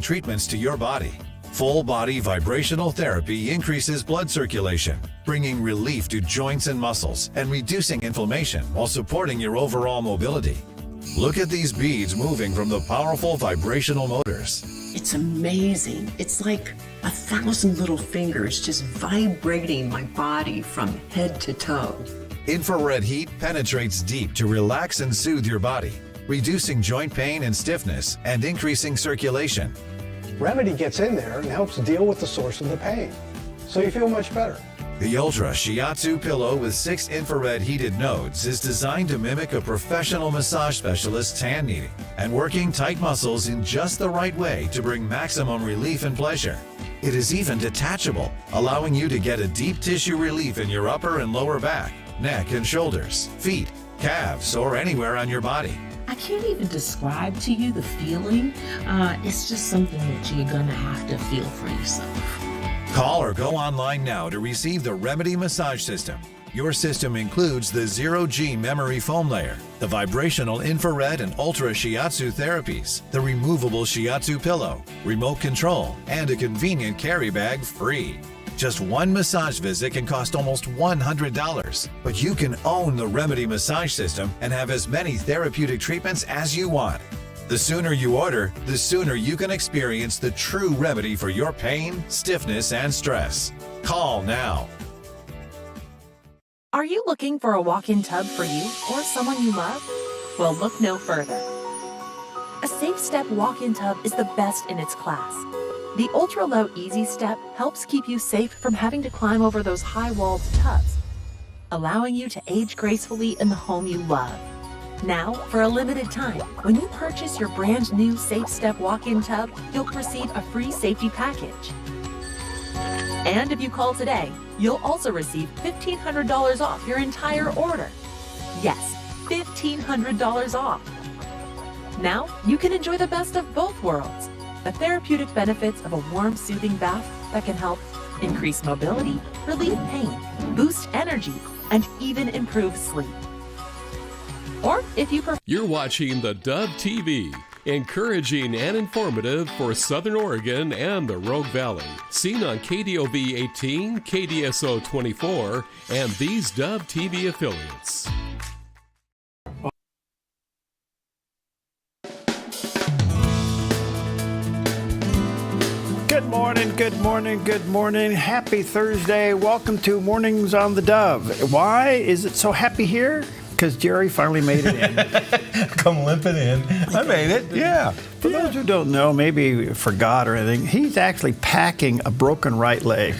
treatments to your body. Full body vibrational therapy increases blood circulation, bringing relief to joints and muscles and reducing inflammation while supporting your overall mobility. Look at these beads moving from the powerful vibrational motors. It's amazing. It's like 1,000 little fingers just vibrating my body from head to toe. Infrared heat penetrates deep to relax and soothe your body, reducing joint pain and stiffness and increasing circulation. Remedy gets in there and helps deal with the source of the pain, so you feel much better. The Ultra Shiatsu pillow with 6 infrared heated nodes is designed to mimic a professional massage specialist's hand kneading and working tight muscles in just the right way to bring maximum relief and pleasure. It is even detachable, allowing you to get a deep tissue relief in your upper and lower back, neck and shoulders, feet, calves, or anywhere on your body. I can't even describe to you the feeling. It's just something that you're gonna have to feel for yourself. Call or go online now to receive the Remedy Massage System. Your system includes the Zero-G memory foam layer, the vibrational infrared and ultra shiatsu therapies, the removable shiatsu pillow, remote control, and a convenient carry bag free. Just one massage visit can cost almost $100, but you can own the Remedy Massage System and have as many therapeutic treatments as you want. The sooner you order, the sooner you can experience the true remedy for your pain, stiffness, and stress. Call now. Are you looking for a walk-in tub for you or someone you love? Well, look no further. A Safe Step walk-in tub is the best in its class. The ultra-low Easy Step helps keep you safe from having to climb over those high-walled tubs, allowing you to age gracefully in the home you love. Now, for a limited time, when you purchase your brand new Safe Step walk-in tub, you'll receive a free safety package. And if you call today, you'll also receive $1,500 off your entire order. Yes, $1,500 off. Now, you can enjoy the best of both worlds. The therapeutic benefits of a warm, soothing bath that can help increase mobility, relieve pain, boost energy, and even improve sleep. Or if you prefer... You're watching theDove TV, encouraging and informative for Southern Oregon and the Rogue Valley. Seen on KDOV 18, KDSO 24, and these Dove TV affiliates. Good morning, good morning, good morning. Happy Thursday. Welcome to Mornings on the Dove. Why is it so happy here? Because Jerry finally made it in. Come limping in. I made it, yeah. For those who don't know, maybe forgot or anything, he's actually packing a broken right leg.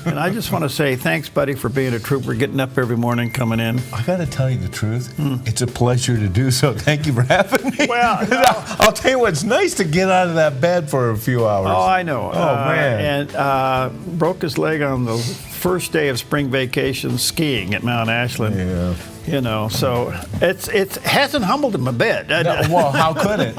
And I just want to say thanks, buddy, for being a trooper, getting up every morning, coming in. I got to tell you the truth. It's a pleasure to do so. Thank you for having me. Well, no. I'll tell you what, it's nice to get out of that bed for a few hours. Oh, I know. Oh, man. And broke his leg on the first day of spring vacation skiing at Mount Ashland. Yeah. You know, so it hasn't humbled him a bit. No, well, how could it?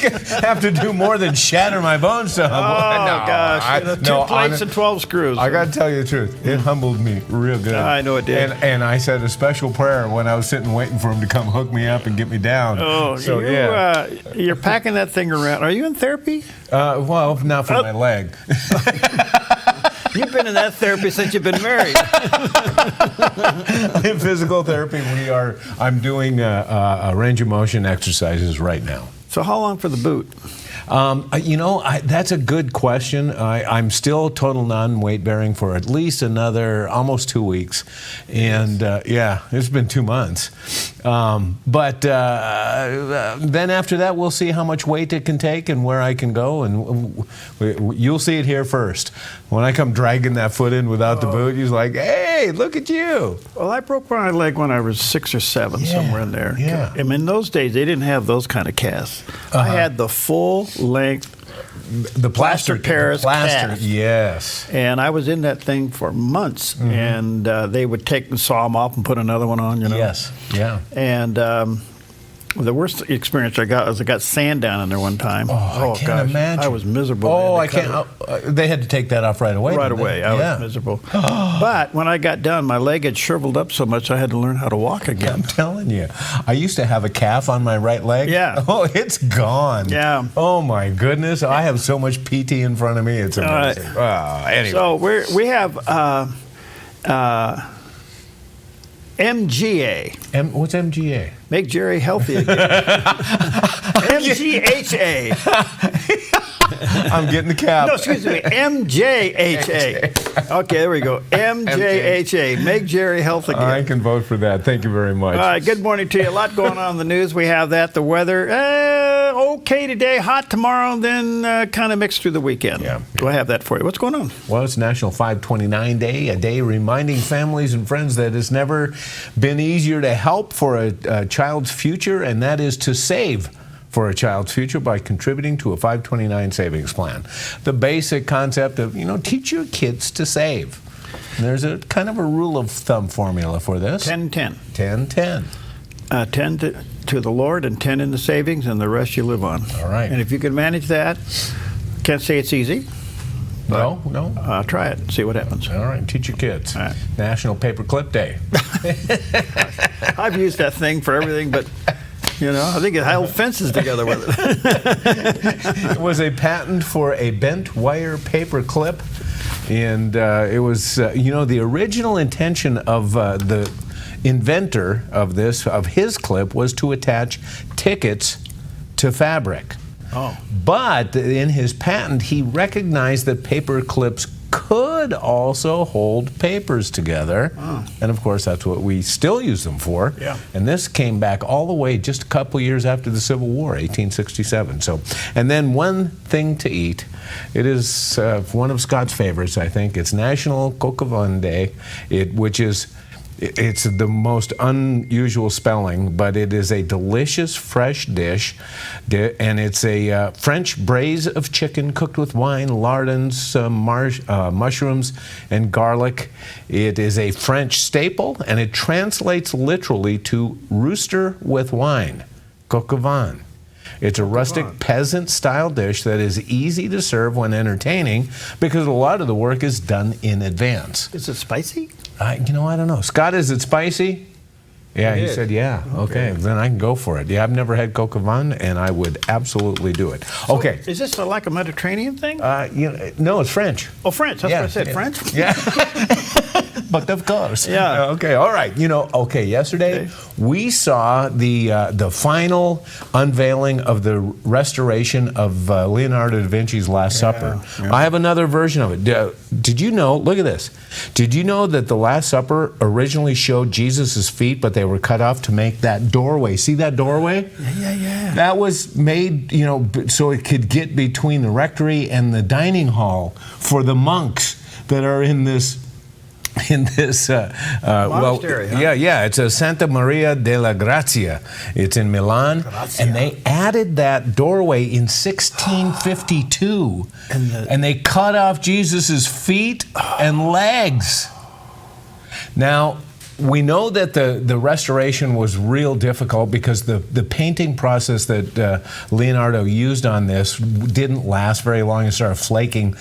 You have to do more than shatter my bones to humble. Oh, gosh. Two plates and 12 screws. I got to tell you the truth. It humbled me real good. I know it did. And I said a special prayer when I was sitting waiting for him to come hook me up and get me down. Oh, so you're packing that thing around. Are you in therapy? Well, not for my leg. You've been in that therapy since you've been married. In physical therapy, I'm doing a range of motion exercises right now. So how long for the boot? That's a good question. I'm still total non-weight bearing for at least another almost 2 weeks. And it's been 2 months. But then after that, we'll see how much weight it can take and where I can go. And you'll see it here first. When I come dragging that foot in without the boot, he's like, hey, look at you. Well, I broke my leg when I was 6 or 7, somewhere in there. Yeah. I mean, in those days, they didn't have those kind of casts. I had the full-length the plaster Paris cast. Yes. And I was in that thing for months, and they would take and saw them off and put another one on, you know. Yes, yeah. And The worst experience I got was I got sand down in there one time. I can't imagine. I was miserable. Oh, I can't. They had to take that off right away. Right didn't they? away. I was miserable. But when I got done, my leg had shriveled up so much I had to learn how to walk again. I'm telling you, I used to have a calf on my right leg. Yeah. Oh, it's gone. Yeah. Oh my goodness, I have so much PT in front of me. It's amazing. Anyway. So we have MGA. What's MGA? Make Jerry healthy again. MGHA. I'm getting the cap. No, excuse me. MJHA. Okay, there we go. MJHA. Make Jerry healthy again. I can vote for that. Thank you very much. All right, good morning to you. A lot going on in the news. We have that. The weather, okay today, hot tomorrow, then kind of mixed through the weekend. Yeah. Do I have that for you? What's going on? Well, it's National 529 Day, a day reminding families and friends that it's never been easier to help for a child's future, and that is to save for a child's future by contributing to a 529 savings plan. The basic concept of, teach your kids to save. And there's a kind of a rule of thumb formula for this. 10-10. 10-10. 10 to the Lord and 10 in the savings, and the rest you live on. All right. And if you can manage that, can't say it's easy. No. Try it and see what happens. All right, teach your kids. All right. National Paperclip Day. I've used that thing for everything, but I think it held fences together with it. It was a patent for a bent wire paper clip, and it was, the original intention of the inventor of his clip was to attach tickets to fabric. Oh. But in his patent, he recognized that paper clips could also hold papers together. Oh. And of course, that's what we still use them for. Yeah. And this came back all the way just a couple years after the Civil War, 1867. And then one thing to eat. It is one of Scott's favorites, I think. It's National Coq au vin Day, it's the most unusual spelling, but it is a delicious fresh dish, and it's a French braise of chicken cooked with wine, lardons, mushrooms, and garlic. It is a French staple, and it translates literally to rooster with wine, coq au vin. It's a rustic peasant-style dish that is easy to serve when entertaining because a lot of the work is done in advance. Is it spicy? I don't know. Scott, is it spicy? Yeah, he said, yeah. Okay, then I can go for it. Yeah, I've never had coq au vin, and I would absolutely do it. Okay. Is this like a Mediterranean thing? No, it's French. Oh, French. That's what I said. Yeah. French? Yeah. But of course. Yeah. Okay, all right. Yesterday we saw the final unveiling of the restoration of Leonardo da Vinci's Last Supper. Yeah. I have another version of it. Did you know, look at this, did you know that the Last Supper originally showed Jesus' feet, but they were cut off to make that doorway? See that doorway? Yeah. That was made, so it could get between the rectory and the dining hall for the monks that are in this monastery, huh? Yeah, it's a Santa Maria della Grazia. It's in Milan. And they added that doorway in 1652. And they cut off Jesus' feet and legs. Now, we know that the restoration was real difficult because the painting process that Leonardo used on this didn't last very long. It started flaking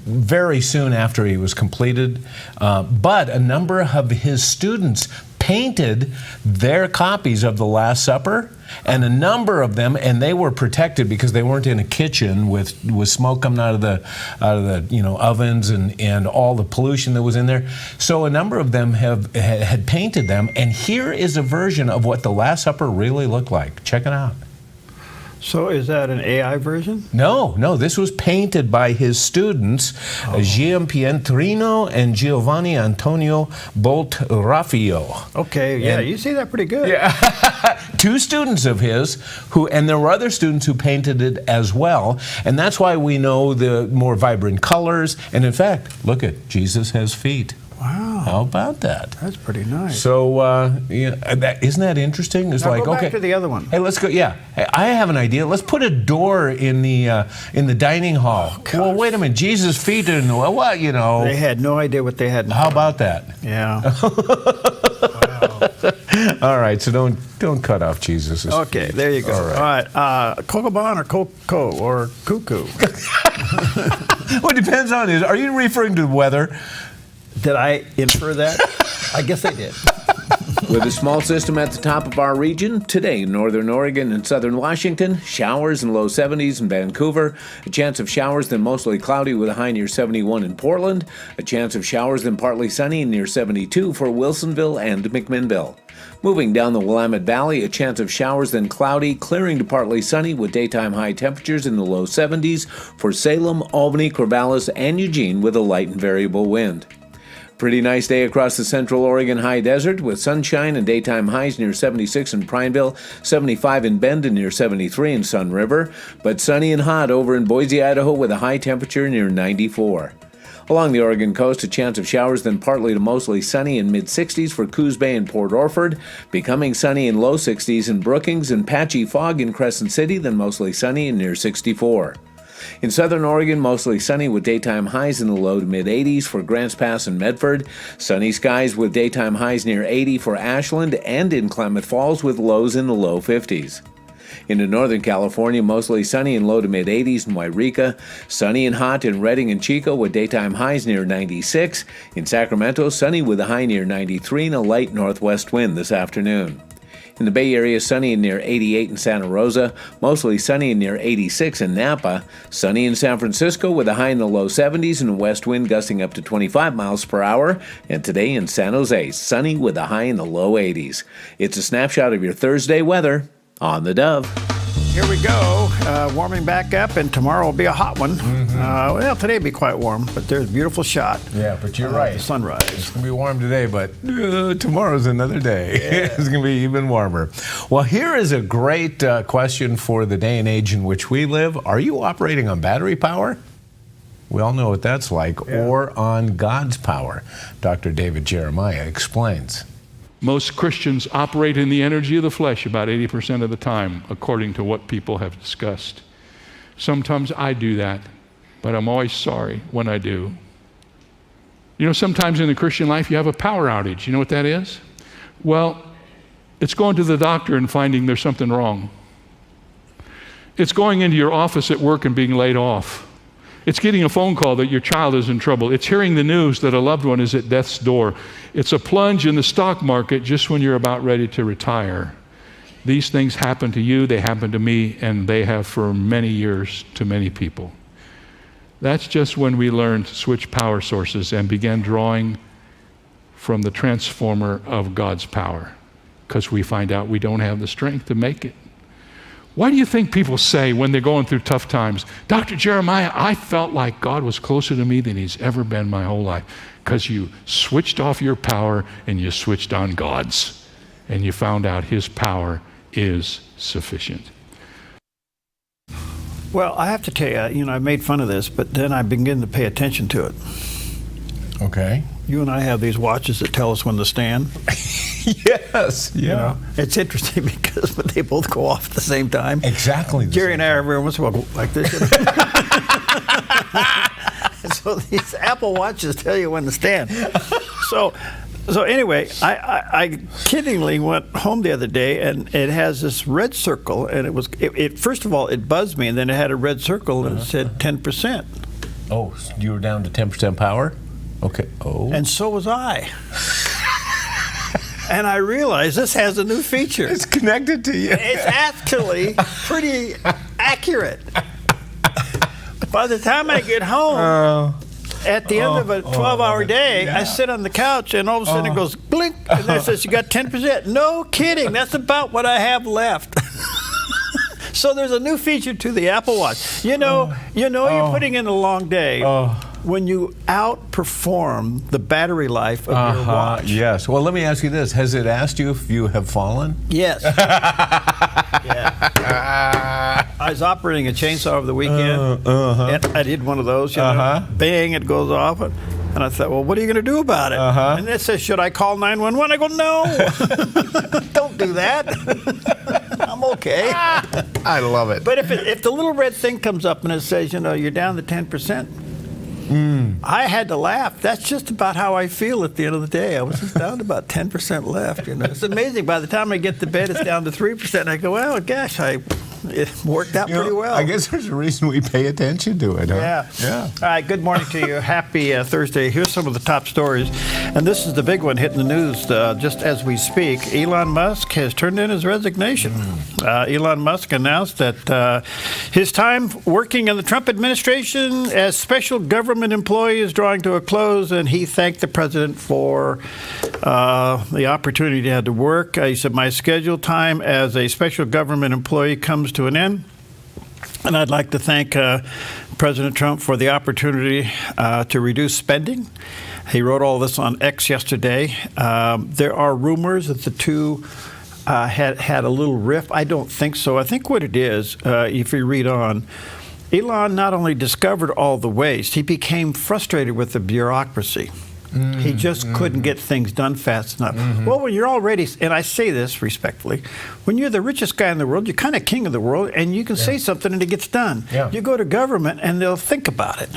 very soon after he was completed. But a number of his students painted their copies of the Last Supper, and a number of them, and they were protected because they weren't in a kitchen with smoke coming out of the ovens and all the pollution that was in there. So a number of them had painted them, and here is a version of what the Last Supper really looked like. Check it out. So is that an AI version? No, this was painted by his students, Giampietrino and Giovanni Antonio Boltraffio. Okay, yeah, you see that pretty good. Yeah. Two students of his, and there were other students who painted it as well, and that's why we know the more vibrant colors, and in fact, look at Jesus has feet. Wow. How about that? That's pretty nice. So, isn't that interesting? It's now like, go back okay, to the other one. Hey, let's go. Yeah, hey, I have an idea. Let's put a door in the dining hall. Oh, well, wait a minute. Jesus' feet in the what? They had no idea what they had. How about that? Yeah. Wow. All right, so don't cut off Jesus. Okay, there you go. All right. Cocobon or Coco or Cuckoo? Well, it depends on it. Are you referring to the weather? Did I infer that? I guess I did. With a small system at the top of our region, today northern Oregon and southern Washington, showers in low 70s in Vancouver, a chance of showers then mostly cloudy with a high near 71 in Portland, a chance of showers then partly sunny near 72 for Wilsonville and McMinnville. Moving down the Willamette Valley, a chance of showers then cloudy, clearing to partly sunny with daytime high temperatures in the low 70s for Salem, Albany, Corvallis, and Eugene with a light and variable wind. Pretty nice day across the central Oregon high desert with sunshine and daytime highs near 76 in Prineville, 75 in Bend and near 73 in Sun River, but sunny and hot over in Boise, Idaho with a high temperature near 94. Along the Oregon coast, a chance of showers then partly to mostly sunny in mid-60s for Coos Bay and Port Orford, becoming sunny in low 60s in Brookings and patchy fog in Crescent City, then mostly sunny and near 64. In southern Oregon, mostly sunny with daytime highs in the low to mid-80s for Grants Pass and Medford. Sunny skies with daytime highs near 80 for Ashland and in Klamath Falls with lows in the low 50s. Into northern California, mostly sunny and low to mid-80s in Wairika. Sunny and hot in Redding and Chico with daytime highs near 96. In Sacramento, sunny with a high near 93 and a light northwest wind this afternoon. In the Bay Area, sunny and near 88 in Santa Rosa, mostly sunny and near 86 in Napa, sunny in San Francisco with a high in the low 70s and a west wind gusting up to 25 miles per hour, and today in San Jose, sunny with a high in the low 80s. It's a snapshot of your Thursday weather on the Dove. Here we go. Warming back up, and tomorrow will be a hot one. Well, today will be quite warm, but there's a beautiful shot. Yeah, but you're right. The sunrise. It's going to be warm today, but tomorrow's another day. Yeah. It's going to be even warmer. Well, here is a great question for the day and age in which we live. Are you operating on battery power? We all know what that's like, or on God's power. Dr. David Jeremiah explains. Most Christians operate in the energy of the flesh about 80% of the time, according to what people have discussed. Sometimes I do that, but I'm always sorry when I do. You know, sometimes in the Christian life you have a power outage. You know what that is? Well, it's going to the doctor and finding there's something wrong. It's going into your office at work and being laid off. It's getting a phone call that your child is in trouble. It's hearing the news that a loved one is at death's door. It's a plunge in the stock market just when you're about ready to retire. These things happen to you, they happen to me, and they have for many years to many people. That's just when we learn to switch power sources and begin drawing from the transformer of God's power, because we find out we don't have the strength to make it. Why do you think people say when they're going through tough times, Dr. Jeremiah, I felt like God was closer to me than he's ever been my whole life? Because you switched off your power and you switched on God's, and you found out his power is sufficient. Well, I have to tell you, I made fun of this, but then I begin to pay attention to it. Okay. You and I have these watches that tell us when to stand. Yes. Yeah. It's interesting because they both go off at the same time. Exactly. Jerry and I are every once in a while go like this. So these Apple Watches tell you when to stand. So anyway, I kiddingly went home the other day, and it has this red circle, and it first of all, it buzzed me, and then it had a red circle, and it said 10%. Oh, so you were down to 10% power? Okay. Oh. And so was I. And I realized this has a new feature. It's connected to you. It's actually pretty accurate. By the time I get home, at the end of a 12-hour day, I sit on the couch, and all of a sudden it goes blink, and then it says you got 10%. No kidding. That's about what I have left. So there's a new feature to the Apple Watch. You're putting in a long day when you outperform the battery life of your watch. Yes. Well, let me ask you this. Has it asked you if you have fallen? Yes. Yeah. I was operating a chainsaw over the weekend, and I did one of those. Bang, it goes off. And I thought, well, what are you going to do about it? And it says, should I call 911? I go, no. Don't do that. I'm okay. I love it. But if the little red thing comes up and it says, you're down to 10%, I had to laugh. That's just about how I feel at the end of the day. I was just down to about 10% left. It's amazing. By the time I get to bed, it's down to 3%. And I go, well, gosh, it worked out pretty well. I guess there's a reason we pay attention to it, huh? Yeah. All right, good morning to you. Happy Thursday. Here's some of the top stories. And this is the big one hitting the news just as we speak. Elon Musk has turned in his resignation. Elon Musk announced that his time working in the Trump administration as special government employee is drawing to a close, and he thanked the president for the opportunity he had to work. He said, my scheduled time as a special government employee comes to an end, and I'd like to thank President Trump for the opportunity to reduce spending. He wrote all this on X yesterday. There are rumors that the two had a little riff. I don't think so. I think what it is, if you read on, Elon not only discovered all the waste, he became frustrated with the bureaucracy. He just couldn't get things done fast enough. Well, when you're already, and I say this respectfully, when you're the richest guy in the world, you're kind of king of the world, and you can say something and it gets done. You go to government and they'll think about it,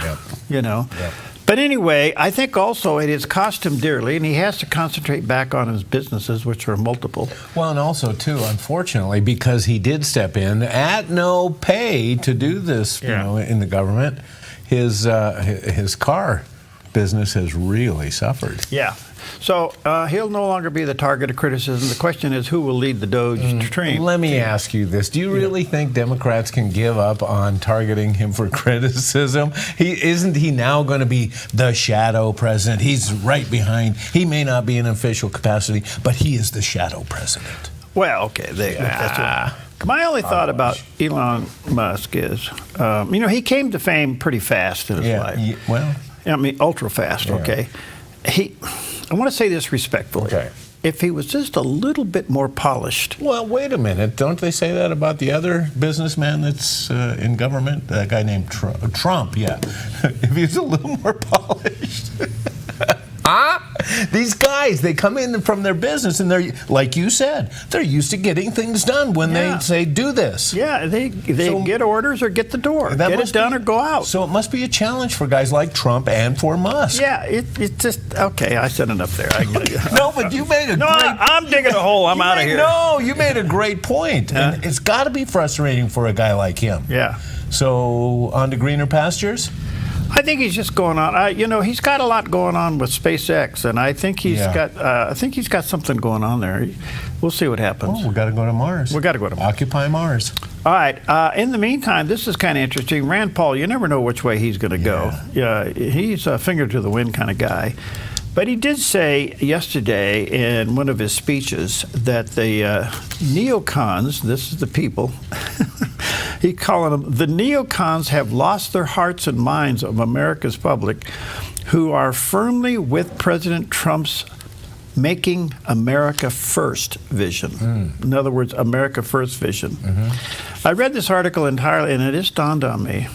But anyway, I think also it has cost him dearly, and he has to concentrate back on his businesses, which are multiple. Well, and also, too, unfortunately, because he did step in at no pay to do this, in the government, his car business has really suffered. Yeah. So he'll no longer be the target of criticism. The question is, who will lead the Doge stream? Let me ask you this. Do you really think Democrats can give up on targeting him for criticism? Isn't he now going to be the shadow president? He's right behind. He may not be in official capacity, but he is the shadow president. Well, okay. My only thought about Elon Musk is, he came to fame pretty fast in his life. Well, I mean, ultra fast, okay? I want to say this respectfully. Okay. If he was just a little bit more polished. Well, wait a minute. Don't they say that about the other businessman that's in government? That guy named Trump, yeah. If he's a little more polished. These guys, they come in from their business, and they're, like you said, they're used to getting things done when they say, do this. Yeah, they get orders or get the door. Get it done or go out. So it must be a challenge for guys like Trump and for Musk. Yeah, it just, okay, I said enough there. No, but you made a great... I'm digging a hole. I'm out of here. No, you made a great point. And it's got to be frustrating for a guy like him. Yeah. So, on to greener pastures? I think he's just going on. He's got a lot going on with SpaceX, and I think he's got something going on there. We'll see what happens. Oh, we got to go to Mars. We got to go to Mars. Occupy Mars. All right. In the meantime, this is kind of interesting. Rand Paul, you never know which way he's going to go. Yeah, he's a finger to the wind kind of guy. But he did say yesterday in one of his speeches that the neocons, this is the people, he's calling them, the neocons have lost their hearts and minds of America's public who are firmly with President Trump's making America first vision. In other words, America first vision. I read this article entirely, and it just dawned on me.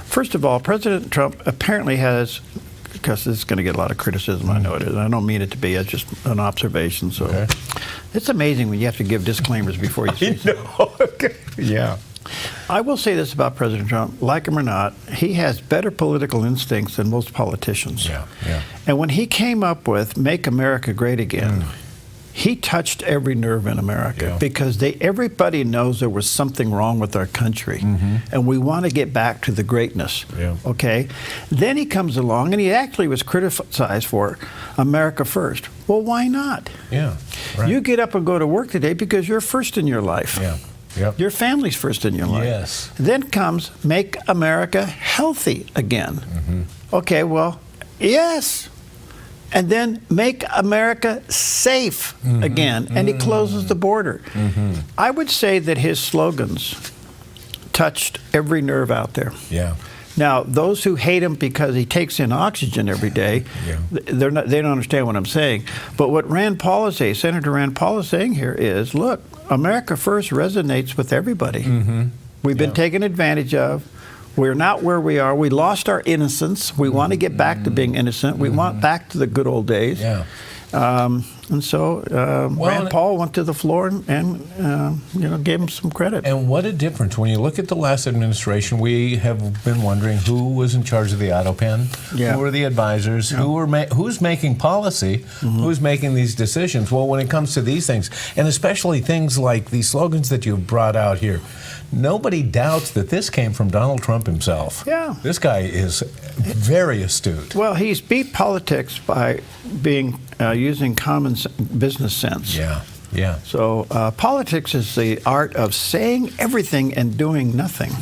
First of all, President Trump apparently has, because this is going to get a lot of criticism, I know it is. I don't mean it to be. It's just an observation. So it's amazing when you have to give disclaimers before you say something. Okay. Yeah. I will say this about President Trump. Like him or not, he has better political instincts than most politicians. Yeah. And when he came up with Make America Great Again, he touched every nerve in America because everybody knows there was something wrong with our country, and we want to get back to the greatness. Okay, then he comes along and he actually was criticized for America first. Well, why not? Yeah, right. You get up and go to work today because you're first in your life. Your family's first in your life. Yes. Then comes Make America Healthy Again. Okay, well, yes. And then Make America Safe Again. And he closes the border. I would say that his slogans touched every nerve out there. Yeah. Now, those who hate him because he takes in oxygen every day, they don't understand what I'm saying. But what Rand Paul is saying, Senator Rand Paul is saying here is, look, America First resonates with everybody. We've been taken advantage of. We're not where we are. We lost our innocence. We want to get back to being innocent. We want back to the good old days. And so Rand Paul went to the floor and gave him some credit. And what a difference. When you look at the last administration, we have been wondering who was in charge of the auto pen, who were the advisors, who's making policy, who's making these decisions. Well, when it comes to these things, and especially things like these slogans that you've brought out here, nobody doubts that this came from Donald Trump himself. Yeah. This guy is very astute. Well, he's beat politics by being using common business sense. Yeah. So politics is the art of saying everything and doing nothing.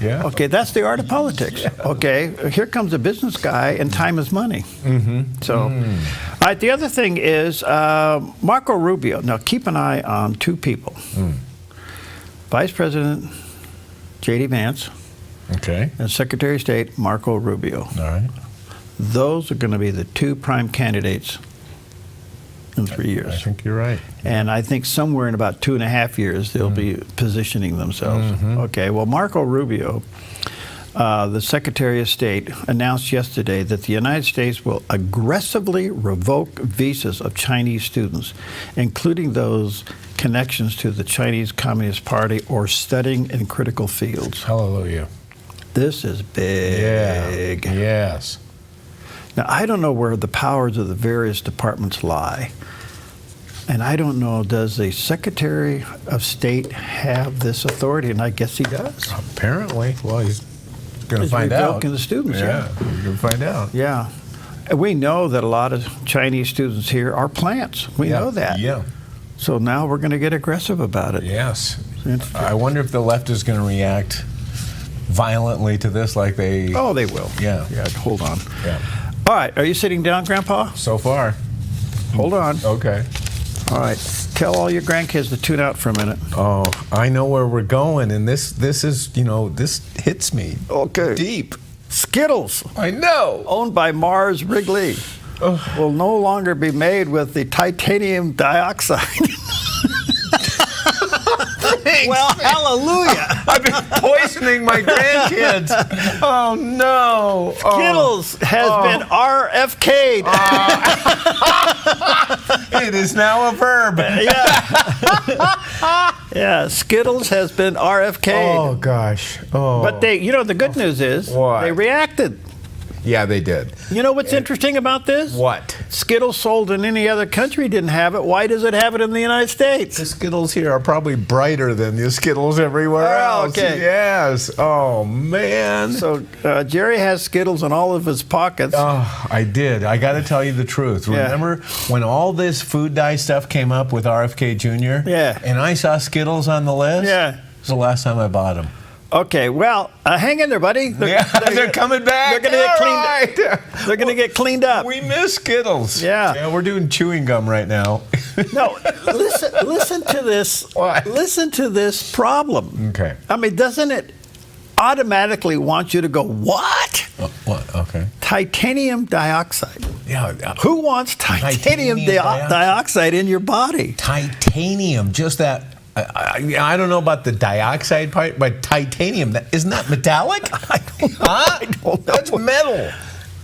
Yeah. Okay, that's the art of politics. Yeah. Okay, here comes a business guy, and time is money. So, all right, the other thing is Marco Rubio. Now, keep an eye on two people. Vice President J.D. Vance. Okay. And Secretary of State Marco Rubio. All right. Those are going to be the two prime candidates in 3 years. I think you're right. And I think somewhere in about 2.5 years, they'll be positioning themselves. Okay, well, Marco Rubio, the Secretary of State, announced yesterday that the United States will aggressively revoke visas of Chinese students, including those connections to the Chinese Communist Party or studying in critical fields. Hallelujah. This is big. Yeah. Yes. Now, I don't know where the powers of the various departments lie. And I don't know, does the Secretary of State have this authority? And I guess he does. Apparently. Well, he's going to find out. Revoking the students, yeah. He's going to find out. Yeah. And we know that a lot of Chinese students here are plants. We know that. Yeah. So now we're going to get aggressive about it. Yes. I wonder if the left is going to react violently to this like they... Oh, they will. Yeah. Yeah, hold on. Yeah. All right, are you sitting down, Grandpa? So far. Hold on. Okay. All right, tell all your grandkids to tune out for a minute. Oh, I know where we're going, and this is, this hits me. Okay. Deep. Skittles. I know. Owned by Mars Wrigley. Will no longer be made with the titanium dioxide. Well, hallelujah. I've been poisoning my grandkids. Oh, no. Skittles has been RFK'd. It is now a verb. Yeah, Skittles has been RFK'd. Oh, gosh. Oh. But the good news is they reacted. Yeah, they did. You know what's interesting about this? What? Skittles sold in any other country didn't have it. Why does it have it in the United States? The Skittles here are probably brighter than the Skittles everywhere else. Okay. Yes. Oh, man. So Jerry has Skittles in all of his pockets. Oh, I did. I got to tell you the truth. Remember when all this food dye stuff came up with RFK Jr.? Yeah. And I saw Skittles on the list? Yeah. It was the last time I bought them. Okay, well, hang in there, buddy. They're coming back. They're going to get cleaned. They're going to get cleaned up. We miss Skittles. Yeah, we're doing chewing gum right now. No, listen to this. What? Listen to this problem. Okay. I mean, doesn't it automatically want you to go, what? What? Okay. Titanium dioxide. Yeah. Who wants titanium dioxide in your body? Titanium, just that. I don't know about the dioxide part, but titanium, isn't that metallic? I don't know. That's metal.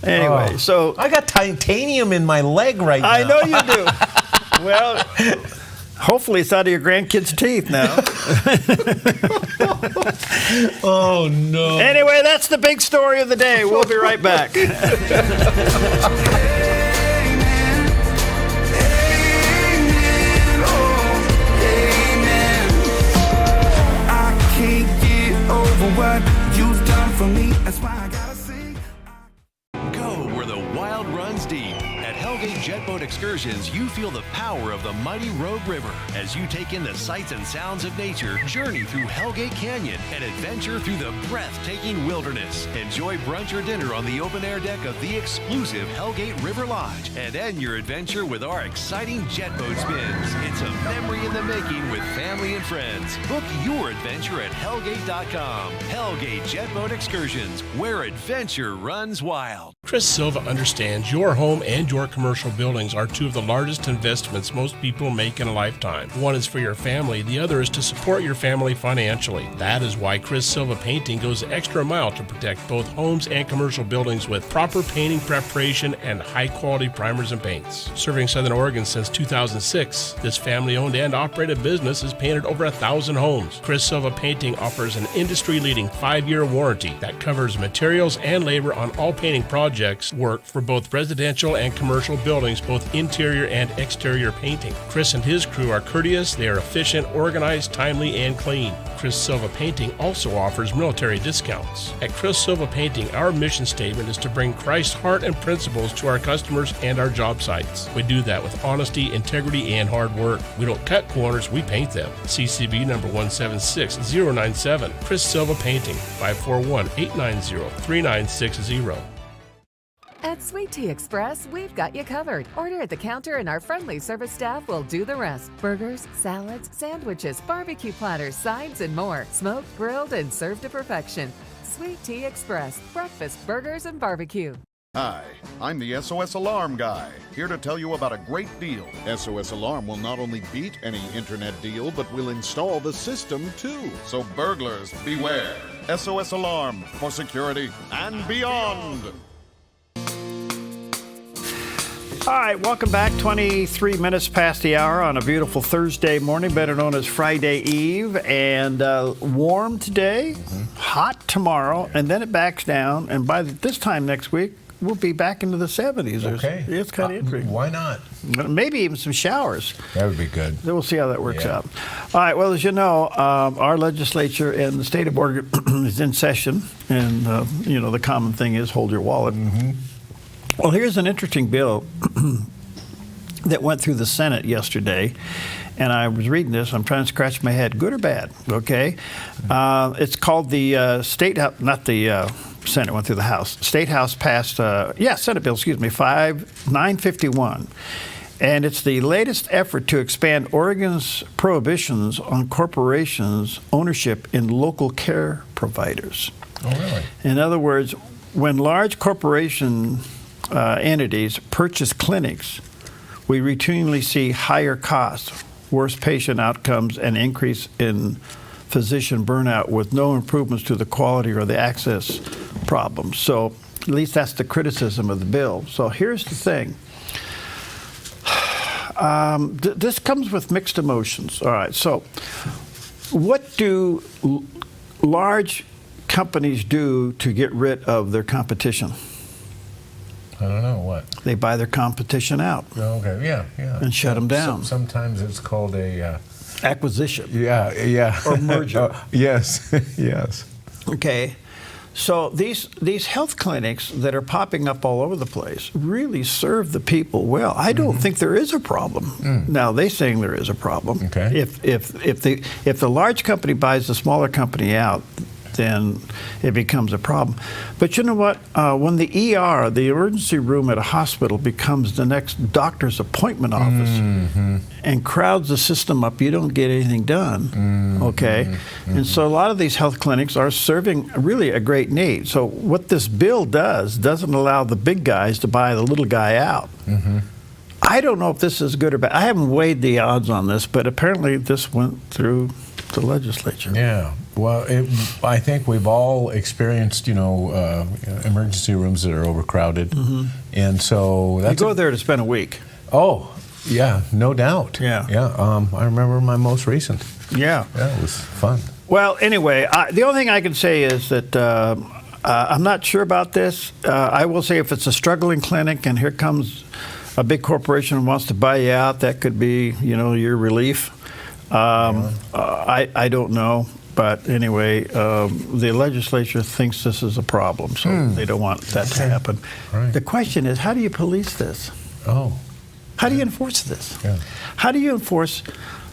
Anyway, so I got titanium in my leg right now. I know you do. Well, hopefully it's out of your grandkids' teeth now. Oh, no. Anyway, that's the big story of the day. We'll be right back. What you've done for me, that's why I gotta sing. Go where the wild runs deep. At Hellgate Jetboat Excursions, you feel the power of the mighty Rogue River as you take in the sights and sounds of nature, journey through Hellgate Canyon, and adventure through the breathtaking wilderness. Enjoy brunch or dinner on the open-air deck of the exclusive Hellgate River Lodge, and end your adventure with our exciting jetboat spins. It's a memory in the making with family and friends. Book your adventure at Hellgate.com. Hellgate Jetboat Excursions, where adventure runs wild. Chris Silva understands your home and your commercial commercial buildings are two of the largest investments most people make in a lifetime. One is for your family, the other is to support your family financially. That is why Chris Silva Painting goes the extra mile to protect both homes and commercial buildings with proper painting preparation and high-quality primers and paints. Serving Southern Oregon since 2006, this family-owned and operated business has painted over 1,000 homes. Chris Silva Painting offers an industry-leading 5-year warranty that covers materials and labor on all painting projects work for both residential and commercial buildings, both interior and exterior painting. Chris and his crew are courteous, they are efficient, organized, timely, and clean. Chris Silva Painting also offers military discounts. At Chris Silva Painting, our mission statement is to bring Christ's heart and principles to our customers and our job sites. We do that with honesty, integrity, and hard work. We don't cut corners, we paint them. CCB number 176097. Chris Silva Painting, 541-890-3960. At Sweet Tea Express, we've got you covered. Order at the counter and our friendly service staff will do the rest. Burgers, salads, sandwiches, barbecue platters, sides, and more. Smoked, grilled, and served to perfection. Sweet Tea Express. Breakfast, burgers, and barbecue. Hi, I'm the SOS Alarm guy, here to tell you about a great deal. SOS Alarm will not only beat any internet deal, but will install the system too. So burglars, beware. SOS Alarm for security and beyond. All right, welcome back. 23 minutes past the hour on a beautiful Thursday morning, better known as Friday Eve, and warm today, hot tomorrow, and then it backs down, and by this time next week, we'll be back into the 70s. Okay. It's kind of interesting. Why not? Maybe even some showers. That would be good. Then we'll see how that works out. All right, well, as you know, our legislature in the state of Oregon is in session, and, the common thing is hold your wallet. Mm-hmm. Well, here's an interesting bill that went through the Senate yesterday, and I was reading this. I'm trying to scratch my head, good or bad, okay? It's called the State House, not the Senate went through the House. State House passed, Senate Bill, 951. And it's the latest effort to expand Oregon's prohibitions on corporations' ownership in local care providers. Oh, really? In other words, when large corporation entities purchase clinics, we routinely see higher costs, worse patient outcomes, and increase in physician burnout with no improvements to the quality or the access problems. So at least that's the criticism of the bill. So here's the thing. This comes with mixed emotions. All right, so what do large companies do to get rid of their competition? I don't know what. They buy their competition out. Oh, okay, yeah. And shut them down. Sometimes it's called a acquisition. Yeah. Or merger. Yes, yes. Okay. So these health clinics that are popping up all over the place really serve the people well. I don't think there is a problem. Now they're saying there is a problem. Okay. If the large company buys the smaller company out, then it becomes a problem. But you know what? When the ER, the emergency room at a hospital, becomes the next doctor's appointment office and crowds the system up, you don't get anything done, okay? And so a lot of these health clinics are serving really a great need. So what this bill doesn't allow the big guys to buy the little guy out. I don't know if this is good or bad. I haven't weighed the odds on this, but apparently this went through the legislature. Yeah. Well, I think we've all experienced, emergency rooms that are overcrowded, and so that's you go there to spend a week. Oh, yeah, no doubt. Yeah. I remember my most recent. Yeah, it was fun. Well, anyway, the only thing I can say is that I'm not sure about this. I will say if it's a struggling clinic and here comes a big corporation and wants to buy you out, that could be, your relief. I don't know. But anyway, the legislature thinks this is a problem, so they don't want that to happen. Right. The question is, how do you police this? Oh. How do you enforce this? Yeah. How do you enforce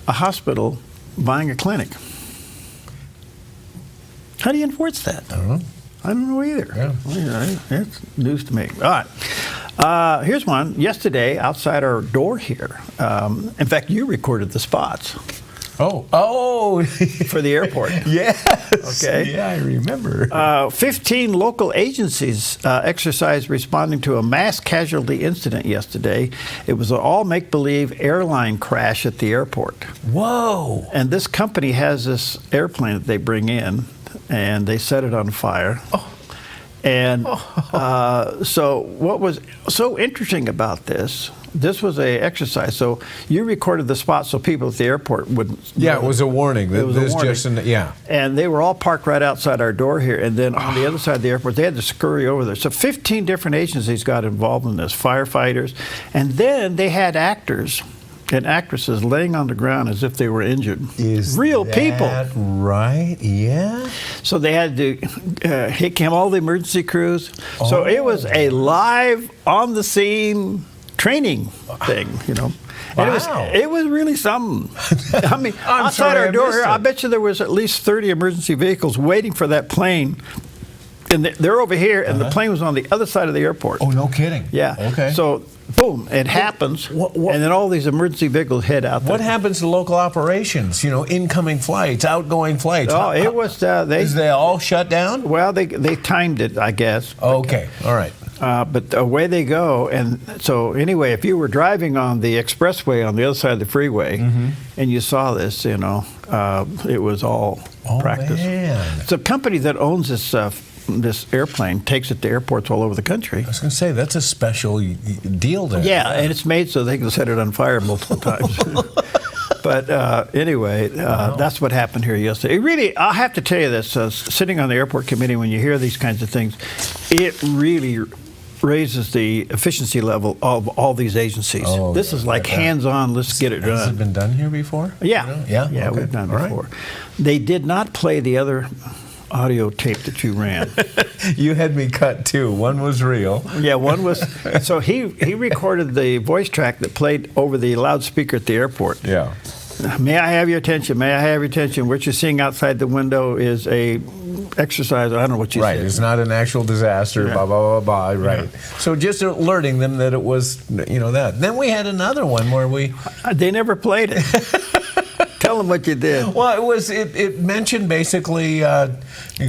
a hospital buying a clinic? How do you enforce that? I don't know. I don't know either. Yeah. It's news to me. All right. Here's one. Yesterday, outside our door here, in fact, you recorded the spots. Oh. For the airport. Yes. Okay. Yeah, I remember. 15 local agencies exercised responding to a mass casualty incident yesterday. It was an all make-believe airline crash at the airport. Whoa. And this company has this airplane that they bring in, and they set it on fire. And so what was so interesting about this was a exercise. So you recorded the spot so people at the airport would. Yeah, it was a warning. It was a warning. And they were all parked right outside our door here. And then on the other side of the airport, they had to scurry over there. So 15 different agencies got involved in this, firefighters. And then they had actors and actresses laying on the ground as if they were injured. Real people. Right? Yeah. So they had to, here came all the emergency crews. So it was a live, on the scene training thing, you know. And it was really something. I mean, outside our door here, I bet you there was at least 30 emergency vehicles waiting for that plane. And they're over here, and the plane was on the other side of the airport. Oh, no kidding. Yeah. Okay. So, boom, it happens, and then all these emergency vehicles head out there. What happens to local operations? You know, incoming flights, outgoing flights. Oh, it was they all shut down? Well, they timed it, I guess. Okay. All right. But away they go. And so anyway, if you were driving on the expressway on the other side of the freeway and you saw this, you know, it was all practice. Man. It's a company that owns this airplane, takes it to airports all over the country. I was going to say, that's a special deal there. Yeah, and it's made so they can set it on fire multiple times. But anyway, that's what happened here yesterday. It really, I have to tell you this, sitting on the airport committee, when you hear these kinds of things, it really raises the efficiency level of all these agencies. This is like hands-on, let's get it done. Has it been done here before? Yeah. Yeah, okay. we've done it All before. Right. They did not play the other audio tape that you ran. You had me cut two. One was real. Yeah, one was. So he recorded the voice track that played over the loudspeaker at the airport. Yeah. May I have your attention? May I have your attention? What you're seeing outside the window is a exercise. I don't know what you said. Right. It's not an actual disaster. Yeah. Blah blah blah blah. Right. Yeah. So just alerting them that it was, you know, that. Then we had another one where they never played it. Tell them what you did. Well, it mentioned basically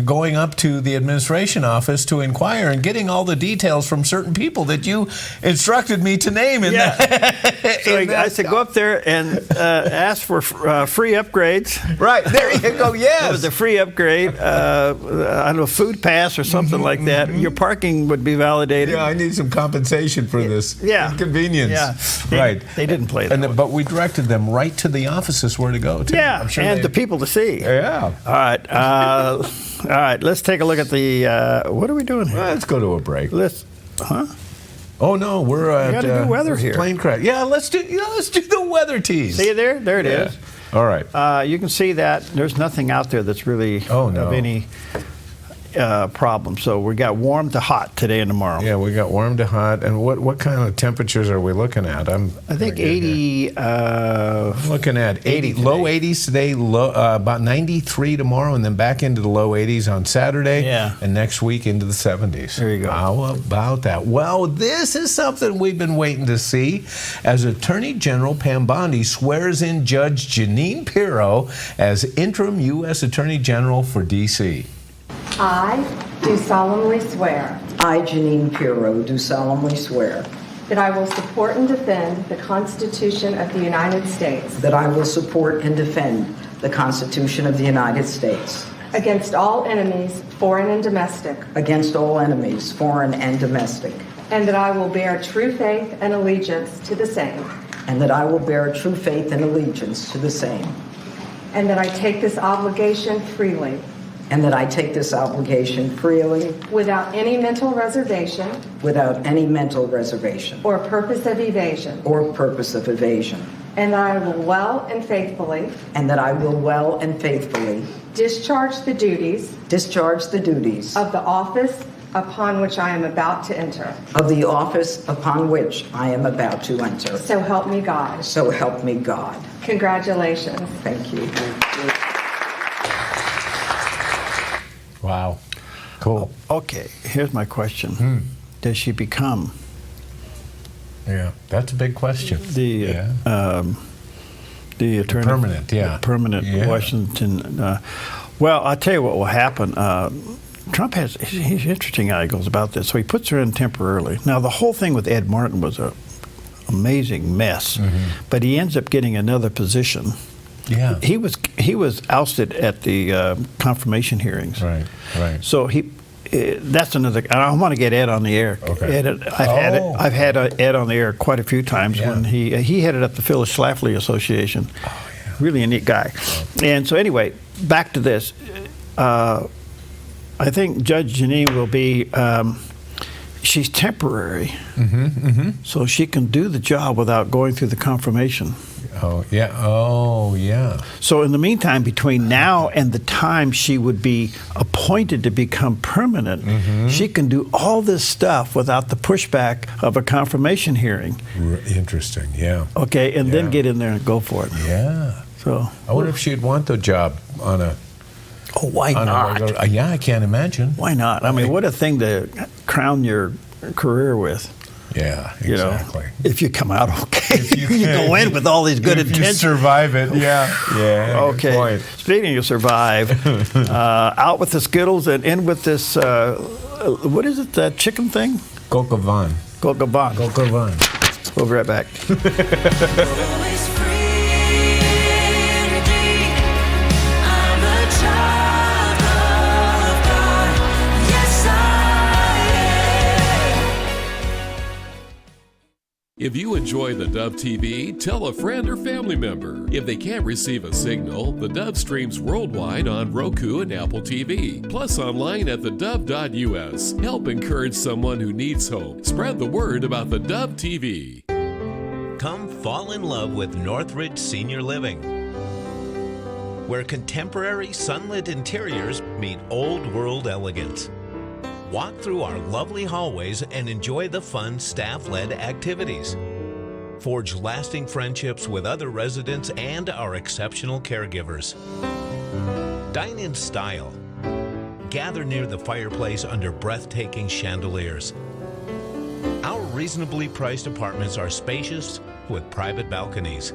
going up to the administration office to inquire and getting all the details from certain people that you instructed me to name. So I said, go up there and ask for free upgrades. Right, there you go, yes. It was a free upgrade, I don't know, food pass or something like that. Your parking would be validated. Yeah, I need some compensation for this inconvenience. Yeah, right. They didn't play that. But we directed them right to the offices where to go. Yeah, I'm sure and the people to see. Yeah. All right, let's take a look at the, what are we doing here? Let's go to a break. Huh? Oh no, we're at got to do weather here. Plane crash. Yeah, let's do the weather tease. See there? There it is. All right. You can see that there's nothing out there that's really of any problem. So we got warm to hot today and tomorrow. Yeah, we got warm to hot. And what kind of temperatures are we looking at? I think 80. I'm looking at 80. Low 80s today, about 93 tomorrow, and then back into the low 80s on Saturday. Yeah. And next week into the 70s. There you go. How about that? Well, this is something we've been waiting to see as Attorney General Pam Bondi swears in Judge Jeanine Pirro as interim U.S. Attorney General for D.C. I do solemnly swear. I, Jeanine Pirro, do solemnly swear. That I will support and defend the Constitution of the United States. That I will support and defend the Constitution of the United States. Against all enemies, foreign and domestic. Against all enemies, foreign and domestic. And that I will bear true faith and allegiance to the same. And that I will bear true faith and allegiance to the same. And that I take this obligation freely. And that I take this obligation freely. Without any mental reservation. Without any mental reservation. Or purpose of evasion. Or purpose of evasion. And that I will well and faithfully. And that I will well and faithfully. Discharge the duties. Discharge the duties. Of the office upon which I am about to enter. Of the office upon which I am about to enter. So help me God. So help me God. Congratulations. Thank you. Wow. Cool. Okay, here's my question. Does she become? Yeah, that's a big question. The The attorney. Permanent, yeah. Permanent Washington. Well, I'll tell you what will happen. Trump he's interesting how he goes about this. So he puts her in temporarily. Now, the whole thing with Ed Martin was a amazing mess, but he ends up getting another position. Yeah. He was ousted at the confirmation hearings. Right. So that's another. I want to get Ed on the air. Okay. I've had Ed on the air quite a few times when he headed up the Phyllis Schlafly Association. Oh, yeah. Really a neat guy. And so anyway, back to this. I think Judge Janine will be. She's temporary, so she can do the job without going through the confirmation. Oh yeah. So in the meantime, between now and the time she would be appointed to become permanent, she can do all this stuff without the pushback of a confirmation hearing. Interesting, yeah. Okay, and then get in there and go for it. Yeah. So I wonder if she'd want the job on a. Oh, why not? Yeah, I can't imagine. Why not? I mean, what a thing to crown your career with. Yeah, exactly. If you come out okay, you go in with all these good intentions. You survive it, yeah. Okay. Good point. Speaking of survive, out with the Skittles and in with this. What is it? That chicken thing? Coca Van. Coca Van. We'll be right back. If you enjoy the Dove TV, tell a friend or family member. If they can't receive a signal, the Dove streams worldwide on Roku and Apple TV, plus online at thedove.us. Help encourage someone who needs hope. Spread the word about the Dove TV. Come fall in love with Northridge Senior Living, where contemporary sunlit interiors meet old world elegance. Walk through our lovely hallways and enjoy the fun staff-led activities. Forge lasting friendships with other residents and our exceptional caregivers. Dine in style. Gather near the fireplace under breathtaking chandeliers. Our reasonably priced apartments are spacious with private balconies.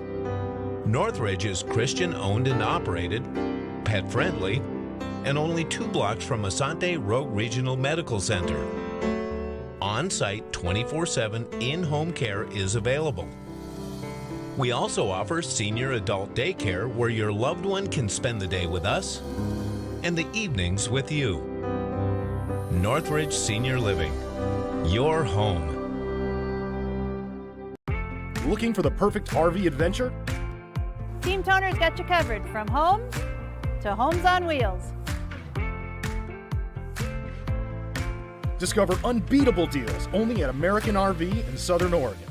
Northridge is Christian-owned and operated, pet-friendly, and only 2 blocks from Asante Rogue Regional Medical Center. On-site 24/7 in-home care is available. We also offer senior adult daycare where your loved one can spend the day with us and the evenings with you. Northridge Senior Living, your home. Looking for the perfect RV adventure? Team Toner's got you covered from homes to homes on wheels. Discover unbeatable deals only at American RV in Southern Oregon.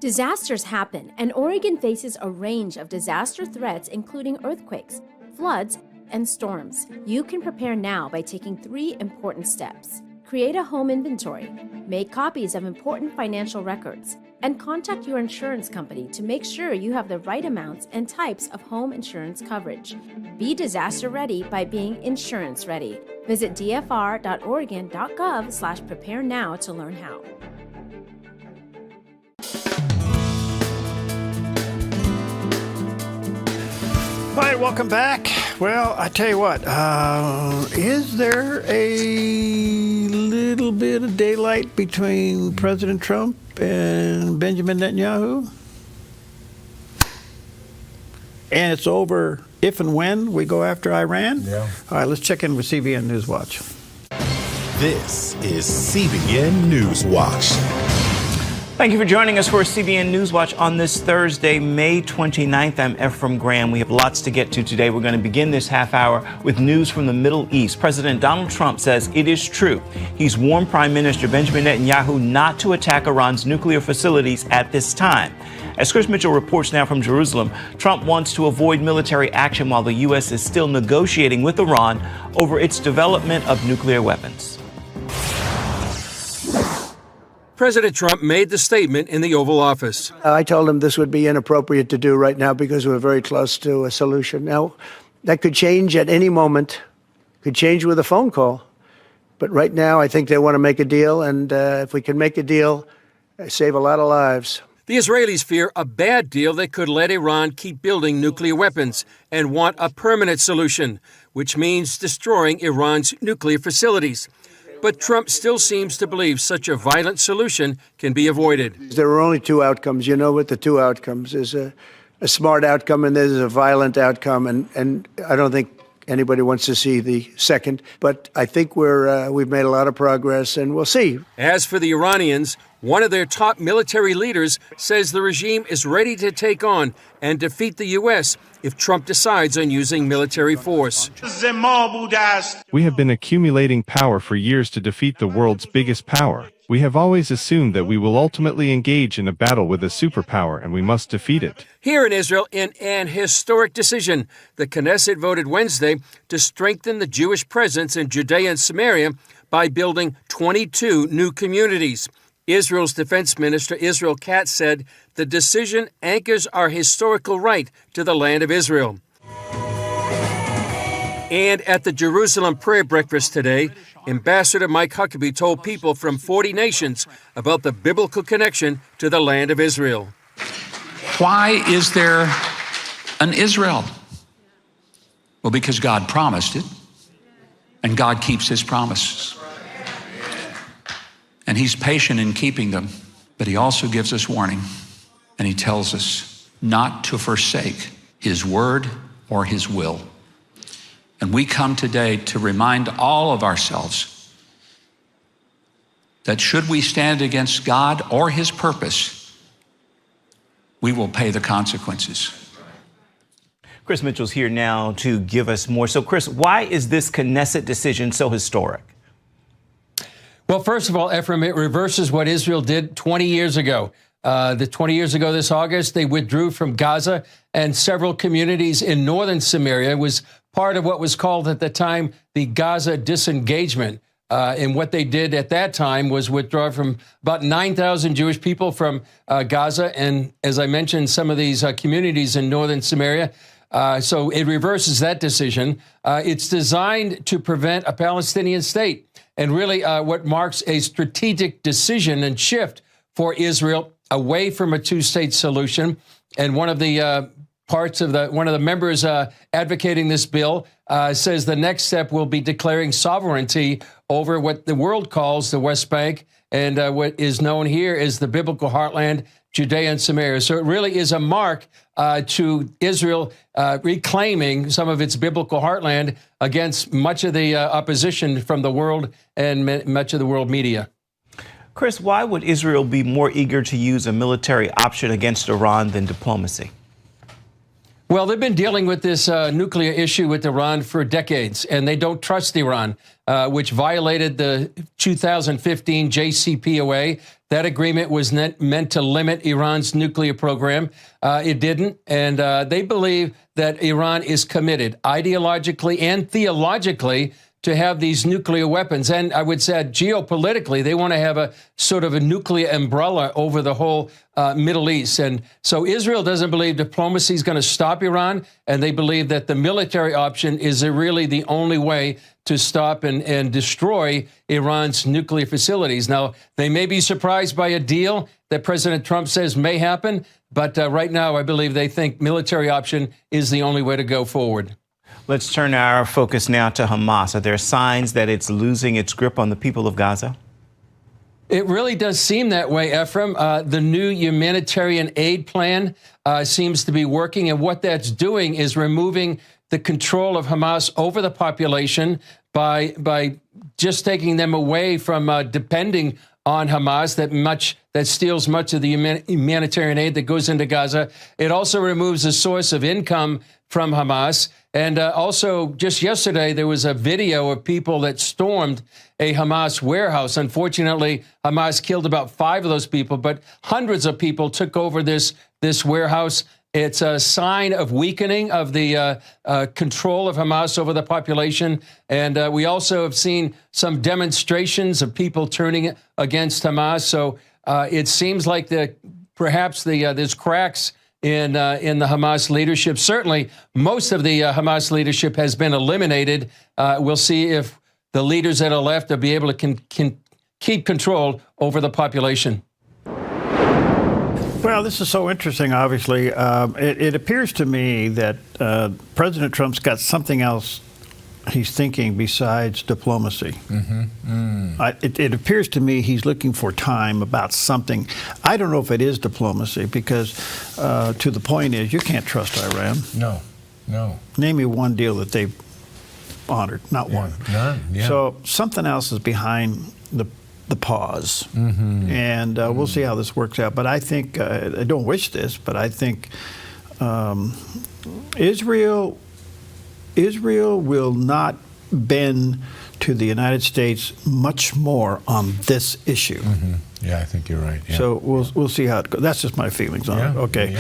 Disasters happen, and Oregon faces a range of disaster threats, including earthquakes, floods, and storms. You can prepare now by taking 3 important steps. Create a home inventory, make copies of important financial records, and contact your insurance company to make sure you have the right amounts and types of home insurance coverage. Be disaster ready by being insurance ready. Visit dfr.oregon.gov/prepare now to learn how. All right, welcome back. Well, I tell you what, is there a little bit of daylight between President Trump and Benjamin Netanyahu? And it's over if and when we go after Iran? Yeah. All right, let's check in with CBN News Watch. This is CBN News Watch. Thank you for joining us for CBN News Watch on this Thursday, May 29th. I'm Ephraim Graham. We have lots to get to today. We're going to begin this half hour with news from the Middle East. President Donald Trump says it is true. He's warned Prime Minister Benjamin Netanyahu not to attack Iran's nuclear facilities at this time. As Chris Mitchell reports now from Jerusalem, Trump wants to avoid military action while the U.S. is still negotiating with Iran over its development of nuclear weapons. President Trump made the statement in the Oval Office. I told him this would be inappropriate to do right now because we're very close to a solution. Now, that could change at any moment, could change with a phone call. But right now, I think they want to make a deal. And if we can make a deal, save a lot of lives. The Israelis fear a bad deal that could let Iran keep building nuclear weapons and want a permanent solution, which means destroying Iran's nuclear facilities. But Trump still seems to believe such a violent solution can be avoided. There are only two outcomes. You know what the two outcomes is: a smart outcome and there's a violent outcome. And I don't think anybody wants to see the second. But I think we've made a lot of progress, and we'll see. As for the Iranians, one of their top military leaders says the regime is ready to take on and defeat the U.S. if Trump decides on using military force. We have been accumulating power for years to defeat the world's biggest power. We have always assumed that we will ultimately engage in a battle with a superpower, and we must defeat it. Here in Israel, in an historic decision, the Knesset voted Wednesday to strengthen the Jewish presence in Judea and Samaria by building 22 new communities. Israel's Defense Minister Israel Katz said the decision anchors our historical right to the land of Israel. And at the Jerusalem prayer breakfast today, Ambassador Mike Huckabee told people from 40 nations about the biblical connection to the land of Israel. Why is there an Israel? Well, because God promised it, and God keeps his promises. And he's patient in keeping them, but he also gives us warning, and he tells us not to forsake his word or his will. And we come today to remind all of ourselves that should we stand against God or his purpose, we will pay the consequences. Chris Mitchell's here now to give us more. So, Chris, why is this Knesset decision so historic? Well, first of all, Ephraim, it reverses what Israel did 20 years ago. 20 years ago this August, they withdrew from Gaza, and several communities in northern Samaria was part of what was called at the time the Gaza disengagement. And what they did at that time was withdraw from about 9,000 Jewish people from Gaza. And as I mentioned, some of these communities in northern Samaria. So it reverses that decision. It's designed to prevent a Palestinian state. And really what marks a strategic decision and shift for Israel away from a two-state solution. And one of the one of the members advocating this bill says the next step will be declaring sovereignty over what the world calls the West Bank and what is known here as the biblical heartland, Judea and Samaria. So it really is a mark to Israel reclaiming some of its biblical heartland against much of the opposition from the world and much of the world media. Chris, why would Israel be more eager to use a military option against Iran than diplomacy? Well, they've been dealing with this nuclear issue with Iran for decades, and they don't trust Iran, which violated the 2015 JCPOA. That agreement was meant to limit Iran's nuclear program. It didn't, and they believe that Iran is committed ideologically and theologically to have these nuclear weapons. And I would say geopolitically, they want to have a sort of a nuclear umbrella over the whole Middle East. And so Israel doesn't believe diplomacy is going to stop Iran, and they believe that the military option is really the only way to stop and destroy Iran's nuclear facilities. Now, they may be surprised by a deal that President Trump says may happen, but right now I believe they think military option is the only way to go forward. Let's turn our focus now to Hamas. Are there signs that it's losing its grip on the people of Gaza? It really does seem that way, Ephraim. The new humanitarian aid plan seems to be working, and what that's doing is removing the control of Hamas over the population by just taking them away from depending on Hamas that steals much of the humanitarian aid that goes into Gaza. It also removes a source of income from Hamas. And also, just yesterday, there was a video of people that stormed a Hamas warehouse. Unfortunately, Hamas killed about 5 of those people, but hundreds of people took over this warehouse. It's a sign of weakening of the control of Hamas over the population. And we also have seen some demonstrations of people turning against Hamas. So it seems like perhaps there's cracks in the Hamas leadership. Certainly, most of the Hamas leadership has been eliminated. We'll see if the leaders that are left will be able to keep control over the population. Well, this is so interesting, obviously. It appears to me that President Trump's got something else he's thinking besides diplomacy. It appears to me he's looking for time about something. I don't know if it is diplomacy because, to the point is, you can't trust Iran. No. Name me one deal that they've honored. Not one. None. Yeah. So something else is behind the pause, and we'll see how this works out. But I think I don't wish this, but I think Israel will not bend to the United States much more on this issue. Yeah, I think you're right. Yeah. So we'll see how it goes. That's just my feelings on it. Okay.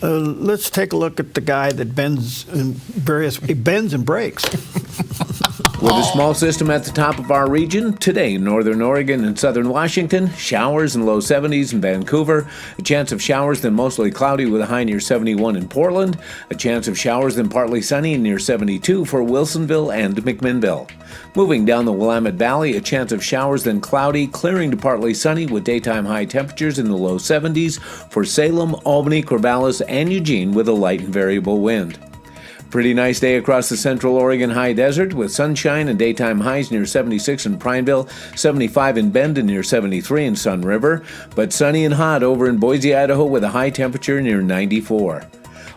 Let's take a look at the guy that bends and breaks. With a small system at the top of our region, today, northern Oregon and southern Washington, showers in low 70s in Vancouver, a chance of showers then mostly cloudy with a high near 71 in Portland, a chance of showers then partly sunny near 72 for Wilsonville and McMinnville. Moving down the Willamette Valley, a chance of showers then cloudy, clearing to partly sunny with daytime high temperatures in the low 70s for Salem, Albany, Corvallis, and Eugene with a light and variable wind. Pretty nice day across the central Oregon high desert with sunshine and daytime highs near 76 in Prineville, 75 in Bend and near 73 in Sun River, but sunny and hot over in Boise, Idaho with a high temperature near 94.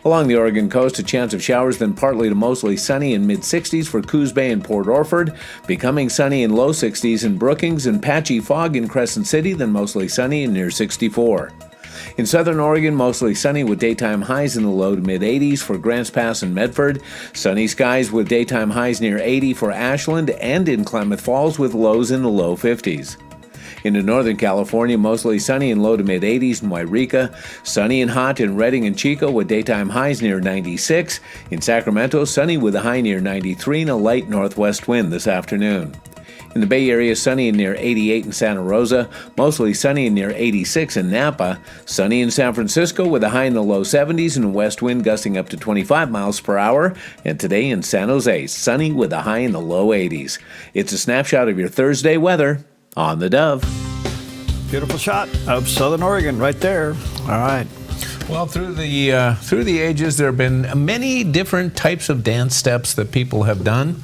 Along the Oregon coast, a chance of showers then partly to mostly sunny in mid-60s for Coos Bay and Port Orford, becoming sunny in low 60s in Brookings and patchy fog in Crescent City, then mostly sunny and near 64. In southern Oregon, mostly sunny with daytime highs in the low to mid-80s for Grants Pass and Medford, sunny skies with daytime highs near 80 for Ashland, and in Klamath Falls with lows in the low 50s. Into Northern California, mostly sunny and low to mid-80s in Wairika, sunny and hot in Redding and Chico with daytime highs near 96. In Sacramento, sunny with a high near 93 and a light northwest wind this afternoon. In the Bay Area, sunny and near 88 in Santa Rosa, mostly sunny and near 86 in Napa, sunny in San Francisco with a high in the low 70s and a west wind gusting up to 25 miles per hour, and today in San Jose, sunny with a high in the low 80s. It's a snapshot of your Thursday weather on the Dove. Beautiful shot of southern Oregon right there. All right. Well, through the ages, there have been many different types of dance steps that people have done.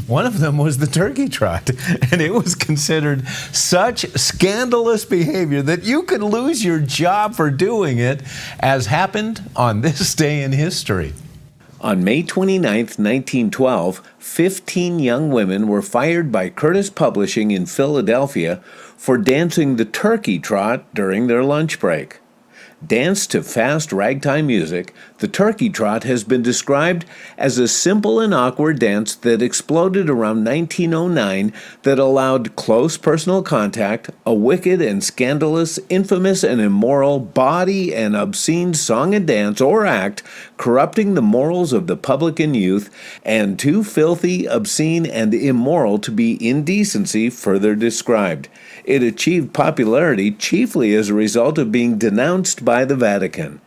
One of them was the turkey trot, and it was considered such scandalous behavior that you could lose your job for doing it, as happened on this day in history. On May 29, 1912, 15 young women were fired by Curtis Publishing in Philadelphia for dancing the turkey trot during their lunch break. Danced to fast ragtime music, the turkey trot has been described as a simple and awkward dance that exploded around 1909 that allowed close personal contact, a wicked and scandalous, infamous and immoral, bawdy and obscene song and dance or act corrupting the morals of the public and youth, and too filthy, obscene, and immoral to be indecency further described. It achieved popularity chiefly as a result of being denounced by the Vatican.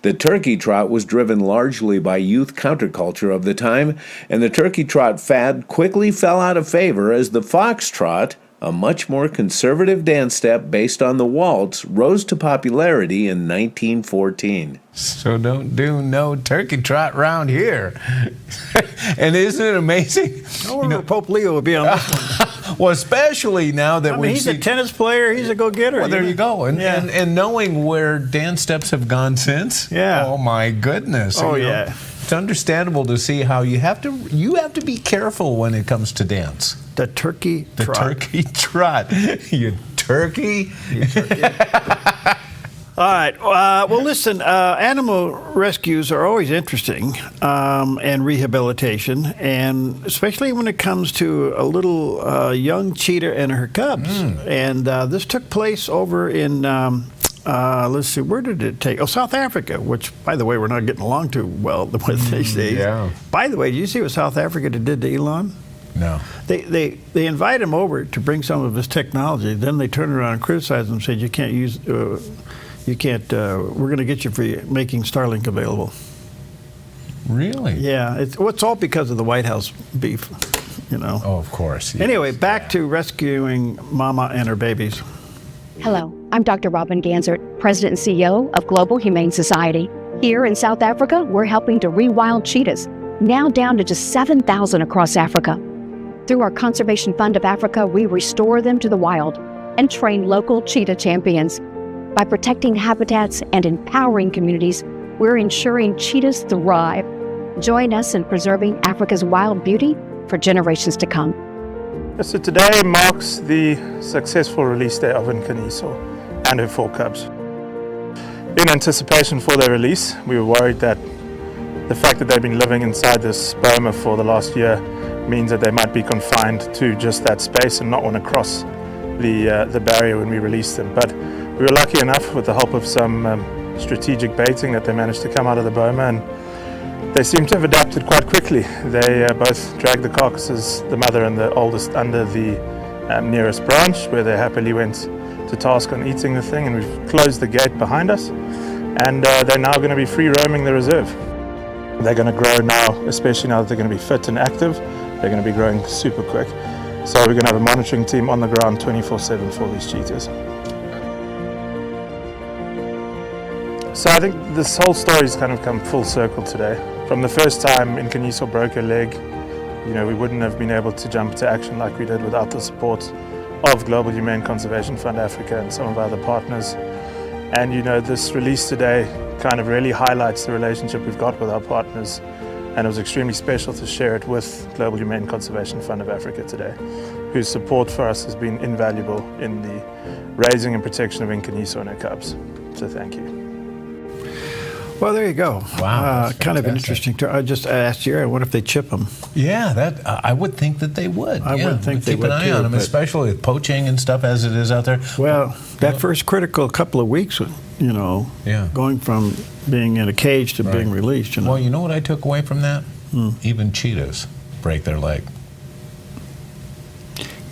The turkey trot was driven largely by youth counterculture of the time, and the turkey trot fad quickly fell out of favor as the foxtrot, a much more conservative dance step based on the waltz, rose to popularity in 1914. So don't do no turkey trot round here. And isn't it amazing? Pope Leo would be on this one. Well, especially now that he's a tennis player, he's a go-getter. Well, there you go. And knowing where dance steps have gone since. Yeah. Oh my goodness. Oh yeah. It's understandable to see how you have to be careful when it comes to dance. The turkey trot. The turkey trot. You turkey. All right. Well, listen, animal rescues are always interesting, and rehabilitation, and especially when it comes to a little young cheetah and her cubs. And this took place over in, let's see, where did it take? Oh, South Africa, which, by the way, we're not getting along too well with these days. Yeah. By the way, did you see what South Africa did to Elon? No. They invite him over to bring some of his technology. Then they turn around and criticize him and say, you can't use... we're going to get you for making Starlink available. Really? Yeah. It's all because of the White House beef, Oh, of course. Yes. Anyway, back to rescuing Mama and her babies. Hello, I'm Dr. Robin Ganzert, President and CEO of Global Humane Society. Here in South Africa, we're helping to rewild cheetahs, now down to just 7,000 across Africa. Through our Conservation Fund of Africa, we restore them to the wild and train local cheetah champions. By protecting habitats and empowering communities, we're ensuring cheetahs thrive. Join us in preserving Africa's wild beauty for generations to come. So today marks the successful release day of Nkaniso and her 4 cubs. In anticipation for their release, we were worried that the fact that they've been living inside this boma for the last year means that they might be confined to just that space and not want to cross the barrier when we release them. But we were lucky enough, with the help of some strategic baiting, that they managed to come out of the boma, and they seem to have adapted quite quickly. They both dragged the carcasses, the mother and the oldest, under the nearest branch, where they happily went to task on eating the thing, and we've closed the gate behind us, and they're now going to be free roaming the reserve. They're going to grow now, especially now that they're going to be fit and active. They're going to be growing super quick. So we're going to have a monitoring team on the ground 24/7 for these cheetahs. So I think this whole story's kind of come full circle today. From the first time Nkaniso broke her leg, we wouldn't have been able to jump to action like we did without the support of Global Humane Conservation Fund Africa and some of our other partners. And this release today kind of really highlights the relationship we've got with our partners, and it was extremely special to share it with Global Humane Conservation Fund of Africa today, whose support for us has been invaluable in the raising and protection of Nkaniso and her cubs. So thank you. Well, there you go. Wow, kind of an interesting. I just asked you, what if they chip them? Yeah, I would think that they would. I would think they would keep an eye on them, especially with poaching and stuff as it is out there. Well, that first critical couple of weeks, going from being in a cage to being released. Well, you know what I took away from that? Even cheetahs break their leg.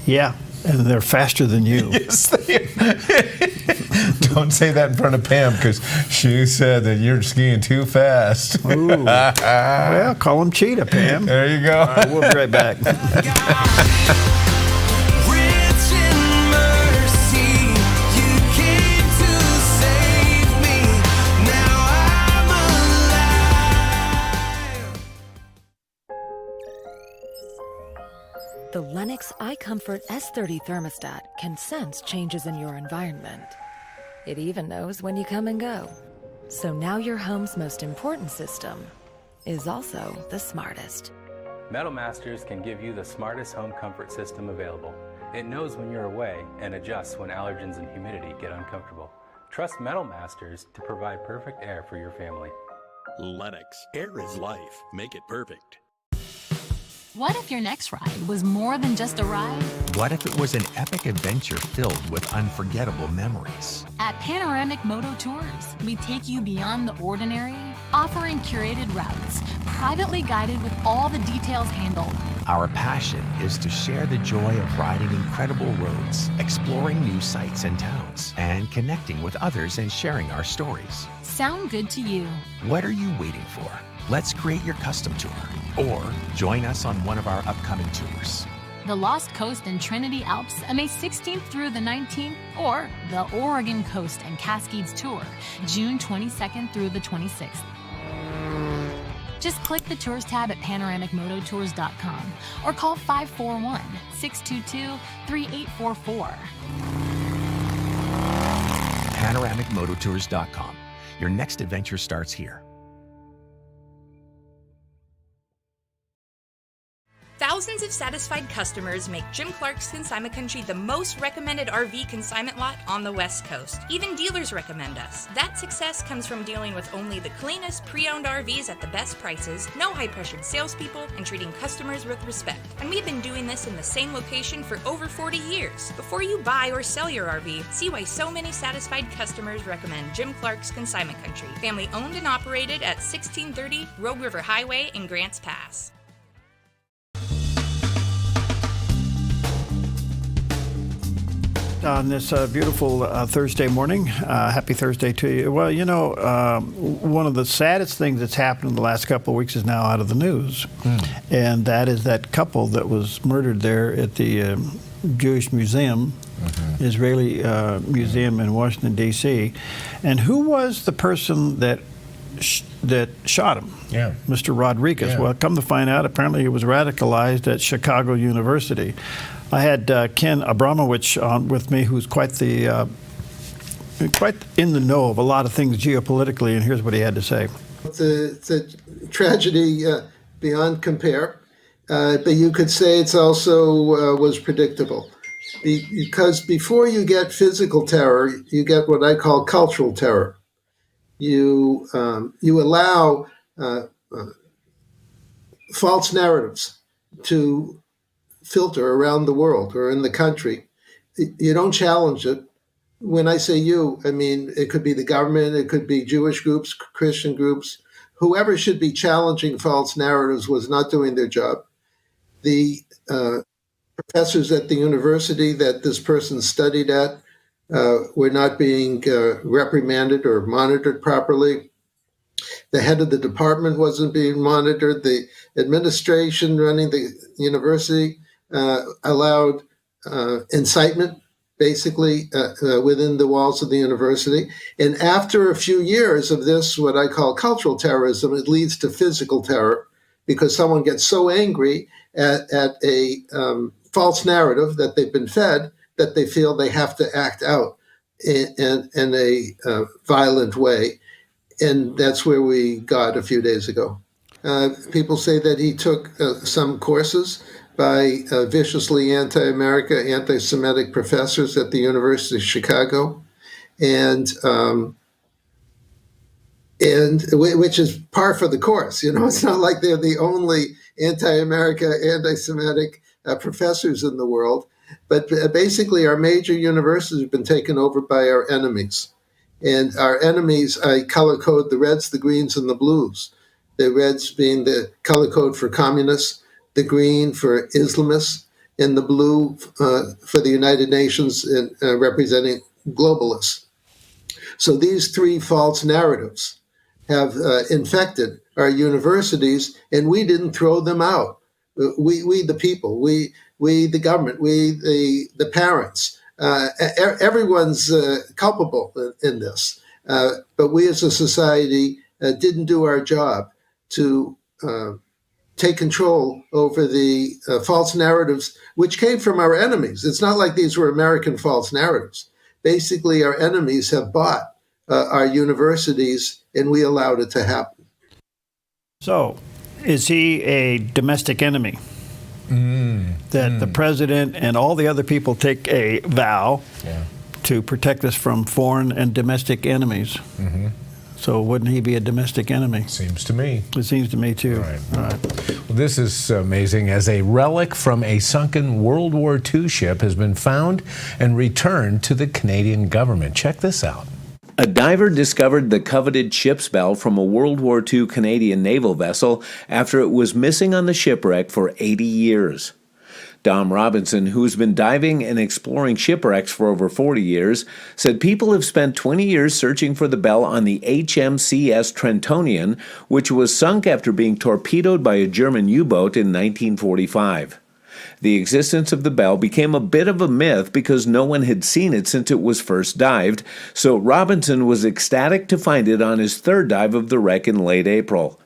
Yeah, and they're faster than you. Yes, they Don't say that in front of Pam, because she said that you're skiing too fast. Ooh. Well, call them cheetah, Pam. There you go. All right, we'll be right back. The Lennox iComfort S30 thermostat can sense changes in your environment. It even knows when you come and go. So now your home's most important system is also the smartest. Metal Masters can give you the smartest home comfort system available. It knows when you're away and adjusts when allergens and humidity get uncomfortable. Trust Metal Masters to provide perfect air for your family. Lennox. Air is life. Make it perfect. What if your next ride was more than just a ride? What if it was an epic adventure filled with unforgettable memories? At Panoramic Moto Tours, we take you beyond the ordinary, offering curated routes, privately guided with all the details handled. Our passion is to share the joy of riding incredible roads, exploring new sights and towns, and connecting with others and sharing our stories. Sound good to you? What are you waiting for? Let's create your custom tour, or join us on one of our upcoming tours. The Lost Coast and Trinity Alps, May 16th through the 19th, or the Oregon Coast and Cascades Tour, June 22nd through the 26th. Just click the Tours tab at panoramicmototours.com or call 541-622-3844. panoramicmototours.com. Your next adventure starts here. Thousands of satisfied customers make Jim Clark's Consignment Country the most recommended RV consignment lot on the West Coast. Even dealers recommend us. That success comes from dealing with only the cleanest pre-owned RVs at the best prices, no high-pressured salespeople, and treating customers with respect. And we've been doing this in the same location for over 40 years. Before you buy or sell your RV, see why so many satisfied customers recommend Jim Clark's Consignment Country. Family owned and operated at 1630 Rogue River Highway in Grants Pass. On this beautiful Thursday morning. Happy Thursday to you. Well, one of the saddest things that's happened in the last couple of weeks is now out of the news. And that is that couple that was murdered there at the Jewish Museum Israeli museum in Washington, D.C. And who was the person that shot him? Yeah. Mr. Rodriguez. Yeah. Well, come to find out, apparently he was radicalized at Chicago University. I had Ken Abramowitz on with me, who's quite in the know of a lot of things geopolitically, and here's what he had to say. It's a tragedy beyond compare, but you could say it's also was predictable. Because before you get physical terror, you get what I call cultural terror. You allow false narratives to filter around the world or in the country. You don't challenge it. When I say you, I mean it could be the government, it could be Jewish groups, Christian groups. Whoever should be challenging false narratives was not doing their job. The professors at the university that this person studied at were not being reprimanded or monitored properly. The head of the department wasn't being monitored. The administration running the university allowed incitement, basically, within the walls of the university. And after a few years of this, what I call cultural terrorism, it leads to physical terror because someone gets so angry at a false narrative that they've been fed that they feel they have to act out in a violent way. And that's where we got a few days ago. People say that he took some courses by viciously anti-America, anti-Semitic professors at the University of Chicago, and which is par for the course. You know, it's not like they're the only anti-America, anti-Semitic professors in the world, but basically our major universities have been taken over by our enemies. And our enemies, I color code the reds, the greens, and the blues. The reds being the color code for communists, the green for Islamists, and the blue for the United Nations representing globalists. So these three false narratives have infected our universities, and we didn't throw them out. We the people, we the government, we the parents. Everyone's culpable in this, but we as a society didn't do our job to take control over the false narratives, which came from our enemies. It's not like these were American false narratives. Basically, our enemies have bought our universities, and we allowed it to happen. So, is he a domestic enemy? That the president and all the other people take a vow to protect us from foreign and domestic enemies. Mm-hmm. So wouldn't he be a domestic enemy? Seems to me. It seems to me, too. Right. Well, this is amazing. As a relic from a sunken World War II ship has been found and returned to the Canadian government. Check this out. A diver discovered the coveted ship's bell from a World War II Canadian naval vessel after it was missing on the shipwreck for 80 years. Dom Robinson, who's been diving and exploring shipwrecks for over 40 years, said people have spent 20 years searching for the bell on the HMCS Trentonian, which was sunk after being torpedoed by a German U-boat in 1945. The existence of the bell became a bit of a myth because no one had seen it since it was first dived, so Robinson was ecstatic to find it on his third dive of the wreck in late April.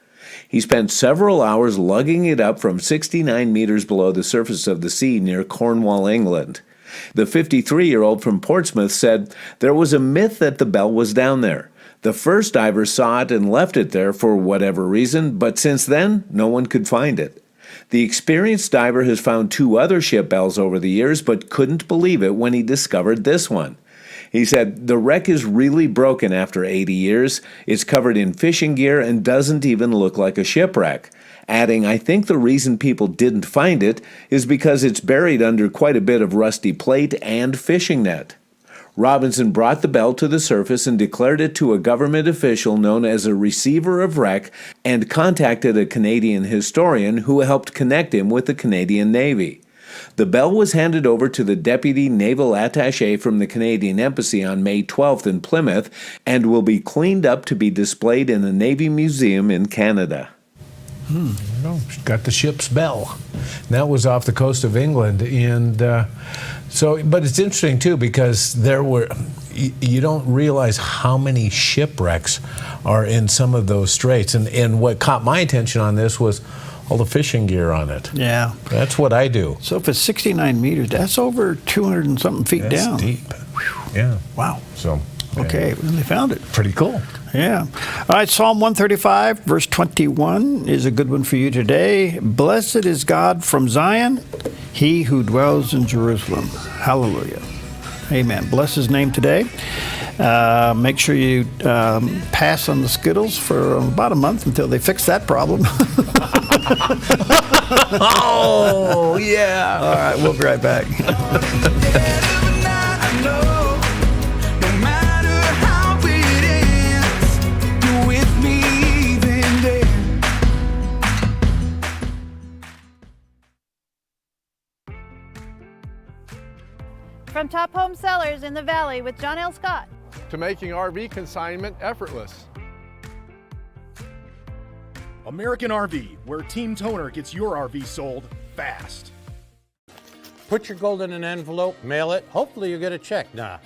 He spent several hours lugging it up from 69 meters below the surface of the sea near Cornwall, England. The 53-year-old from Portsmouth said there was a myth that the bell was down there. The first diver saw it and left it there for whatever reason, but since then, no one could find it. The experienced diver has found 2 other ship bells over the years, but couldn't believe it when he discovered this one. He said, the wreck is really broken after 80 years. It's covered in fishing gear and doesn't even look like a shipwreck. Adding, I think the reason people didn't find it is because it's buried under quite a bit of rusty plate and fishing net. Robinson brought the bell to the surface and declared it to a government official known as a receiver of wreck and contacted a Canadian historian who helped connect him with the Canadian Navy. The bell was handed over to the Deputy Naval Attaché from the Canadian Embassy on May 12th in Plymouth and will be cleaned up to be displayed in the Navy Museum in Canada. Got the ship's bell. That was off the coast of England, and So, but it's interesting too, because you don't realize how many shipwrecks are in some of those straits. And what caught my attention on this was all the fishing gear on it. Yeah. That's what I do. So if it's 69 meters, that's over 200 and something feet That's down. deep. Yeah. Wow. So. Okay, well, they found it. Pretty cool. Yeah. All right, Psalm 135, verse 21 is a good one for you today. Blessed is God from Zion, he who dwells in Jerusalem. Hallelujah. Amen. Bless his name today. Make sure you pass on the Skittles for about a month until they fix that problem. Oh, yeah. All right, we'll be right back. From top home sellers in the Valley with John L. Scott. To making RV consignment effortless. American RV, where Team Toner gets your RV sold fast. Put your gold in an envelope, mail it. Hopefully you get a check. Nah.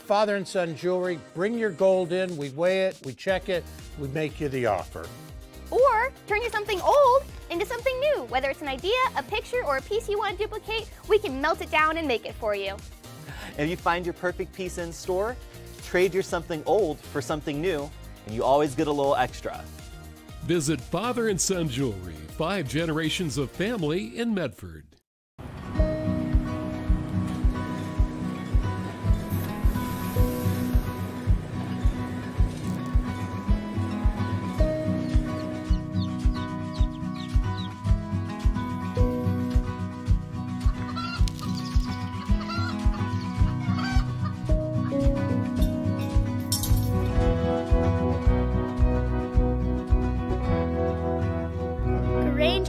Father and son jewelry, bring your gold in, we weigh it, we check it, we make you the offer. Or turn your something old into something new. Whether it's an idea, a picture, or a piece you want to duplicate, we can melt it down and make it for you. If you find your perfect piece in store, trade your something old for something new, and you always get a little extra. Visit Father and Son Jewelry, 5 generations of family in Medford.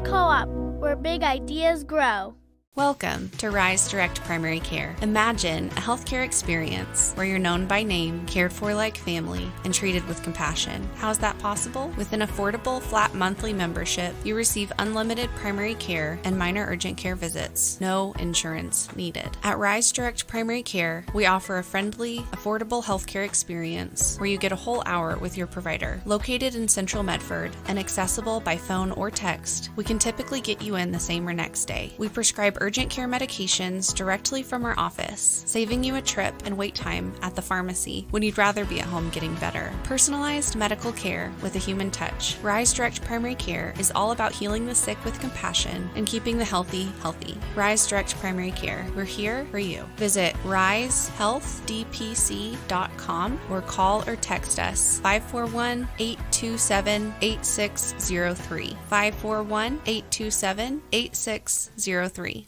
Co-op, where big ideas grow. Welcome to Rise Direct Primary Care. Imagine a healthcare experience where you're known by name, cared for like family, and treated with compassion. How is that possible? With an affordable, flat monthly membership, you receive unlimited primary care and minor urgent care visits. No insurance needed. At Rise Direct Primary Care, we offer a friendly, affordable healthcare experience where you get a whole hour with your provider. Located in Central Medford and accessible by phone or text, we can typically get you in the same or next day. We prescribe urgent care medications directly from our office, saving you a trip and wait time at the pharmacy when you'd rather be at home getting better. Personalized medical care with a human touch. Rise Direct Primary Care is all about healing the sick with compassion and keeping the healthy healthy. Rise Direct Primary Care. We're here for you. Visit risehealthdpc.com or call or text us 541-827-8603. 541-827-8603.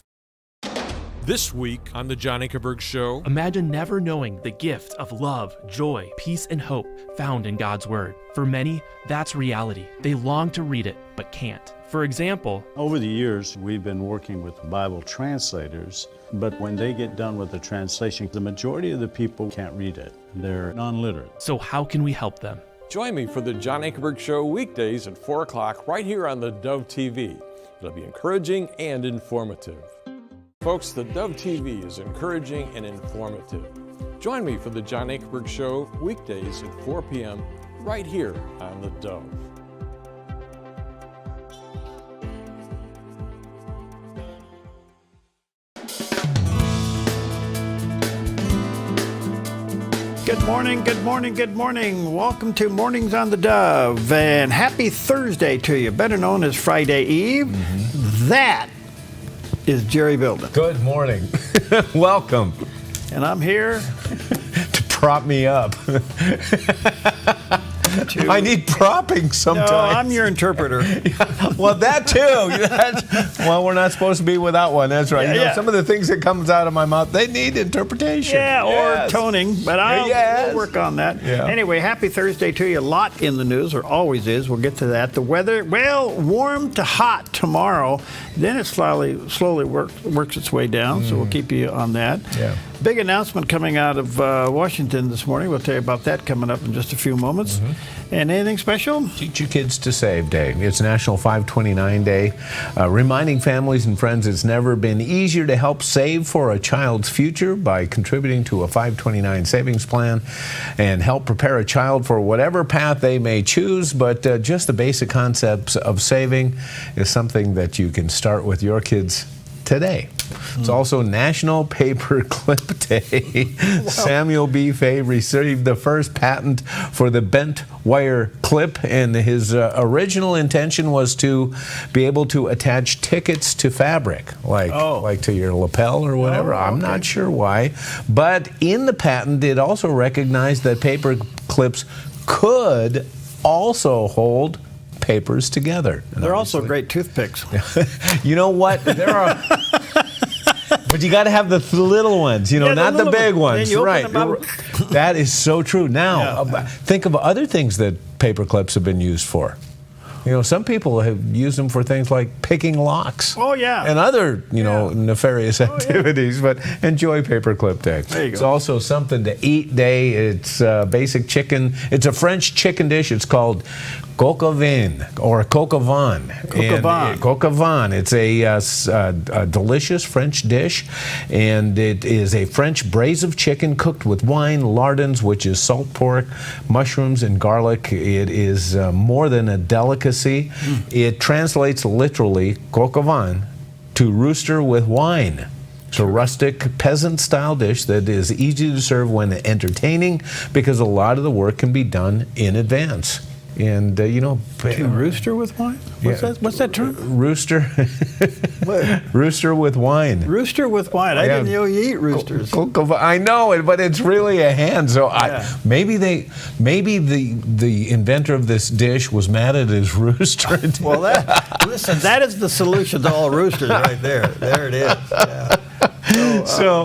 This week on The John Ankerberg Show, imagine never knowing the gift of love, joy, peace, and hope found in God's Word. For many, that's reality. They long to read it, but can't. For example, over the years, we've been working with Bible translators, but when they get done with the translation, the majority of the people can't read it. They're non-literate. So how can we help them? Join me for The John Ankerberg Show weekdays at 4 o'clock right here on the Dove TV. It'll be encouraging and informative. Folks, the Dove TV is encouraging and informative. Join me for the John Ankerberg Show weekdays at 4 p.m. right here on the Dove. Good morning, good morning, good morning. Welcome to Mornings on the Dove, and happy Thursday to you, better known as Friday Eve. That is Jerry Bilden. Good morning. Welcome. And I'm here to prop me up. I need propping sometimes. No, I'm your interpreter. Well, that too. Well, we're not supposed to be without one. That's right. Yeah, Some of the things that comes out of my mouth, they need interpretation. Yeah, or toning, but we'll work on that. Yeah. Anyway, happy Thursday to you. A lot in the news, or always is. We'll get to that. The weather, well, warm to hot tomorrow. Then it slowly works its way down, so we'll keep you on that. Yeah. Big announcement coming out of Washington this morning. We'll tell you about that coming up in just a few moments. And anything special? Teach Your Kids to Save Day. It's National 529 Day, reminding families and friends it's never been easier to help save for a child's future by contributing to a 529 savings plan and help prepare a child for whatever path they may choose. But just the basic concepts of saving is something that you can start with your kids today. It's also National Paperclip Day. Samuel B. Fay received the first patent for the bent wire clip, and his original intention was to be able to attach tickets to fabric, like to your lapel or whatever. I'm not sure why. But in the patent, it also recognized that paper clips could also hold papers together. And they're also great toothpicks. You know what? There are... But you got to have the little ones, not the big ones. Right. That is so true. Now, think of other things that paper clips have been used for. Some people have used them for things like picking locks. Oh, yeah. And other, nefarious activities. But enjoy Paperclip Day. There you go. It's also something to eat day. It's basic chicken. It's a French chicken dish. It's called coq au vin or coq au vin. Coq au vin. It's a delicious French dish, and it is a French braise of chicken cooked with wine, lardons, which is salt pork, mushrooms, and garlic. It is more than a delicacy. It translates literally, coq au vin, to rooster with wine. It's a rustic, peasant-style dish that is easy to serve when entertaining because a lot of the work can be done in advance. And, rooster with wine? What's that term? Rooster. Rooster with wine. Rooster with wine. I didn't know you eat roosters. I know it, but it's really a hen. So maybe the inventor of this dish was mad at his rooster. Well, that is the solution to all roosters right there. There it is. Yeah.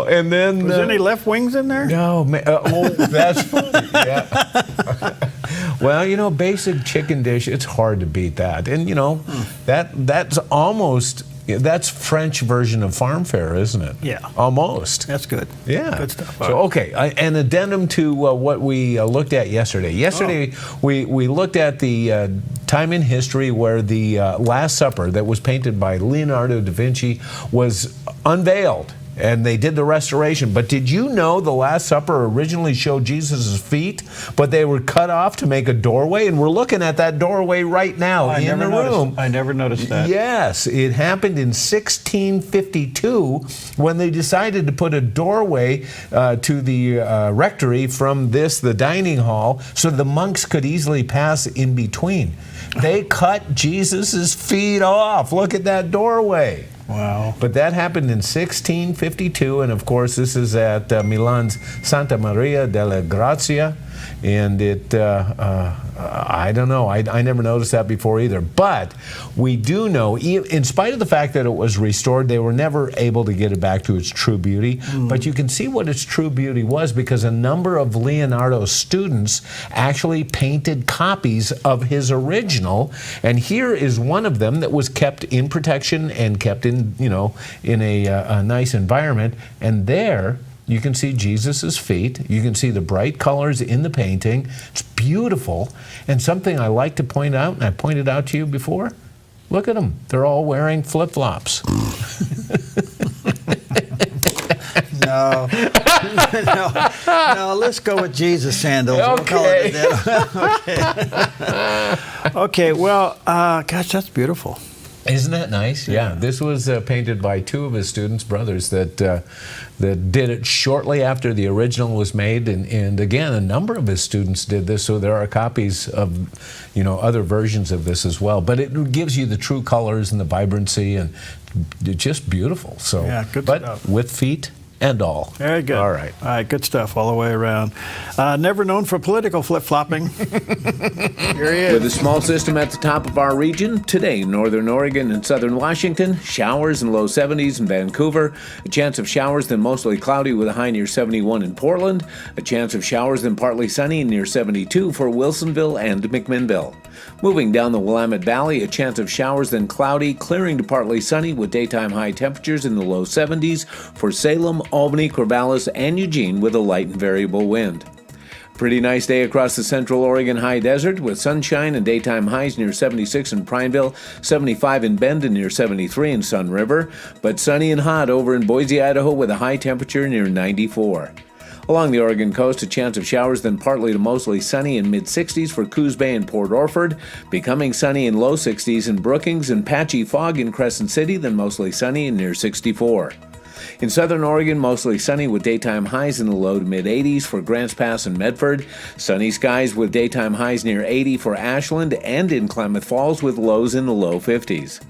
And then... Was there any left wings in there? No. That's funny. Yeah. Well, basic chicken dish, it's hard to beat that. And, that's French version of farm fare, isn't it? Yeah. Almost. That's good. Yeah. Good stuff. So, an addendum to what we looked at yesterday. Yesterday, we looked at the time in history where the Last Supper that was painted by Leonardo da Vinci was unveiled. And they did the restoration. But did you know the Last Supper originally showed Jesus' feet, but they were cut off to make a doorway? And we're looking at that doorway right now in the room. I never noticed that. Yes, it happened in 1652 when they decided to put a doorway to the rectory from the dining hall, so the monks could easily pass in between. They cut Jesus' feet off. Look at that doorway. Wow. But that happened in 1652, and of course this is at Milan's Santa Maria della Grazia, and I don't know, I never noticed that before either. But we do know, in spite of the fact that it was restored, they were never able to get it back to its true beauty. But you can see what its true beauty was because a number of Leonardo's students actually painted copies of his original, and here is one of them that was kept in protection and kept in a nice environment. And there you can see Jesus' feet. You can see the bright colors in the painting. It's beautiful. And something I like to point out, and I pointed out to you before, look at them. They're all wearing flip-flops. No, let's go with Jesus sandals. Okay. We'll call it that. Okay, well, gosh, that's beautiful. Isn't that nice? Yeah. This was painted by two of his students, brothers, that did it shortly after the original was made. And again, a number of his students did this, so there are copies of, other versions of this as well. But it gives you the true colors and the vibrancy, and it's just beautiful. So, yeah, good stuff. With feet and all. Very good. All right. Good stuff all the way around. Never known for political flip-flopping. Here he is. With a small system at the top of our region, today, northern Oregon and southern Washington, showers in low 70s in Vancouver, a chance of showers then mostly cloudy with a high near 71 in Portland, a chance of showers then partly sunny near 72 for Wilsonville and McMinnville. Moving down the Willamette Valley, a chance of showers, then cloudy, clearing to partly sunny with daytime high temperatures in the low 70s for Salem, Albany, Corvallis, and Eugene with a light and variable wind. Pretty nice day across the central Oregon high desert with sunshine and daytime highs near 76 in Prineville, 75 in Bend and near 73 in Sun River, but sunny and hot over in Boise, Idaho with a high temperature near 94. Along the Oregon coast, a chance of showers, then partly to mostly sunny in mid-60s for Coos Bay and Port Orford, becoming sunny in low 60s in Brookings and patchy fog in Crescent City, then mostly sunny and near 64. In southern Oregon, mostly sunny with daytime highs in the low to mid-80s for Grants Pass and Medford, sunny skies with daytime highs near 80 for Ashland, and in Klamath Falls with lows in the low 50s.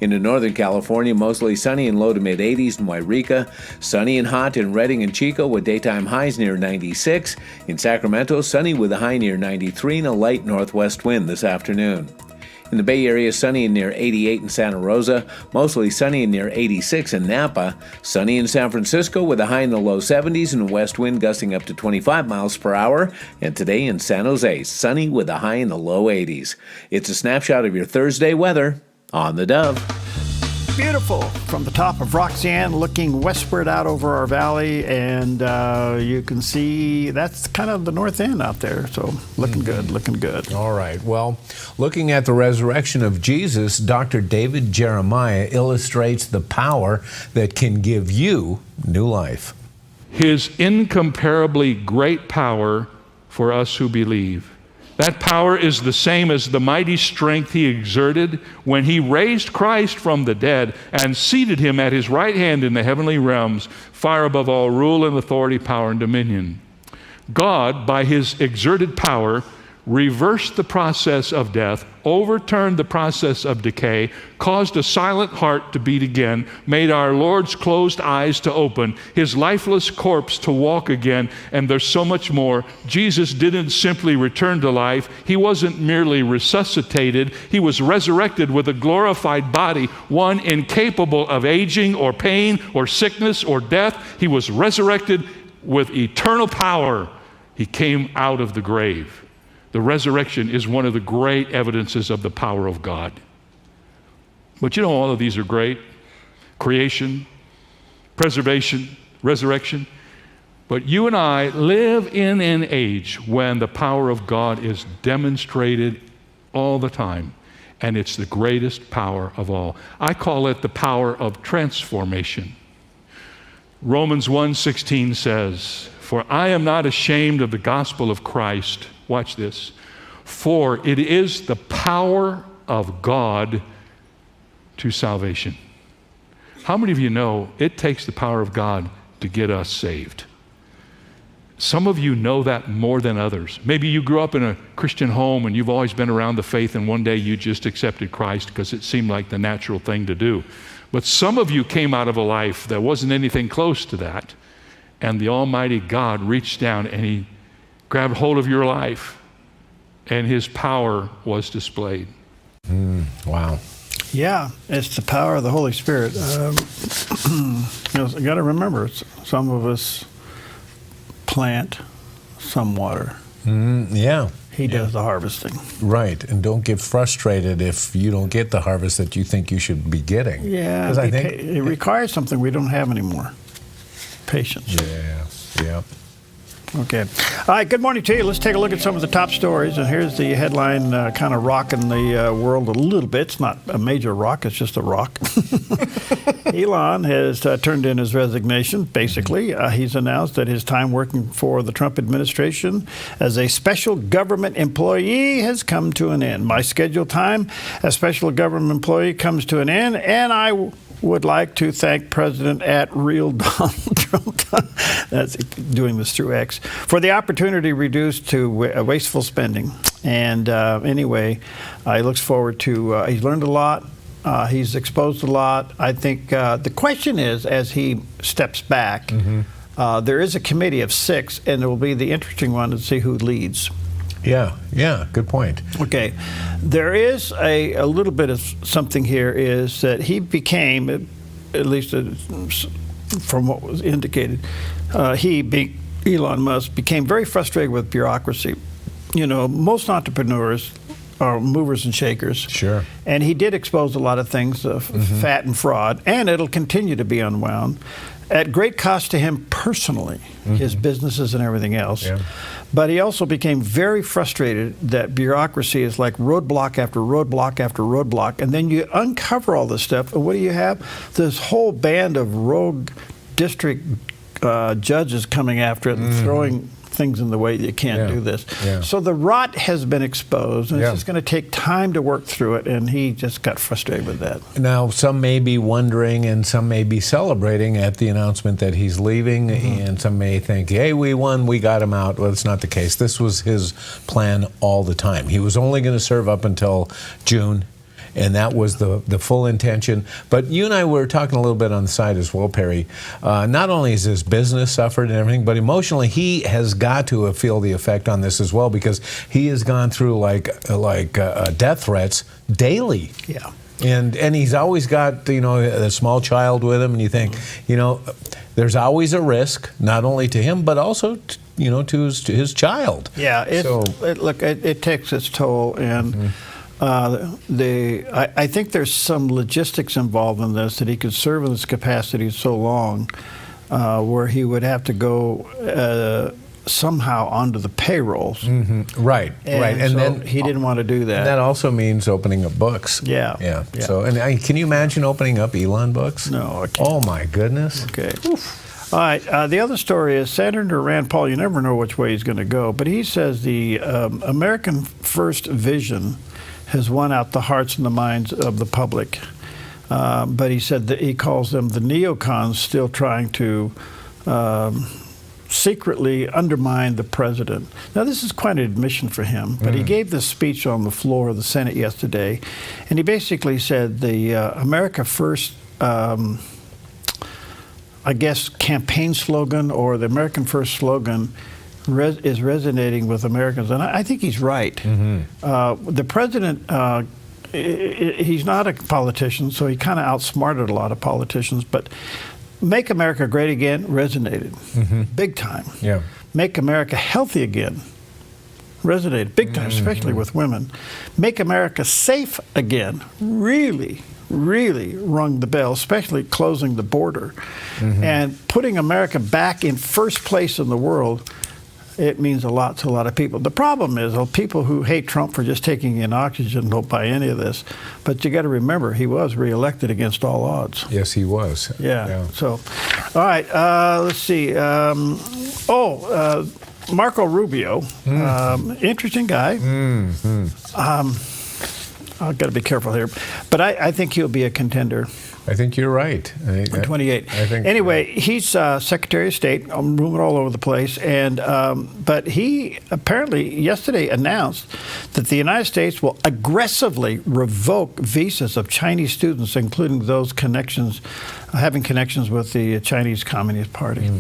Into Northern California, mostly sunny and low to mid-80s in Wairika, sunny and hot in Redding and Chico with daytime highs near 96. In Sacramento, sunny with a high near 93 and a light northwest wind this afternoon. In the Bay Area, sunny and near 88 in Santa Rosa, mostly sunny and near 86 in Napa, sunny in San Francisco with a high in the low 70s and a west wind gusting up to 25 miles per hour, and today in San Jose, sunny with a high in the low 80s. It's a snapshot of your Thursday weather on the Dove. Beautiful from the top of Roxanne, looking westward out over our valley, and you can see that's kind of the north end out there. So looking good, looking good. All right. Well, looking at the resurrection of Jesus, Dr. David Jeremiah illustrates the power that can give you new life. His incomparably great power for us who believe. That power is the same as the mighty strength he exerted when he raised Christ from the dead and seated him at his right hand in the heavenly realms, far above all rule and authority, power and dominion. God, by his exerted power, reversed the process of death, overturned the process of decay, caused a silent heart to beat again, made our Lord's closed eyes to open, his lifeless corpse to walk again, and there's so much more. Jesus didn't simply return to life. He wasn't merely resuscitated. He was resurrected with a glorified body, one incapable of aging or pain or sickness or death. He was resurrected with eternal power. He came out of the grave. The resurrection is one of the great evidences of the power of God. But you know, all of these are great. Creation, preservation, resurrection. But you and I live in an age when the power of God is demonstrated all the time. And it's the greatest power of all. I call it the power of transformation. Romans 1:16 says, "For I am not ashamed of the gospel of Christ." Watch this. "For it is the power of God to salvation." How many of you know it takes the power of God to get us saved? Some of you know that more than others. Maybe you grew up in a Christian home and you've always been around the faith, and one day you just accepted Christ because it seemed like the natural thing to do. But some of you came out of a life that wasn't anything close to that, and the Almighty God reached down and he grabbed hold of your life, and his power was displayed. Wow. Yeah, it's the power of the Holy Spirit. You got to remember, some of us plant, some water. Yeah. He does the harvesting. Right, and don't get frustrated if you don't get the harvest that you think you should be getting. Yeah, I think it requires something we don't have anymore. Patience. Yeah. Okay. All right, good morning to you. Let's take a look at some of the top stories. And here's the headline kind of rocking the world a little bit. It's not a major rock, it's just a rock. Elon has turned in his resignation, basically. He's announced that his time working for the Trump administration as a special government employee has come to an end. My scheduled time as special government employee comes to an end, and I would like to thank President @Real Donald Trump, that's doing this through X, for the opportunity reduced to wasteful spending. And anyway, he looks forward to, he's learned a lot. He's exposed a lot. I think the question is, as he steps back, there is a committee of 6, and it will be the interesting one to see who leads. Yeah, good point. Okay. There is a little bit of something here is that he became, at least from what was indicated, Elon Musk became very frustrated with bureaucracy. You know, most entrepreneurs are movers and shakers. Sure. And he did expose a lot of things, fat and fraud, and it'll continue to be unwound at great cost to him personally, his businesses and everything else. Yeah. But he also became very frustrated that bureaucracy is like roadblock after roadblock after roadblock, and then you uncover all this stuff, and what do you have? This whole band of rogue district judges coming after it and throwing things in the way that you can't do this. Yeah. So the rot has been exposed, and Yeah. it's just going to take time to work through it, and he just got frustrated with that. Now, some may be wondering and some may be celebrating at the announcement that he's leaving, and some may think, hey, we won, we got him out. Well, it's not the case. This was his plan all the time. He was only going to serve up until June, and that was the full intention. But you and I were talking a little bit on the side as well, Perry. Not only has his business suffered and everything, but emotionally he has got to feel the effect on this as well, because he has gone through like death threats daily. Yeah. And he's always got, a small child with him, and you think, there's always a risk, not only to him, but also to his child. Yeah, it takes its toll, and I think there's some logistics involved in this, that he could serve in this capacity so long, where he would have to go somehow onto the payrolls. Right. And so then he didn't want to do that. That also means opening up books. Yeah. So, can you imagine opening up Elon books? No, I can't. Oh my goodness. Okay. All right. The other story is Senator Rand Paul. You never know which way he's going to go, but he says the American First vision has won out the hearts and the minds of the public. But he said that he calls them the neocons, still trying to secretly undermine the president. Now, this is quite an admission for him, but he gave this speech on the floor of the Senate yesterday, and he basically said the America First, I guess, campaign slogan, or the American First slogan, is resonating with Americans, and I think he's right. The president, he's not a politician, so he kind of outsmarted a lot of politicians, but Make America Great Again resonated big time. Yeah. Make America Healthy Again resonated big time, especially with women. Make America Safe Again really rung the bell, especially closing the border. And putting America back in first place in the world, it means a lot to a lot of people. The problem is, people who hate Trump for just taking in oxygen don't buy any of this. But you got to remember, he was reelected against all odds. Yes, he was. Yeah. So, all right. Let's see. Marco Rubio, interesting guy. I've got to be careful here, but I think he'll be a contender. I think you're right. 28. Anyway, he's Secretary of State. I'm moving all over the place, but he apparently yesterday announced that the United States will aggressively revoke visas of Chinese students, including those having connections with the Chinese Communist Party.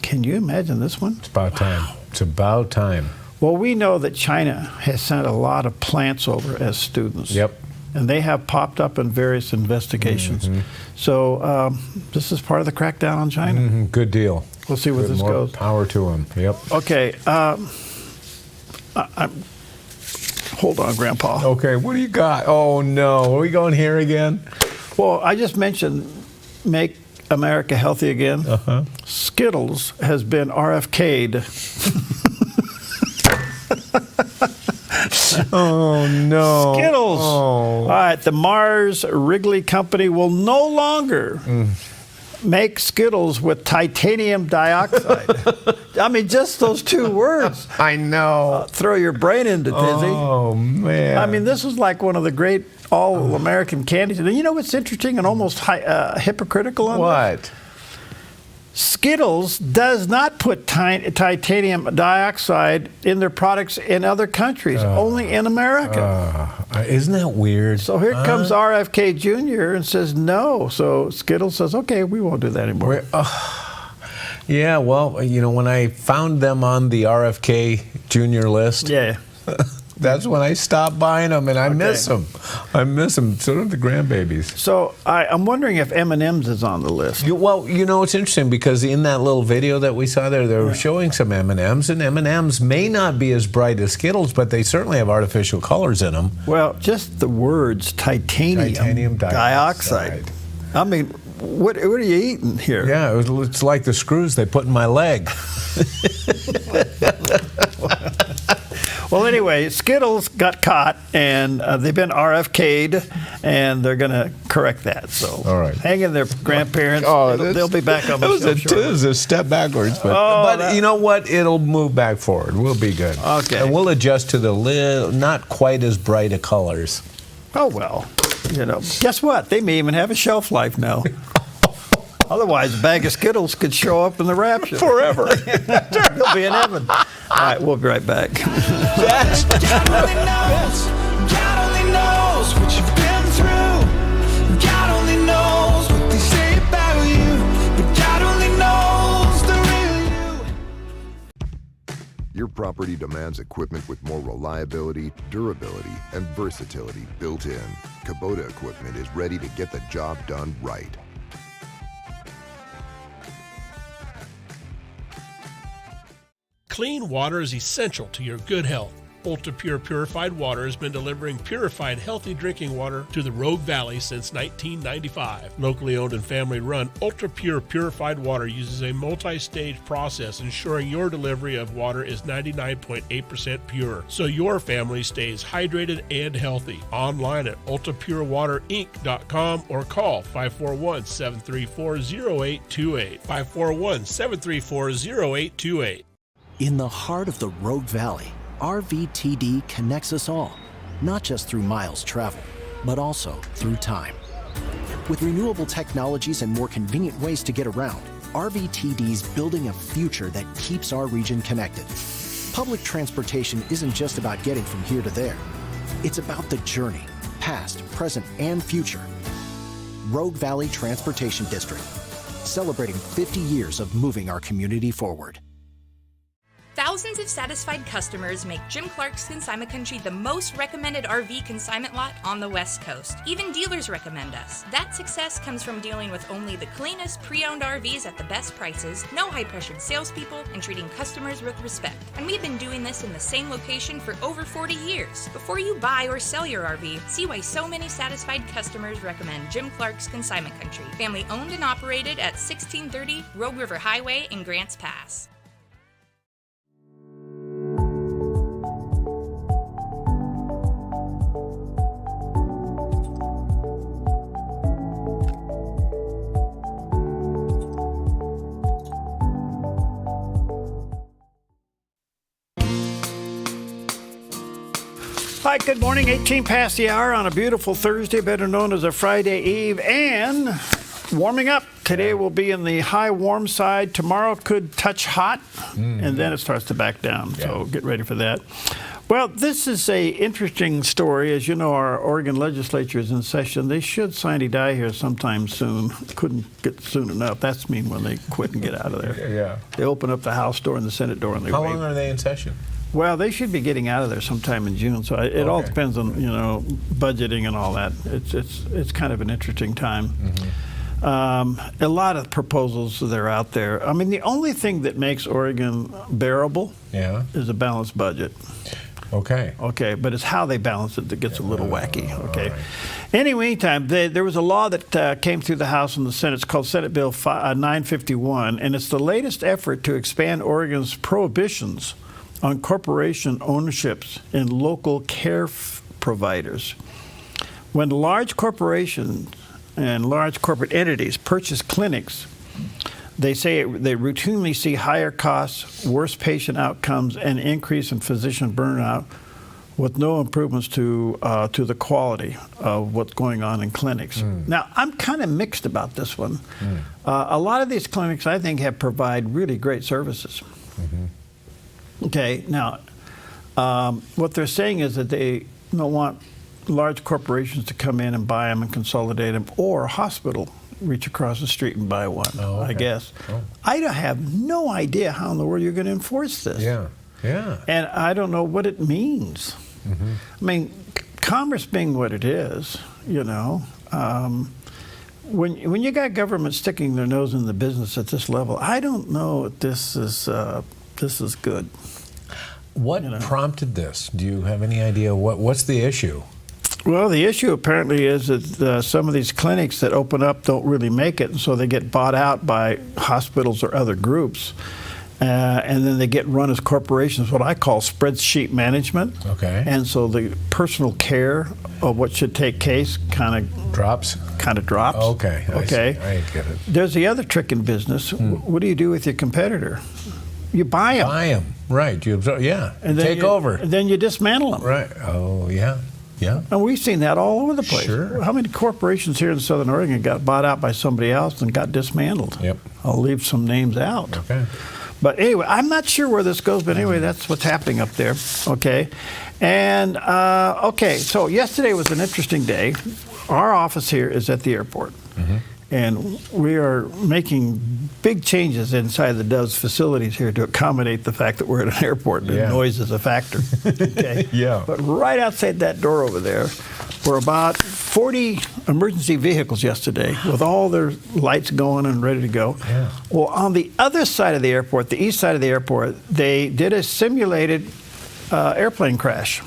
Can you imagine this one? It's about time. It's about time. Well, we know that China has sent a lot of plants over as students. Yep. And they have popped up in various investigations. So this is part of the crackdown on China. Good deal. We'll see where this goes. Power to him. Yep. Okay. Hold on, Grandpa. Okay, what do you got? Oh, no. Are we going here again? Well, I just mentioned Make America Healthy Again. Skittles has been RFK'd. Oh, no. Skittles. Oh. All right, the Mars Wrigley Company will no longer make Skittles with titanium dioxide. I mean, just those two words. I know. Throw your brain into tizzy. Oh, man. I mean, this is like one of the great all-American candies. And you know what's interesting and almost hypocritical on what? This? Skittles does not put titanium dioxide in their products in other countries, only in America. Isn't that weird? So here comes RFK Jr. and says no. So Skittles says, okay, we won't do that anymore. Yeah, well, when I found them on the RFK Jr. list, That's when I stop buying them, and I miss them. I miss them. So do the grandbabies. So I'm wondering if M&M's is on the list. Well, you know, it's interesting because in that little video that we saw there, they were showing some M&M's, and M&M's may not be as bright as Skittles, but they certainly have artificial colors in them. Well, just the words titanium dioxide. I mean, what are you eating here? Yeah, it's like the screws they put in my leg. Well, anyway, Skittles got caught, and they've been RFK'd, and they're going to correct that. So hang in there, grandparents. They'll be back on the show. It was a step backwards, but you know what? It'll move back forward. We'll be good. Okay. And we'll adjust to the not quite as bright of colors. Oh, well, you know, guess what? They may even have a shelf life now. Otherwise, a bag of Skittles could show up in the rapture. Forever. They'll be in heaven. All right, we'll be right back. God only knows what you've been through. God only knows what they say about you. But God only knows the real you. Your property demands equipment with more reliability, durability, and versatility built in. Kubota equipment is ready to get the job done right. Clean water is essential to your good health. Ultra Pure Purified Water has been delivering purified, healthy drinking water to the Rogue Valley since 1995. Locally owned and family run, Ultra Pure Purified Water uses a multi-stage process ensuring your delivery of water is 99.8% pure, so your family stays hydrated and healthy. Online at ultrapurewaterinc.com or call 541-734-0828. 541-734-0828. In the heart of the Rogue Valley, RVTD connects us all, not just through miles traveled, but also through time. With renewable technologies and more convenient ways to get around, RVTD's building a future that keeps our region connected. Public transportation isn't just about getting from here to there. It's about the journey, past, present, and future. Rogue Valley Transportation District, celebrating 50 years of moving our community forward. Thousands of satisfied customers make Jim Clark's Consignment Country the most recommended RV consignment lot on the West Coast. Even dealers recommend us. That success comes from dealing with only the cleanest pre-owned RVs at the best prices, no high-pressured salespeople, and treating customers with respect. And we've been doing this in the same location for over 40 years. Before you buy or sell your RV, see why so many satisfied customers recommend Jim Clark's Consignment Country. Family owned and operated at 1630 Rogue River Highway in Grants Pass. Hi, good morning. 18 past the hour on a beautiful Thursday, better known as a Friday Eve, and warming up. Today will be in the high warm side. Tomorrow could touch hot, and then it starts to back down. So get ready for that. Well, this is a interesting story. As you know, our Oregon legislature is in session. They should sign a die here sometime soon. Couldn't get soon enough. That's mean when they quit and get out of there. Yeah. They open up the House door and the Senate door, and they How long are they in session? Well, they should be getting out of there sometime in June. So it all depends on budgeting and all that. It's kind of an interesting time. A lot of proposals that are out there. I mean, the only thing that makes Oregon bearable is a balanced budget. Okay, but it's how they balance it that gets a little wacky. Okay. Anyway, there was a law that came through the House and the Senate. It's called Senate Bill 951, and it's the latest effort to expand Oregon's prohibitions on corporation ownerships in local care providers. When large corporations and large corporate entities purchase clinics, they say they routinely see higher costs, worse patient outcomes, and increase in physician burnout with no improvements to the quality of what's going on in clinics. Now, I'm kind of mixed about this one. A lot of these clinics, I think, provide really great services. Okay, now, what they're saying is that they don't want large corporations to come in and buy them and consolidate them, or a hospital reach across the street and buy one, I guess. I have no idea how in the world you're going to enforce this. Yeah. And I don't know what it means. I mean, commerce being what it is, you know, when you got government sticking their nose in the business at this level, I don't know if this is good. What prompted this? Do you have any idea what's the issue? Well, the issue apparently is that some of these clinics that open up don't really make it, and so they get bought out by hospitals or other groups. And then they get run as corporations, what I call spreadsheet management. Okay. And so the personal care of what should take place kind of drops. Okay. Okay. I get it. There's the other trick in business. What do you do with your competitor? You buy them. Right. You absorb, yeah. And then take over. And then you dismantle them. Right. Oh, yeah. Yeah. And we've seen that all over the place. Sure. How many corporations here in Southern Oregon got bought out by somebody else and got dismantled? Yep. I'll leave some names out. Okay. But anyway, I'm not sure where this goes, but anyway, that's what's happening up there. Okay. And, so yesterday was an interesting day. Our office here is at the airport. And we are making big changes inside the Dove's facilities here to accommodate the fact that we're at an airport and noise is a factor. Okay? Yeah. But right outside that door over there were about 40 emergency vehicles yesterday with all their lights going and ready to go. Yeah. Well, on the other side of the airport, the east side of the airport, they did a simulated airplane crash.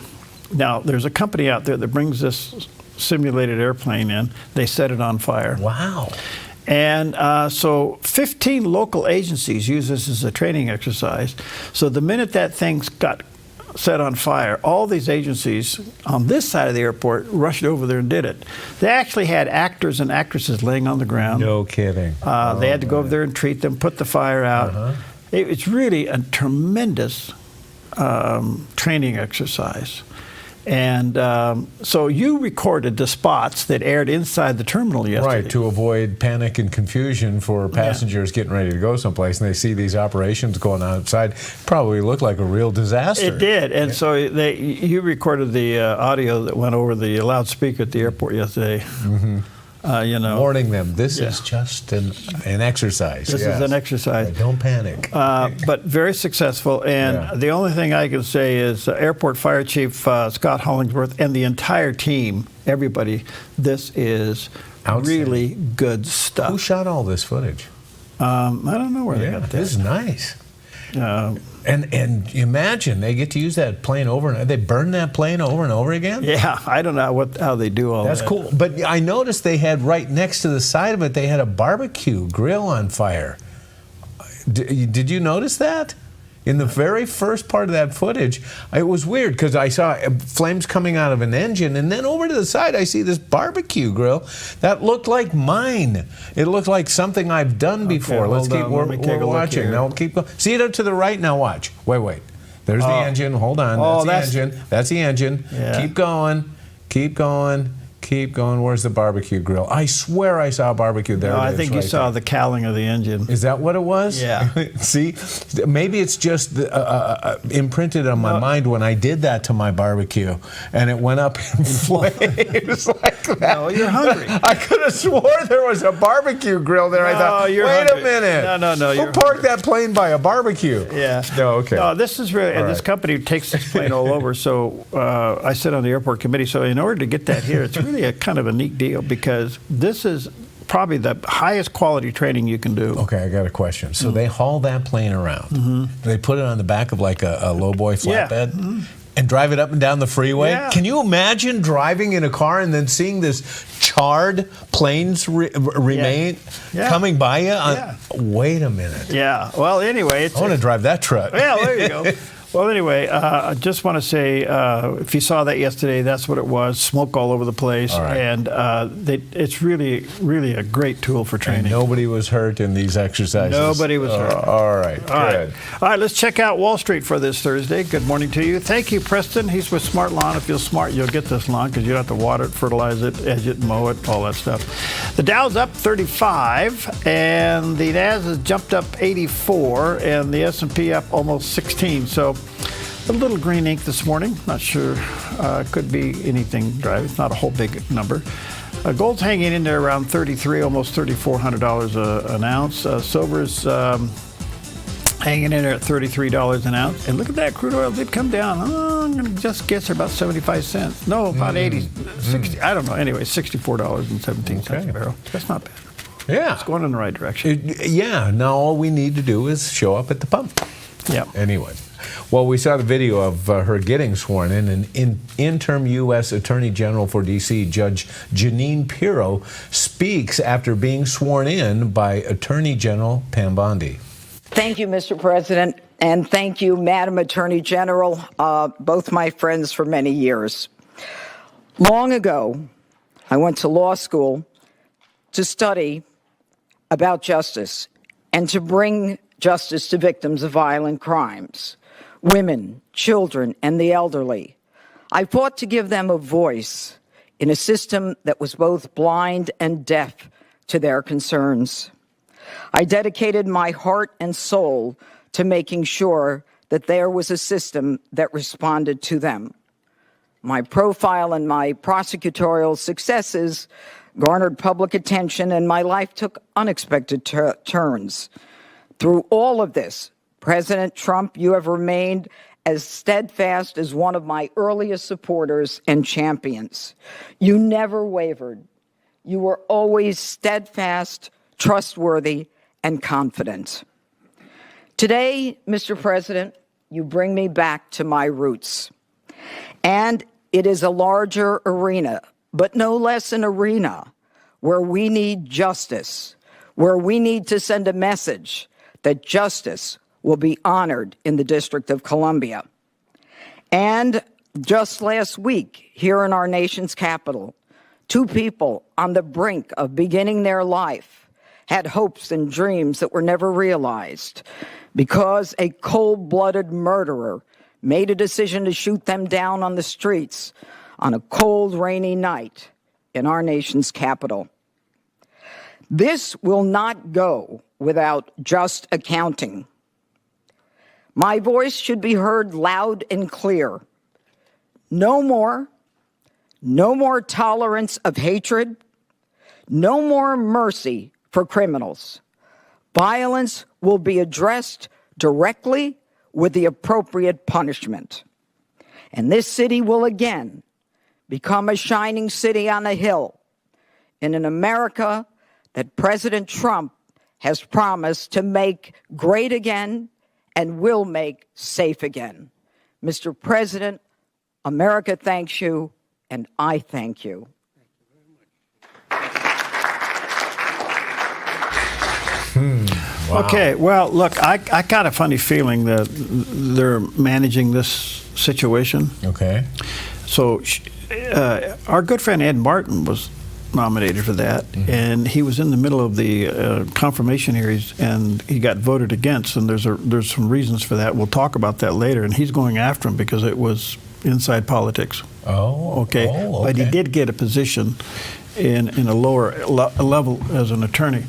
Now, there's a company out there that brings this simulated airplane in. They set it on fire. Wow. And so 15 local agencies use this as a training exercise. So the minute that thing got set on fire, all these agencies on this side of the airport rushed over there and did it. They actually had actors and actresses laying on the ground. No kidding. They had to go over there and treat them, put the fire out. It's really a tremendous training exercise. And so you recorded the spots that aired inside the terminal yesterday. Right, to avoid panic and confusion for passengers getting ready to go someplace, and they see these operations going on outside. Probably looked like a real disaster. It did, and so you recorded the audio that went over the loudspeaker at the airport yesterday. Warning them, this is just an exercise. This is an exercise. Right, don't panic. But very successful, and the only thing I can say is Airport Fire Chief Scott Hollingsworth and the entire team, everybody, this is really good stuff. Who shot all this footage? I don't know where they got that. This is nice. And imagine they get to use that plane over and they burn that plane over and over again? Yeah, I don't know how they do all that. That's cool. But I noticed they had right next to the side of it, they had a barbecue grill on fire. Did you notice that? In the very first part of that footage, it was weird because I saw flames coming out of an engine, and then over to the side I see this barbecue grill that looked like mine. It looked like something I've done before. Let's keep watching. Now keep going. See it up to the right. Now watch. Wait. There's the engine. Hold on. That's the engine. That's the engine. Yeah. Keep going. Keep going. Keep going. Where's the barbecue grill? I swear I saw a barbecue there. No, I think you saw the cowling of the engine. Is that what it was? Yeah. See, maybe it's just imprinted on my mind when I did that to my barbecue, and it went up in flames like that. No, you're hungry. I could have swore there was a barbecue grill there. I thought, wait a minute. No. Who parked that plane by a barbecue? Yeah. No, okay. No, this is really, and this company takes this plane all over. So I sit on the airport committee. So in order to get that here, it's really a kind of a neat deal because this is probably the highest quality training you can do. Okay, I got a question. So they haul that plane around. They put it on the back of like a lowboy flatbed and drive it up and down the freeway. Yeah. Can you imagine driving in a car and then seeing this charred planes remain coming by you? Wait a minute. Yeah. Well, anyway, I want to drive that truck. Yeah, there you go. Well, anyway, I just want to say, if you saw that yesterday, that's what it was, smoke all over the place. All right. And it's really, really a great tool for training. And nobody was hurt in these exercises? Nobody was hurt. All right, good. All right, let's check out Wall Street for this Thursday. Good morning to you. Thank you, Preston. He's with Smart Lawn. If you're smart, you'll get this lawn because you don't have to water it, fertilize it, edge it, mow it, all that stuff. The Dow's up 35, and the Nasdaq has jumped up 84, and the S&P up almost 16. So a little green ink this morning. Not sure. Could be anything driving. It's not a whole big number. Gold's hanging in there around 33, almost $3,400 an ounce. Silver's hanging in there at $33 an ounce. And look at that, crude oil did come down. Oh, I'm going to just guess about 75 cents. No, about 80, 60, I don't know. Anyway, $64.17 a barrel. That's not bad. Yeah. It's going in the right direction. Now all we need to do is show up at the pump. Yeah. Anyway. Well, we saw the video of her getting sworn in, and interim U.S. Attorney General for D.C., Judge Jeanine Pirro, speaks after being sworn in by Attorney General Pam Bondi. Thank you, Mr. President, and thank you, Madam Attorney General, both my friends for many years. Long ago, I went to law school to study about justice and to bring justice to victims of violent crimes. Women, children, and the elderly. I fought to give them a voice in a system that was both blind and deaf to their concerns. I dedicated my heart and soul to making sure that there was a system that responded to them. My profile and my prosecutorial successes garnered public attention, and my life took unexpected turns. Through all of this, President Trump, you have remained as steadfast as one of my earliest supporters and champions. You never wavered. You were always steadfast, trustworthy, and confident. Today, Mr. President, you bring me back to my roots. And it is a larger arena, but no less an arena where we need justice, where we need to send a message that justice will be honored in the District of Columbia. And just last week, here in our nation's capital, two people on the brink of beginning their life had hopes and dreams that were never realized because a cold-blooded murderer made a decision to shoot them down on the streets on a cold, rainy night in our nation's capital. This will not go without just accounting. My voice should be heard loud and clear. No more tolerance of hatred, no more mercy for criminals. Violence will be addressed directly with the appropriate punishment. And this city will again become a shining city on a hill in an America that President Trump has promised to make great again and will make safe again. Mr. President, America thanks you, and I thank you. Wow. Okay, well, look, I got a funny feeling that they're managing this situation. Okay. So our good friend Ed Martin was nominated for that, and he was in the middle of the confirmation hearings, and he got voted against, and there's some reasons for that. We'll talk about that later, and he's going after him because it was inside politics. Okay. But he did get a position in a lower level as an attorney.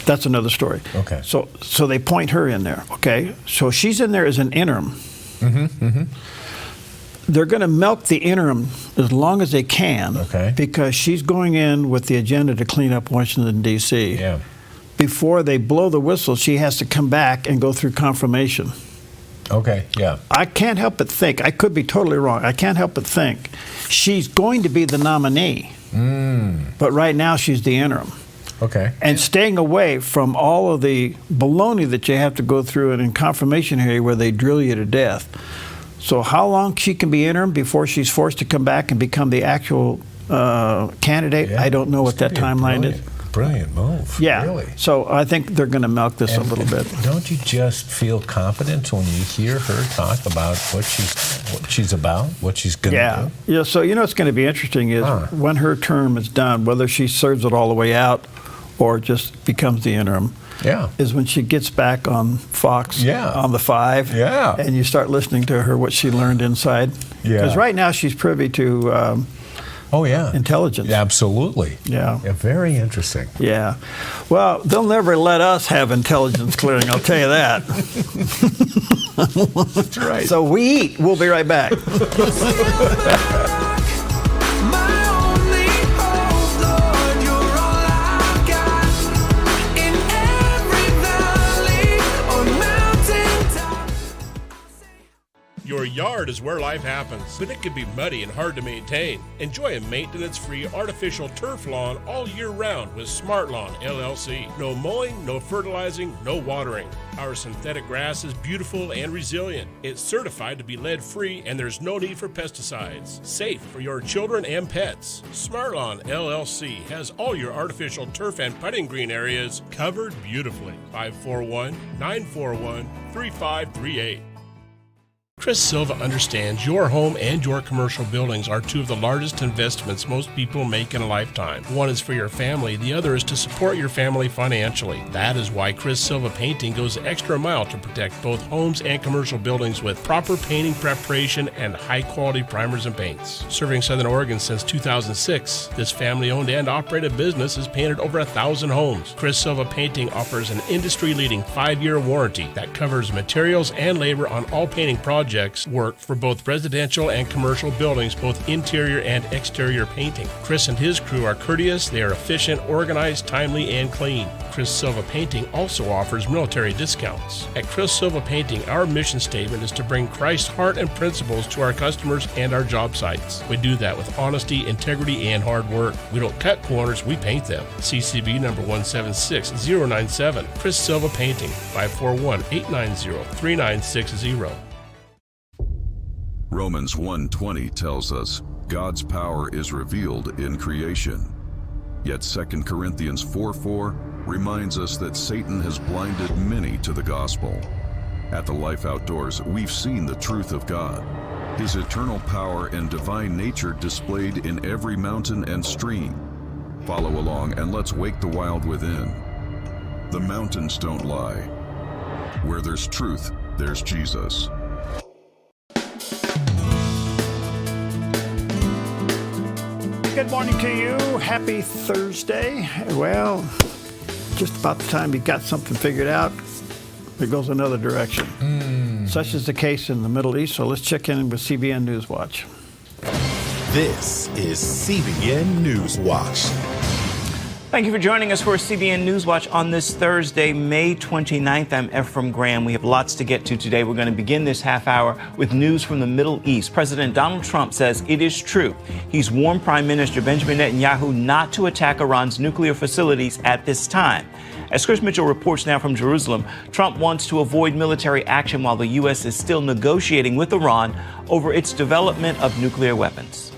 That's another story. Okay. So they point her in there. Okay. So she's in there as an interim. They're going to milk the interim as long as they can, because she's going in with the agenda to clean up Washington, D.C. Yeah. Before they blow the whistle, she has to come back and go through confirmation. Okay, yeah. I can't help but think, I could be totally wrong, I can't help but think she's going to be the nominee, but right now she's the interim. Okay. And staying away from all of the baloney that you have to go through in confirmation hearing where they drill you to death. So how long she can be interim before she's forced to come back and become the actual candidate, I don't know what that timeline is. Brilliant move. Yeah. Really. So I think they're going to milk this a little bit. Don't you just feel confident when you hear her talk about what she's about, what she's going to do? Yeah. So what's going to be interesting is when her term is done, whether she serves it all the way out or just becomes the interim. Yeah. Is when she gets back on Fox on the 5. Yeah. And you start listening to her, what she learned inside. Yeah. Because right now she's privy to intelligence. Absolutely. Yeah. Very interesting. Yeah. Well, they'll never let us have intelligence clearing, I'll tell you that. That's right. So we eat. We'll be right back. In every valley or mountain Your yard is where life happens, but it can be muddy and hard to maintain. Enjoy a maintenance-free artificial turf lawn all year round with Smart Lawn LLC. No mowing, no fertilizing, no watering. Our synthetic grass is beautiful and resilient. It's certified to be lead-free and there's no need for pesticides. Safe for your children and pets. Smart Lawn LLC has all your artificial turf and putting green areas covered beautifully. 541-941-3538. Chris Silva understands your home and your commercial buildings are two of the largest investments most people make in a lifetime. One is for your family, the other is to support your family financially. That is why Chris Silva Painting goes the extra mile to protect both homes and commercial buildings with proper painting preparation and high-quality primers and paints. Serving Southern Oregon since 2006, this family-owned and operated business has painted over 1,000 homes. Chris Silva Painting offers an industry-leading 5-year warranty that covers materials and labor on all painting projects. Work for both residential and commercial buildings, both interior and exterior painting. Chris and his crew are courteous, they are efficient, organized, timely, and clean. Chris Silva Painting also offers military discounts. At Chris Silva Painting, our mission statement is to bring Christ's heart and principles to our customers and our job sites. We do that with honesty, integrity, and hard work. We don't cut corners, we paint them. CCB number 176097. Chris Silva Painting, 541-890-3960. Romans 1:20 tells us God's power is revealed in creation. Yet 2 Corinthians 4:4 reminds us that Satan has blinded many to the gospel. At the Life Outdoors, we've seen the truth of God, His eternal power and divine nature displayed in every mountain and stream. Follow along and let's wake the wild within. The mountains don't lie. Where there's truth, there's Jesus. Good morning to you. Happy Thursday. Well, just about the time you got something figured out, it goes another direction. Such is the case in the Middle East, so let's check in with CBN News Watch. This is CBN News Watch. Thank you for joining us for CBN News Watch on this Thursday, May 29th. I'm Ephraim Graham. We have lots to get to today. We're going to begin this half hour with news from the Middle East. President Donald Trump says it is true. He's warned Prime Minister Benjamin Netanyahu not to attack Iran's nuclear facilities at this time. As Chris Mitchell reports now from Jerusalem, Trump wants to avoid military action while the U.S. is still negotiating with Iran over its development of nuclear weapons.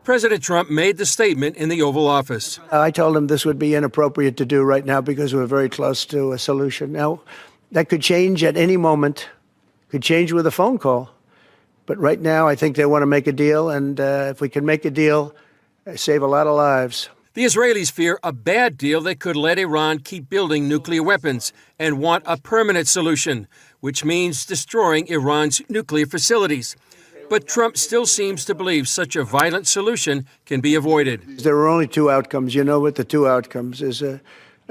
President Trump made the statement in the Oval Office. I told him this would be inappropriate to do right now because we're very close to a solution. Now, that could change at any moment, could change with a phone call. But right now, I think they want to make a deal, and if we can make a deal, save a lot of lives. The Israelis fear a bad deal that could let Iran keep building nuclear weapons and want a permanent solution, which means destroying Iran's nuclear facilities. But Trump still seems to believe such a violent solution can be avoided. There are only two outcomes. You know what the two outcomes is: a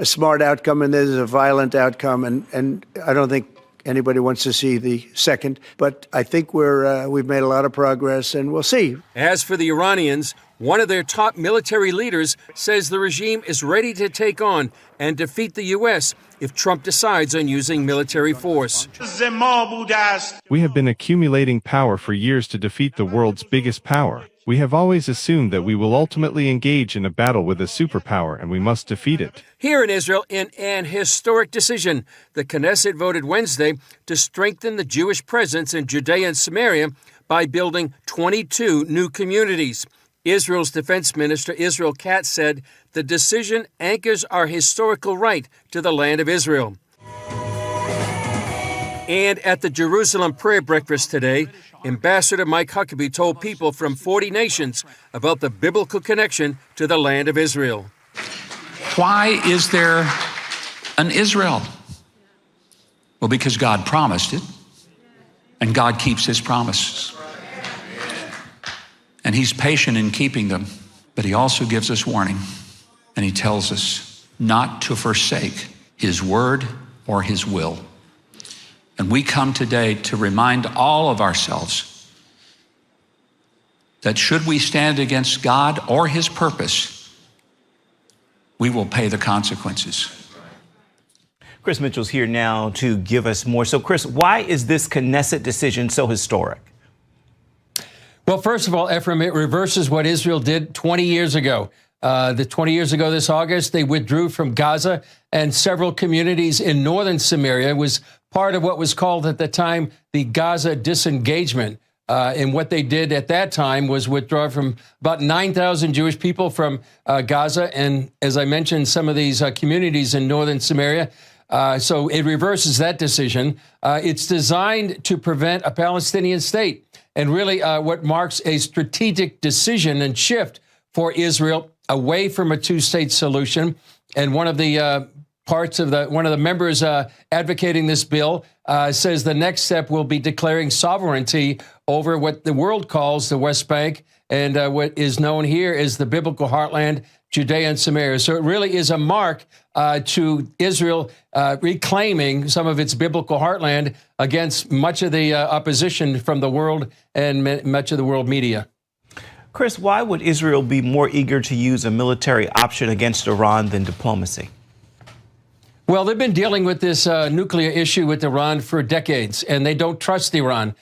smart outcome and there's a violent outcome. And I don't think anybody wants to see the second. But I think we've made a lot of progress, and we'll see. As for the Iranians, one of their top military leaders says the regime is ready to take on and defeat the U.S. if Trump decides on using military force. We have been accumulating power for years to defeat the world's biggest power. We have always assumed that we will ultimately engage in a battle with a superpower and we must defeat it. Here in Israel, in an historic decision, the Knesset voted Wednesday to strengthen the Jewish presence in Judea and Samaria by building 22 new communities. Israel's Defense Minister Israel Katz said the decision anchors our historical right to the land of Israel. And at the Jerusalem prayer breakfast today, Ambassador Mike Huckabee told people from 40 nations about the biblical connection to the land of Israel. Why is there an Israel? Well, because God promised it, and God keeps his promises. And he's patient in keeping them, but he also gives us warning, and he tells us not to forsake his word or his will. And we come today to remind all of ourselves that should we stand against God or his purpose, we will pay the consequences. Chris Mitchell's here now to give us more. So, Chris, why is this Knesset decision so historic? Well, first of all, Ephraim, it reverses what Israel did 20 years ago. 20 years ago this August, they withdrew from Gaza, and several communities in northern Samaria. It was part of what was called at the time the Gaza disengagement. And what they did at that time was withdraw from about 9,000 Jewish people from Gaza. And as I mentioned, some of these communities in northern Samaria. So it reverses that decision. It's designed to prevent a Palestinian state. And really what marks a strategic decision and shift for Israel away from a two-state solution. And one of the one of the members advocating this bill says the next step will be declaring sovereignty over what the world calls the West Bank and what is known here as the biblical heartland, Judea and Samaria. So it really is a mark to Israel reclaiming some of its biblical heartland against much of the opposition from the world and much of the world media. Chris, why would Israel be more eager to use a military option against Iran than diplomacy? Well, they've been dealing with this nuclear issue with Iran for decades, and they don't trust Iran,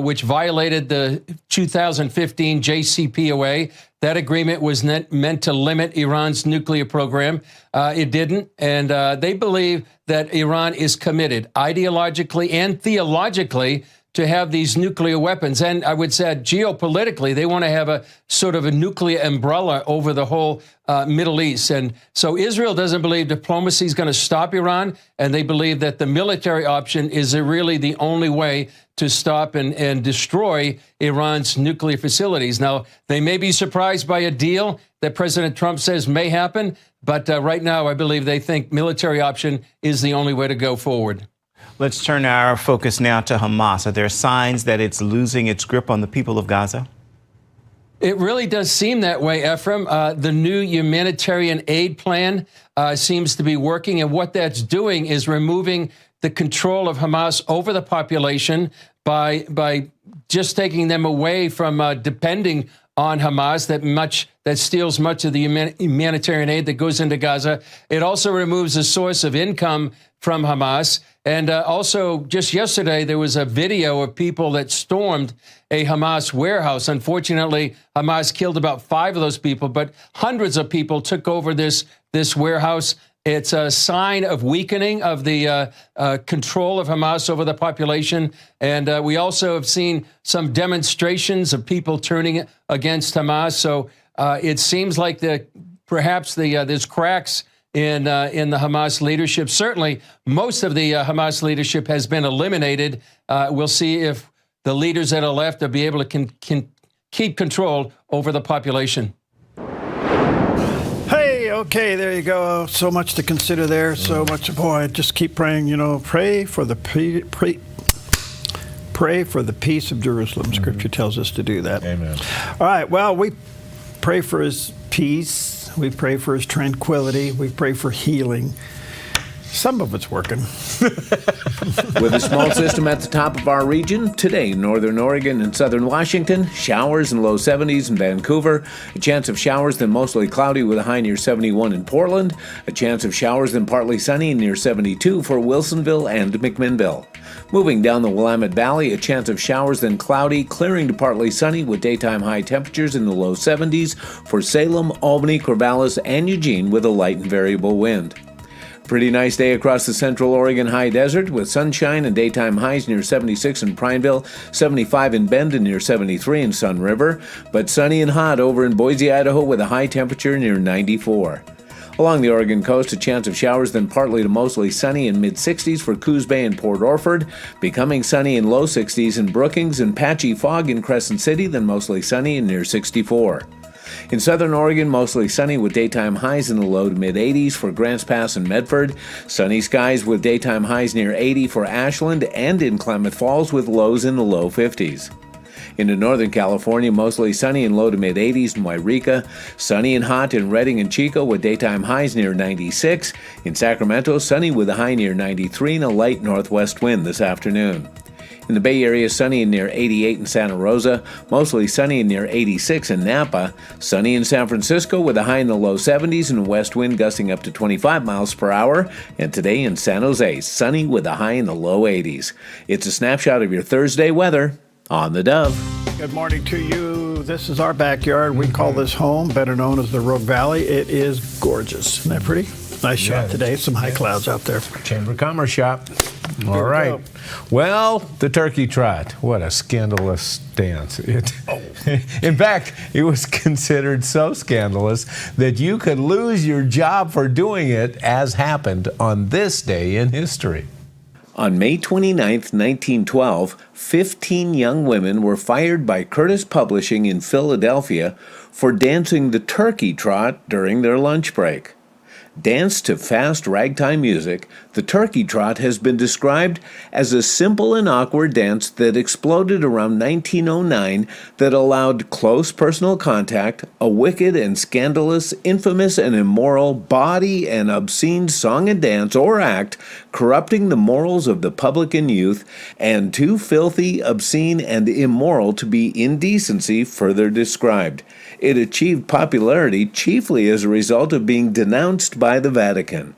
which violated the 2015 JCPOA. That agreement was meant to limit Iran's nuclear program. It didn't, and they believe that Iran is committed ideologically and theologically to have these nuclear weapons. And I would say geopolitically, they want to have a sort of a nuclear umbrella over the whole Middle East. And so Israel doesn't believe diplomacy is going to stop Iran, and they believe that the military option is really the only way to stop and destroy Iran's nuclear facilities. Now, they may be surprised by a deal that President Trump says may happen, but right now I believe they think military option is the only way to go forward. Let's turn our focus now to Hamas. Are there signs that it's losing its grip on the people of Gaza? It really does seem that way, Ephraim. The new humanitarian aid plan seems to be working, and what that's doing is removing the control of Hamas over the population by just taking them away from depending on Hamas that steals much of the humanitarian aid that goes into Gaza. It also removes a source of income from Hamas. And also, just yesterday, there was a video of people that stormed a Hamas warehouse. Unfortunately, Hamas killed about 5 of those people, but hundreds of people took over this warehouse. It's a sign of weakening of the control of Hamas over the population. And we also have seen some demonstrations of people turning against Hamas. So it seems like perhaps there's cracks in the Hamas leadership. Certainly, most of the Hamas leadership has been eliminated. We'll see if the leaders that are left will be able to keep control over the population. Hey, okay, there you go. So much to consider there. So much, boy. Just keep praying. Pray for the peace of Jerusalem. Scripture tells us to do that. Amen. All right. Well, we pray for His peace. We pray for His tranquility. We pray for healing. Some of it's working. With a small system at the top of our region, today, northern Oregon and southern Washington, showers and low 70s in Vancouver, a chance of showers then mostly cloudy with a high near 71 in Portland, a chance of showers then partly sunny near 72 for Wilsonville and McMinnville. Moving down the Willamette Valley, a chance of showers then cloudy, clearing to partly sunny with daytime high temperatures in the low 70s for Salem, Albany, Corvallis, and Eugene with a light and variable wind. Pretty nice day across the central Oregon high desert with sunshine and daytime highs near 76 in Prineville, 75 in Bend and near 73 in Sun River, but sunny and hot over in Boise, Idaho with a high temperature near 94. Along the Oregon coast, a chance of showers then partly to mostly sunny in mid-60s for Coos Bay and Port Orford, becoming sunny in low 60s in Brookings and patchy fog in Crescent City, then mostly sunny and near 64. In southern Oregon, mostly sunny with daytime highs in the low to mid-80s for Grants Pass and Medford, sunny skies with daytime highs near 80 for Ashland and in Klamath Falls with lows in the low 50s. Into Northern California, mostly sunny and low to mid-80s in Wairika, sunny and hot in Redding and Chico with daytime highs near 96. In Sacramento, sunny with a high near 93 and a light northwest wind this afternoon. In the Bay Area, sunny and near 88 in Santa Rosa. Mostly sunny and near 86 in Napa. Sunny in San Francisco with a high in the low 70s and a west wind gusting up to 25 miles per hour. And today in San Jose, sunny with a high in the low 80s. It's a snapshot of your Thursday weather on the Dove. Good morning to you. This is our backyard. We call this home, better known as the Rogue Valley. It is gorgeous. Isn't that pretty? Nice shot today. Some high clouds out there. Chamber of Commerce shop. All right. Well, the turkey trot. What a scandalous dance. In fact, it was considered so scandalous that you could lose your job for doing it, as happened on this day in history. On May 29, 1912, 15 young women were fired by Curtis Publishing in Philadelphia for dancing the turkey trot during their lunch break. Danced to fast ragtime music, the turkey trot has been described as a simple and awkward dance that exploded around 1909 that allowed close personal contact, a wicked and scandalous, infamous and immoral, bawdy and obscene song and dance or act, corrupting the morals of the public and youth, and too filthy, obscene, and immoral to be indecency further described. It achieved popularity chiefly as a result of being denounced by the Vatican.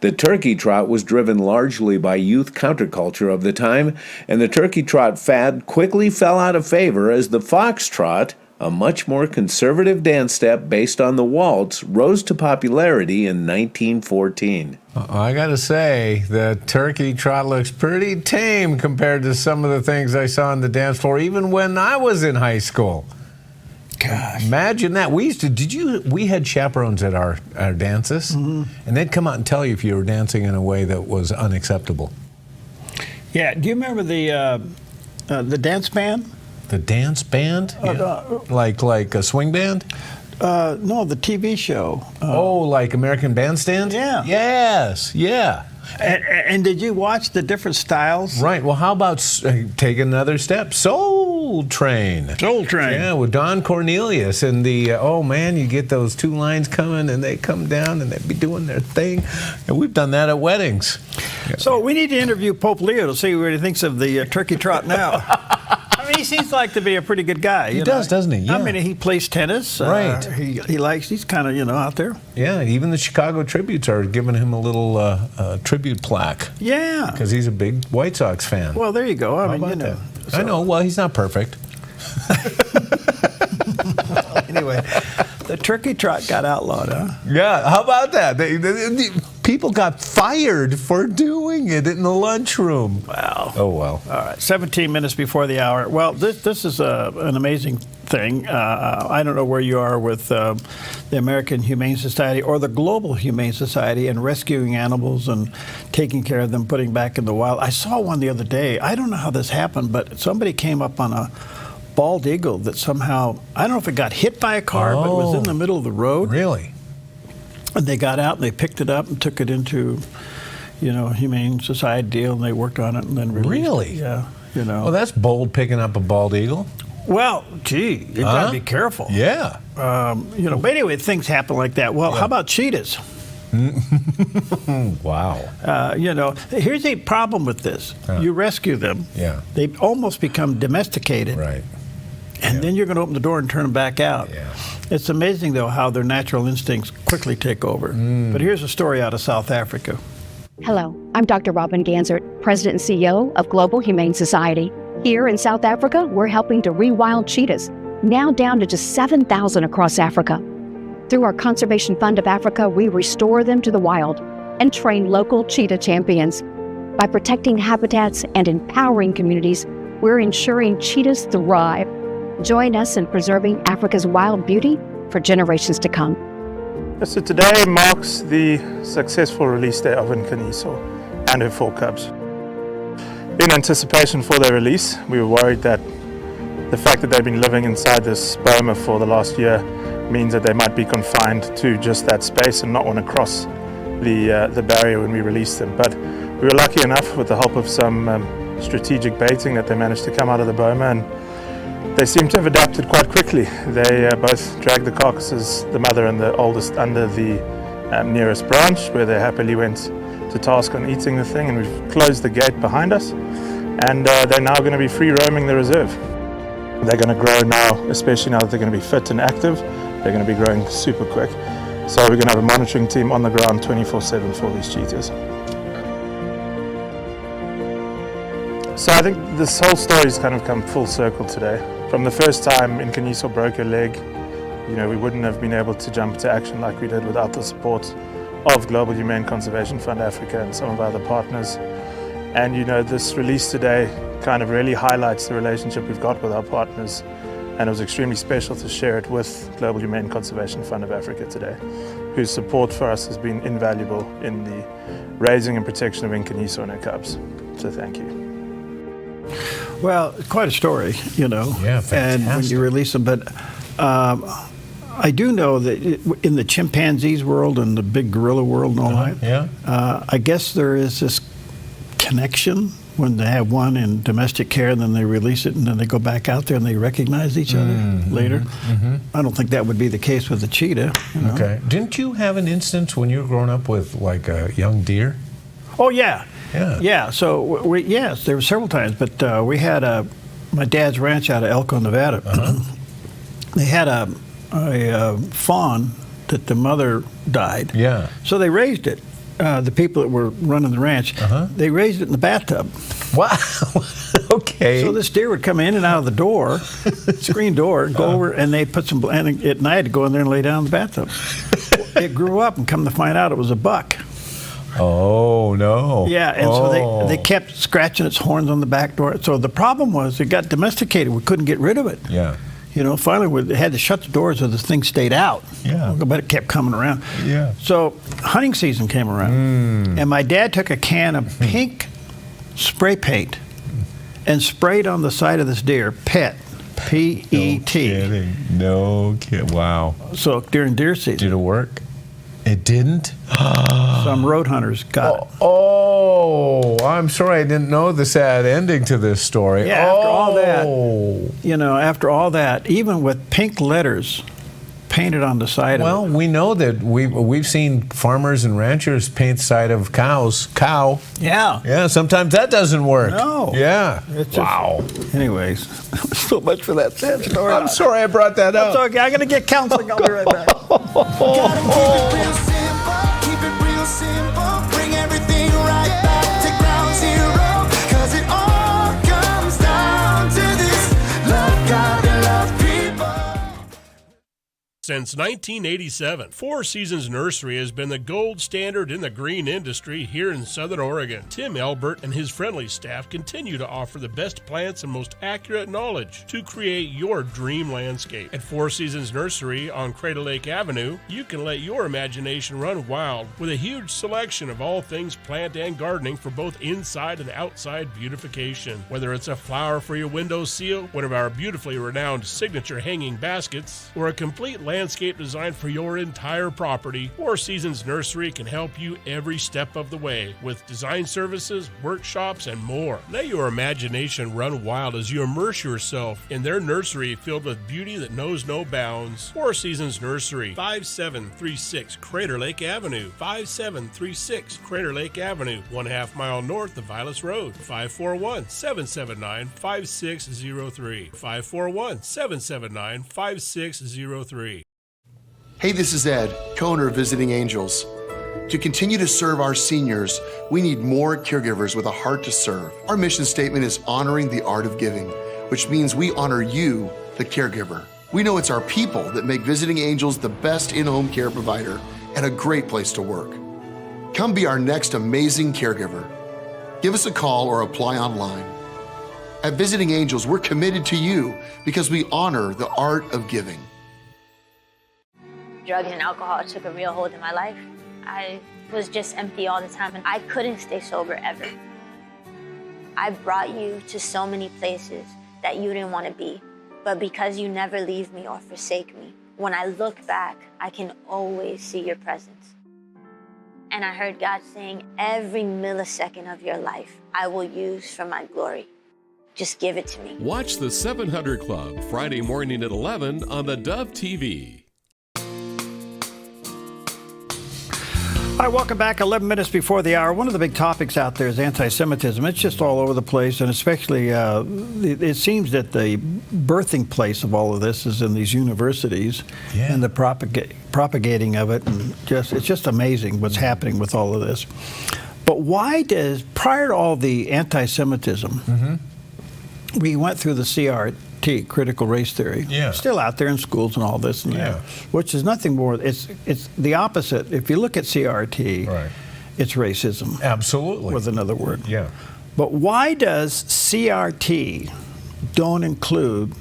The turkey trot was driven largely by youth counterculture of the time, and the turkey trot fad quickly fell out of favor as the foxtrot, a much more conservative dance step based on the waltz, rose to popularity in 1914. I gotta say, the turkey trot looks pretty tame compared to some of the things I saw on the dance floor, even when I was in high school. Gosh. Imagine that. We had chaperones at our dances, and they'd come out and tell you if you were dancing in a way that was unacceptable. Yeah, do you remember the dance band? The dance band? Like a swing band? No, the TV show. Like American Bandstand? Yeah. Yes, yeah. And did you watch the different styles? Right. Well, how about take another step? Soul Train. Soul Train. Yeah, with Don Cornelius and the, you get those two lines coming and they come down and they be doing their thing. And we've done that at weddings. So we need to interview Pope Leo to see what he thinks of the turkey trot now. I mean, he seems like to be a pretty good guy. He does, doesn't he? Yeah. I mean, he plays tennis. Right. He's kind of, out there. Yeah, even the Chicago Tributes are giving him a little tribute plaque. Yeah. Because he's a big White Sox fan. Well, there you go. I mean, that? I know. Well, he's not perfect. Anyway, the turkey trot got outlawed, huh? Yeah, how about that? People got fired for doing it in the lunchroom. Wow. Oh, well. All right, 17 minutes before the hour. Well, this is an amazing thing. I don't know where you are with the American Humane Society or the Global Humane Society and rescuing animals and taking care of them, putting back in the wild. I saw one the other day. I don't know how this happened, but somebody came up on a bald eagle that somehow, I don't know if it got hit by a car, but it was in the middle of the road. Really? And they got out and they picked it up and took it into, Humane Society deal, and they worked on it and then released Really? it. Yeah, Well, that's bold, picking up a bald eagle. Well, gee, you got to be careful. Yeah. But anyway, things happen like that. Well, how about cheetahs? Wow. Here's a problem with this. You rescue them. Yeah. They almost become domesticated. Right. And then you're going to open the door and turn them back out. Yeah. It's amazing, though, how their natural instincts quickly take over. But here's a story out of South Africa. Hello, I'm Dr. Robin Ganzert, President and CEO of Global Humane Society. Here in South Africa, we're helping to rewild cheetahs, now down to just 7,000 across Africa. Through our Conservation Fund of Africa, we restore them to the wild and train local cheetah champions. By protecting habitats and empowering communities, we're ensuring cheetahs thrive. Join us in preserving Africa's wild beauty for generations to come. So today marks the successful release day of Nkaniso and her 4 cubs. In anticipation for their release, we were worried that the fact that they've been living inside this boma for the last year means that they might be confined to just that space and not want to cross the barrier when we release them. But we were lucky enough, with the help of some strategic baiting, that they managed to come out of the boma, and they seem to have adapted quite quickly. They both dragged the carcasses, the mother and the oldest, under the nearest branch, where they happily went to task on eating the thing, and we've closed the gate behind us. and they're now going to be free roaming the reserve. They're going to grow now, especially now that they're going to be fit and active. They're going to be growing super quick. So we're going to have a monitoring team on the ground 24/7 for these cheetahs. So I think this whole story's kind of come full circle today. From the first time Nkanyiswa broke her leg, we wouldn't have been able to jump into action like we did without the support of Global Humane Conservation Fund Africa and some of our other partners. And this release today kind of really highlights the relationship we've got with our partners, and it was extremely special to share it with Global Humane Conservation Fund of Africa today, whose support for us has been invaluable in the raising and protection of Nkanyiswa and her cubs. So thank you. Well, quite a story, Yeah, fantastic. and when you release them. But I do know that in the chimpanzees world and the big gorilla world and all that, I guess there is this connection when they have one in domestic care, and then they release it, and then they go back out there and they recognize each other later. I don't think that would be the case with the cheetah. Okay. Didn't you have an instance when you were growing up with like a young deer? Oh, yeah. Yeah. Yeah. So, yes, there were several times, but we had my dad's ranch out of Elko, Nevada. They had a fawn that the mother died. Yeah. So they raised it. The people that were running the ranch, they raised it in the bathtub. Wow. Okay. So this deer would come in and out of the door, screen door, go over, and they put some, and at night I'd go in there and lay down in the bathtub. It grew up, and come to find out it was a buck. Oh, no. Yeah, and so they kept scratching its horns on the back door. So the problem was it got domesticated. We couldn't get rid of it. Yeah. Finally we had to shut the doors so this thing stayed out. Yeah. But it kept coming around. Yeah. So hunting season came around, and my dad took a can of pink spray paint and sprayed on the side of this deer, PET, P-E-T. No kidding. Wow. So during deer season. Did it work? It didn't? Some road hunters got it. Oh, I'm sorry, I didn't know the sad ending to this story. Yeah, after all that, even with pink letters painted on the side of it. Well, we know that we've seen farmers and ranchers paint the side of cow. Yeah. Yeah, sometimes that doesn't work. No. Yeah. Wow. Anyways, so much for that sad story. I'm sorry I brought that up. That's okay. I'm going to get counseling. I'll be right back. Keep it real simple, bring everything right back to ground zero, 'cause it all comes down to this: love God and love people. Since 1987, Four Seasons Nursery has been the gold standard in the green industry here in Southern Oregon. Tim Elbert and his friendly staff continue to offer the best plants and most accurate knowledge to create your dream landscape. At Four Seasons Nursery on Crater Lake Avenue, you can let your imagination run wild with a huge selection of all things plant and gardening for both inside and outside beautification. Whether it's a flower for your window seal, one of our beautifully renowned signature hanging baskets, or a complete landscape design for your entire property, Four Seasons Nursery can help you every step of the way with design services, workshops, and more. Let your imagination run wild as you immerse yourself in their nursery filled with beauty that knows no bounds. Four Seasons Nursery, 5736 Crater Lake Avenue, 5736 Crater Lake Avenue, 1/2 mile north of Vilas Road, 541-779-5603, 541-779-5603. Hey, this is Ed, co-owner of Visiting Angels. To continue to serve our seniors, we need more caregivers with a heart to serve. Our mission statement is honoring the art of giving, which means we honor you, the caregiver. We know it's our people that make Visiting Angels the best in-home care provider and a great place to work. Come be our next amazing caregiver. Give us a call or apply online. At Visiting Angels, we're committed to you because we honor the art of giving. Drugs and alcohol took a real hold in my life. I was just empty all the time, and I couldn't stay sober ever. I brought you to so many places that you didn't want to be, but because you never leave me or forsake me, when I look back, I can always see your presence. And I heard God saying, every millisecond of your life, I will use for my glory. Just give it to me. Watch the 700 Club Friday morning at 11 on the Dove TV. Hi, welcome back. 11 minutes before the hour. One of the big topics out there is anti-Semitism. It's just all over the place, and especially it seems that the birthing place of all of this is in these universities and the propagating of it. And it's just amazing what's happening with all of this. But why does, prior to all the anti-Semitism, we went through the CRT, critical race theory, still out there in schools and all this and that, which is nothing more. It's the opposite. If you look at CRT, it's racism. Absolutely. With another word. Yeah. But why does CRT don't include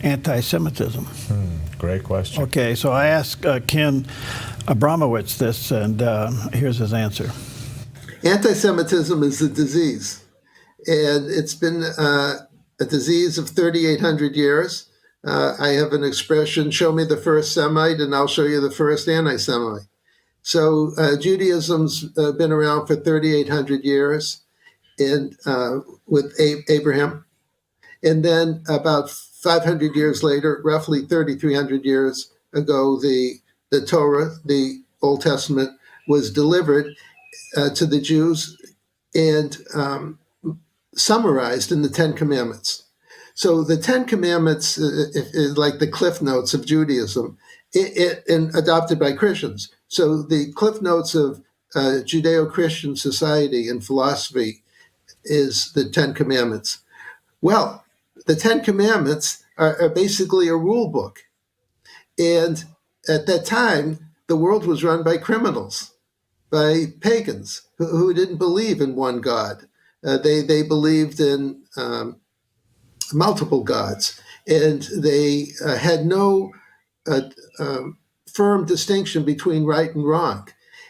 anti-Semitism? Great question. Okay, so I asked Ken Abramowitz this, and here's his answer. Anti-Semitism is a disease, and it's been a disease of 3,800 years. I have an expression, show me the first Semite and I'll show you the first anti-Semite. So Judaism's been around for 3,800 years and with Abraham. And then about 500 years later, roughly 3,300 years ago, the Torah, the Old Testament, was delivered to the Jews and summarized in the Ten Commandments. So the Ten Commandments is like the Cliff Notes of Judaism, and adopted by Christians. So the Cliff Notes of Judeo-Christian society and philosophy is the Ten Commandments. Well, the Ten Commandments are basically a rule book. And at that time, the world was run by criminals, by pagans who didn't believe in one God. They believed in multiple gods, and they had no firm distinction between right and wrong.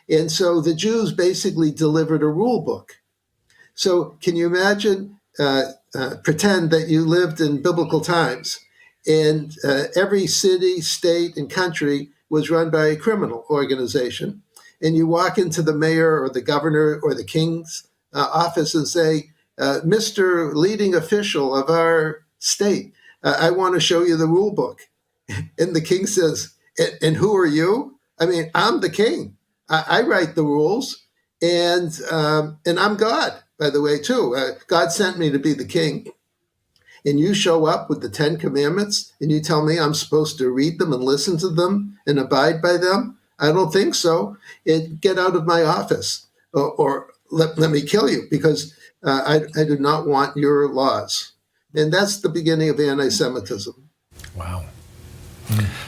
And so the Jews basically delivered a rule book. So can you imagine, pretend that you lived in biblical times, and every city, state, and country was run by a criminal organization, and you walk into the mayor or the governor or the king's office and say, Mr. Leading Official of our state, I want to show you the rule book. And the king says, and who are you? I mean, I'm the king. I write the rules, and I'm God, by the way, too. God sent me to be the king. And you show up with the Ten Commandments, and you tell me I'm supposed to read them and listen to them and abide by them? I don't think so. Get out of my office, or let me kill you, because I do not want your laws. And that's the beginning of anti-Semitism. Wow.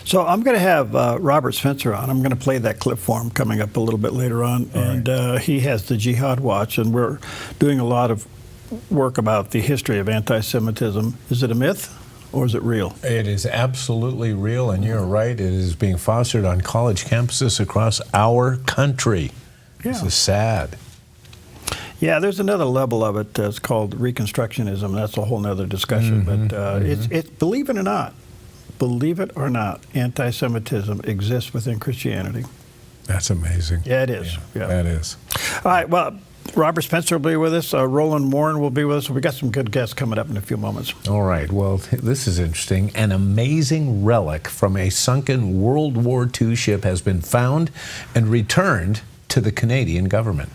So I'm going to have Robert Spencer on. I'm going to play that clip for him coming up a little bit later on. And he has the Jihad Watch, and we're doing a lot of work about the history of anti-Semitism. Is it a myth, or is it real? It is absolutely real, and you're right. It is being fostered on college campuses across our country. Yeah. This is sad. Yeah, there's another level of it that's called Reconstructionism. That's a whole other discussion. But it's believe it or not, anti-Semitism exists within Christianity. That's amazing. Yeah, it is. Yeah. That is. All right, well, Robert Spencer will be with us. Roland Warren will be with us. We got some good guests coming up in a few moments. All right. Well, this is interesting. An amazing relic from a sunken World War II ship has been found and returned to the Canadian government.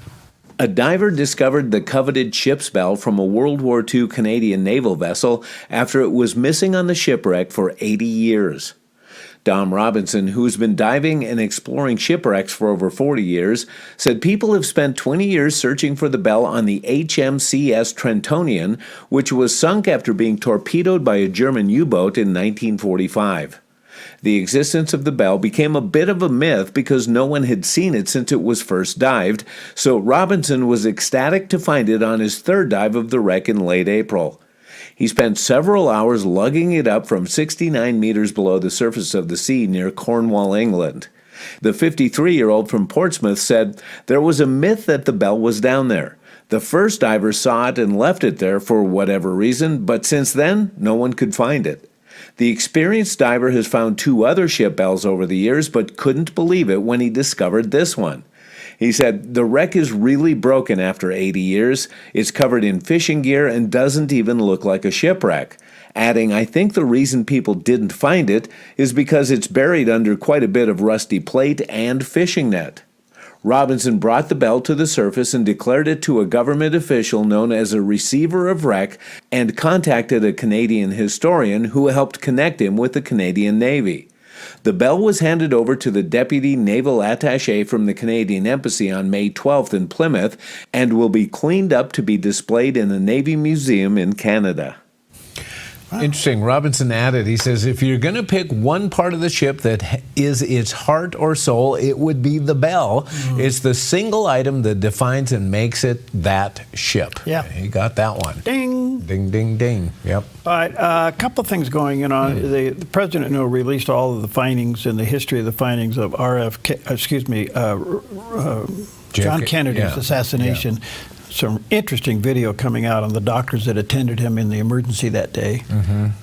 A diver discovered the coveted ship's bell from a World War II Canadian naval vessel after it was missing on the shipwreck for 80 years. Dom Robinson, who's been diving and exploring shipwrecks for over 40 years, said people have spent 20 years searching for the bell on the HMCS Trentonian, which was sunk after being torpedoed by a German U-boat in 1945. The existence of the bell became a bit of a myth because no one had seen it since it was first dived, so Robinson was ecstatic to find it on his third dive of the wreck in late April. He spent several hours lugging it up from 69 meters below the surface of the sea near Cornwall, England. The 53-year-old from Portsmouth said there was a myth that the bell was down there. The first diver saw it and left it there for whatever reason, but since then, no one could find it. The experienced diver has found 2 other ship bells over the years, but couldn't believe it when he discovered this one. He said, the wreck is really broken after 80 years. It's covered in fishing gear and doesn't even look like a shipwreck. Adding, I think the reason people didn't find it is because it's buried under quite a bit of rusty plate and fishing net. Robinson brought the bell to the surface and declared it to a government official known as a receiver of wreck, and contacted a Canadian historian who helped connect him with the Canadian Navy. The bell was handed over to the Deputy Naval Attaché from the Canadian Embassy on May 12th in Plymouth and will be cleaned up to be displayed in a Navy museum in Canada. Interesting. Robinson added, he says, if you're going to pick one part of the ship that is its heart or soul, it would be the bell. It's the single item that defines and makes it that ship. Yeah. He got that one. Ding. Ding, ding, ding. Yep. All right, a couple of things going on. The president released all of the findings and the history of the findings of John Kennedy's assassination. Yeah. Some interesting video coming out on the doctors that attended him in the emergency that day.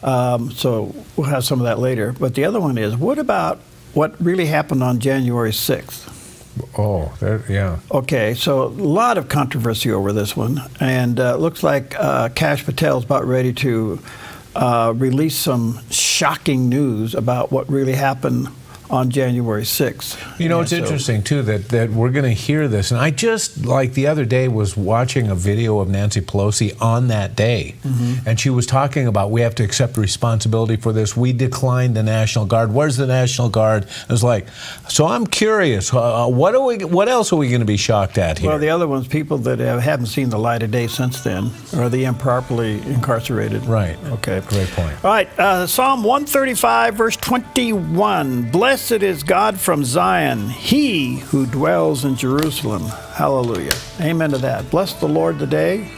So we'll have some of that later. But the other one is, what about what really happened on January 6th? Oh, yeah. Okay, so a lot of controversy over this one. And looks like Kash Patel's about ready to release some shocking news about what really happened on January 6th. You know, it's interesting, too, that we're going to hear this. And I just, like the other day, was watching a video of Nancy Pelosi on that day. And she was talking about, we have to accept responsibility for this. We declined the National Guard. Where's the National Guard? It was like, so I'm curious, what else are we going to be shocked at here? Well, the other one's people that haven't seen the light of day since then, or the improperly incarcerated. Right. Okay. Great point. All right, Psalm 135, verse 21. Blessed is God from Zion, he who dwells in Jerusalem. Hallelujah. Amen to that. Bless the Lord today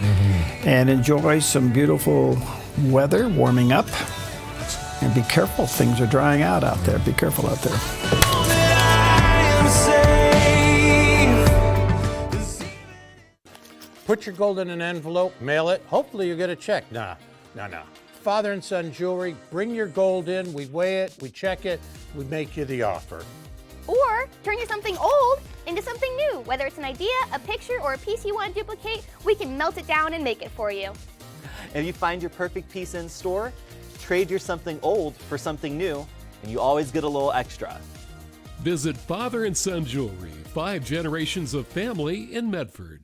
and enjoy some beautiful weather, warming up. And be careful, things are drying out there. Be careful out there. Put your gold in an envelope, mail it. Hopefully you get a check. No. Father and son jewelry, bring your gold in, we weigh it, we check it, we make you the offer. Or turn your something old into something new. Whether it's an idea, a picture, or a piece you want to duplicate, we can melt it down and make it for you. If you find your perfect piece in store, trade your something old for something new, and you always get a little extra. Visit Father and Son Jewelry, 5 generations of family in Medford.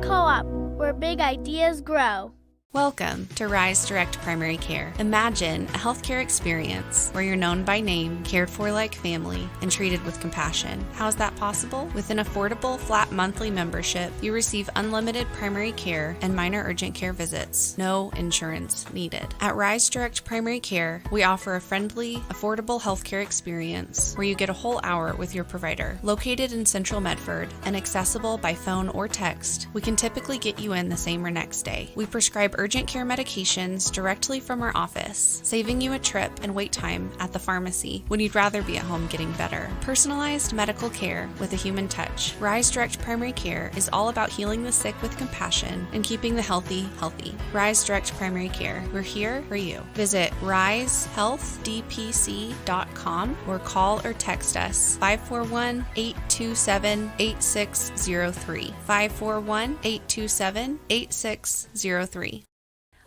Co-op, where big ideas grow. Welcome to Rise Direct Primary Care. Imagine a healthcare experience where you're known by name, cared for like family, and treated with compassion. How is that possible? With an affordable, flat monthly membership, you receive unlimited primary care and minor urgent care visits. No insurance needed. At Rise Direct Primary Care, we offer a friendly, affordable healthcare experience where you get a whole hour with your provider. Located in Central Medford and accessible by phone or text, we can typically get you in the same or next day. We prescribe urgent care medications directly from our office, saving you a trip and wait time at the pharmacy when you'd rather be at home getting better. Personalized medical care with a human touch. Rise Direct Primary Care is all about healing the sick with compassion and keeping the healthy healthy. Rise Direct Primary Care. We're here for you. Visit risehealthdpc.com or call or text us 541-827-8603. 541-827-8603.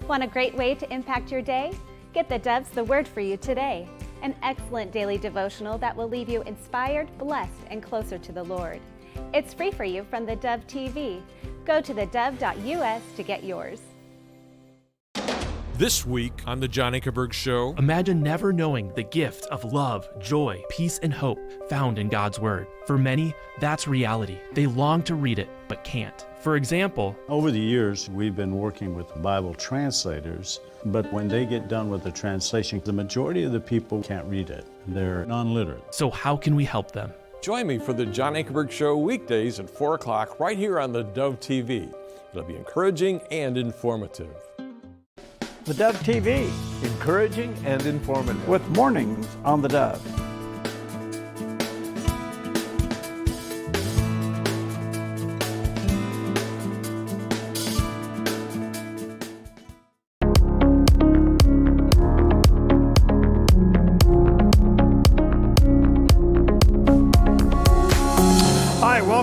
Want a great way to impact your day? Get theDove's The Word for You today, an excellent daily devotional that will leave you inspired, blessed, and closer to the Lord. It's free for you from the Dove TV. Go to thedove.us to get yours. This week on The John Ankerberg Show, imagine never knowing the gift of love, joy, peace, and hope found in God's Word. For many, that's reality. They long to read it, but can't. For example, over the years, we've been working with Bible translators, but when they get done with the translation, the majority of the people can't read it. They're non-literate. So how can we help them? Join me for The John Ankerberg Show weekdays at 4 o'clock right here on the Dove TV. It'll be encouraging and informative. The Dove TV, encouraging and informative, with mornings on the Dove.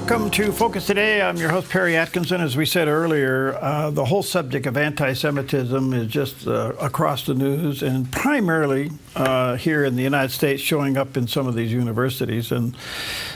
Welcome to Focus Today. I'm your host, Perry Atkinson. As we said earlier, the whole subject of anti-Semitism is just across the news, and primarily here in the United States, showing up in some of these universities. And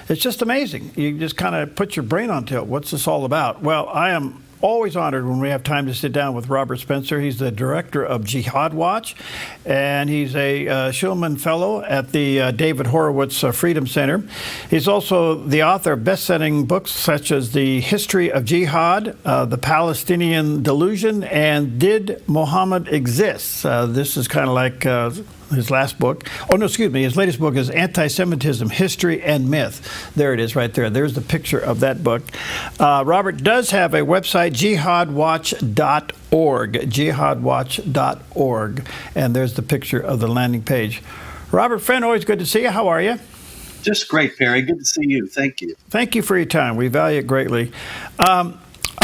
it's just amazing. You just kind of put your brain on tilt. What's this all about? Well, I am always honored when we have time to sit down with Robert Spencer. He's the director of Jihad Watch, and he's a Shulman Fellow at the David Horowitz Freedom Center. He's also the author of best-selling books such as The History of Jihad, The Palestinian Delusion, and Did Muhammad Exist? This is kind of like his last book. Oh, no, excuse me. His latest book is Anti-Semitism, History and Myth. There it is right there. There's the picture of that book. Robert does have a website, jihadwatch.org, jihadwatch.org. And there's the picture of the landing page. Robert, friend, always good to see you. How are you? Just great, Perry. Good to see you. Thank you. Thank you for your time. We value it greatly. I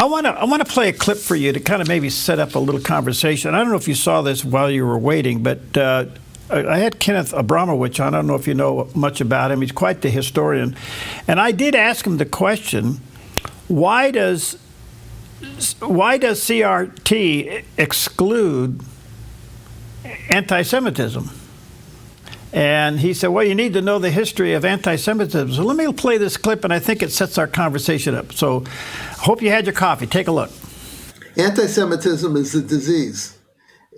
want to play a clip for you to kind of maybe set up a little conversation. I don't know if you saw this while you were waiting, but I had Kenneth Abramowitz on. I don't know if you know much about him. He's quite the historian. And I did ask him the question, why does CRT exclude anti-Semitism? And he said, well, you need to know the history of anti-Semitism. So let me play this clip, and I think it sets our conversation up. So I hope you had your coffee. Take a look. Anti-Semitism is a disease,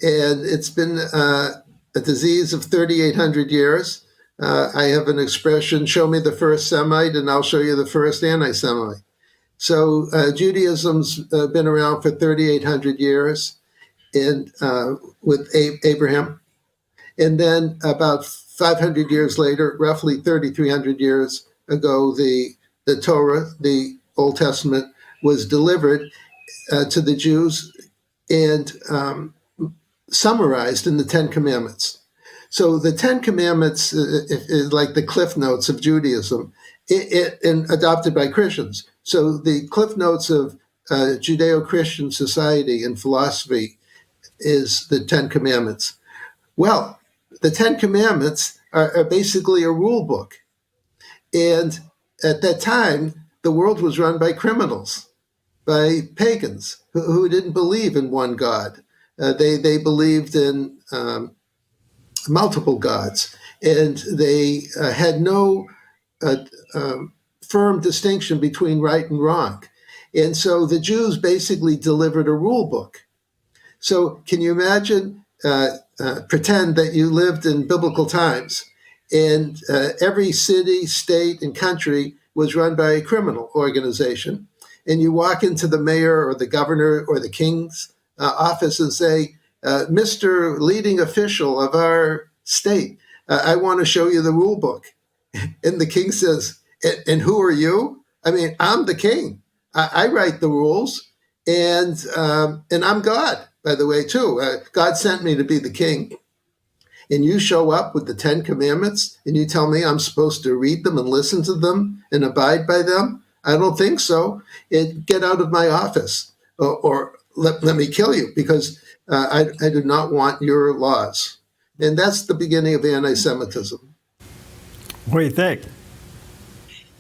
and it's been a disease of 3,800 years. I have an expression, show me the first Semite, and I'll show you the first anti-Semite. So Judaism's been around for 3,800 years and with Abraham. And then about 500 years later, roughly 3,300 years ago, the Torah, the Old Testament, was delivered to the Jews and summarized in the Ten Commandments. So the Ten Commandments is like the Cliff Notes of Judaism, and adopted by Christians. So the Cliff Notes of Judeo-Christian society and philosophy is the Ten Commandments. Well, the Ten Commandments are basically a rule book. And at that time, the world was run by criminals, by pagans who didn't believe in one God. They believed in multiple gods, and they had no firm distinction between right and wrong. And so the Jews basically delivered a rule book. So can you imagine, pretend that you lived in biblical times, and every city, state, and country was run by a criminal organization, and you walk into the mayor or the governor or the king's office and say, Mr. leading official of our state, I want to show you the rule book. And the king says, and who are you? I mean, I'm the king. I write the rules, and I'm God, by the way, too. God sent me to be the king. And you show up with the Ten Commandments, and you tell me I'm supposed to read them and listen to them and abide by them? I don't think so. Get out of my office, or let me kill you, because I do not want your laws. And that's the beginning of anti-Semitism. What do you think?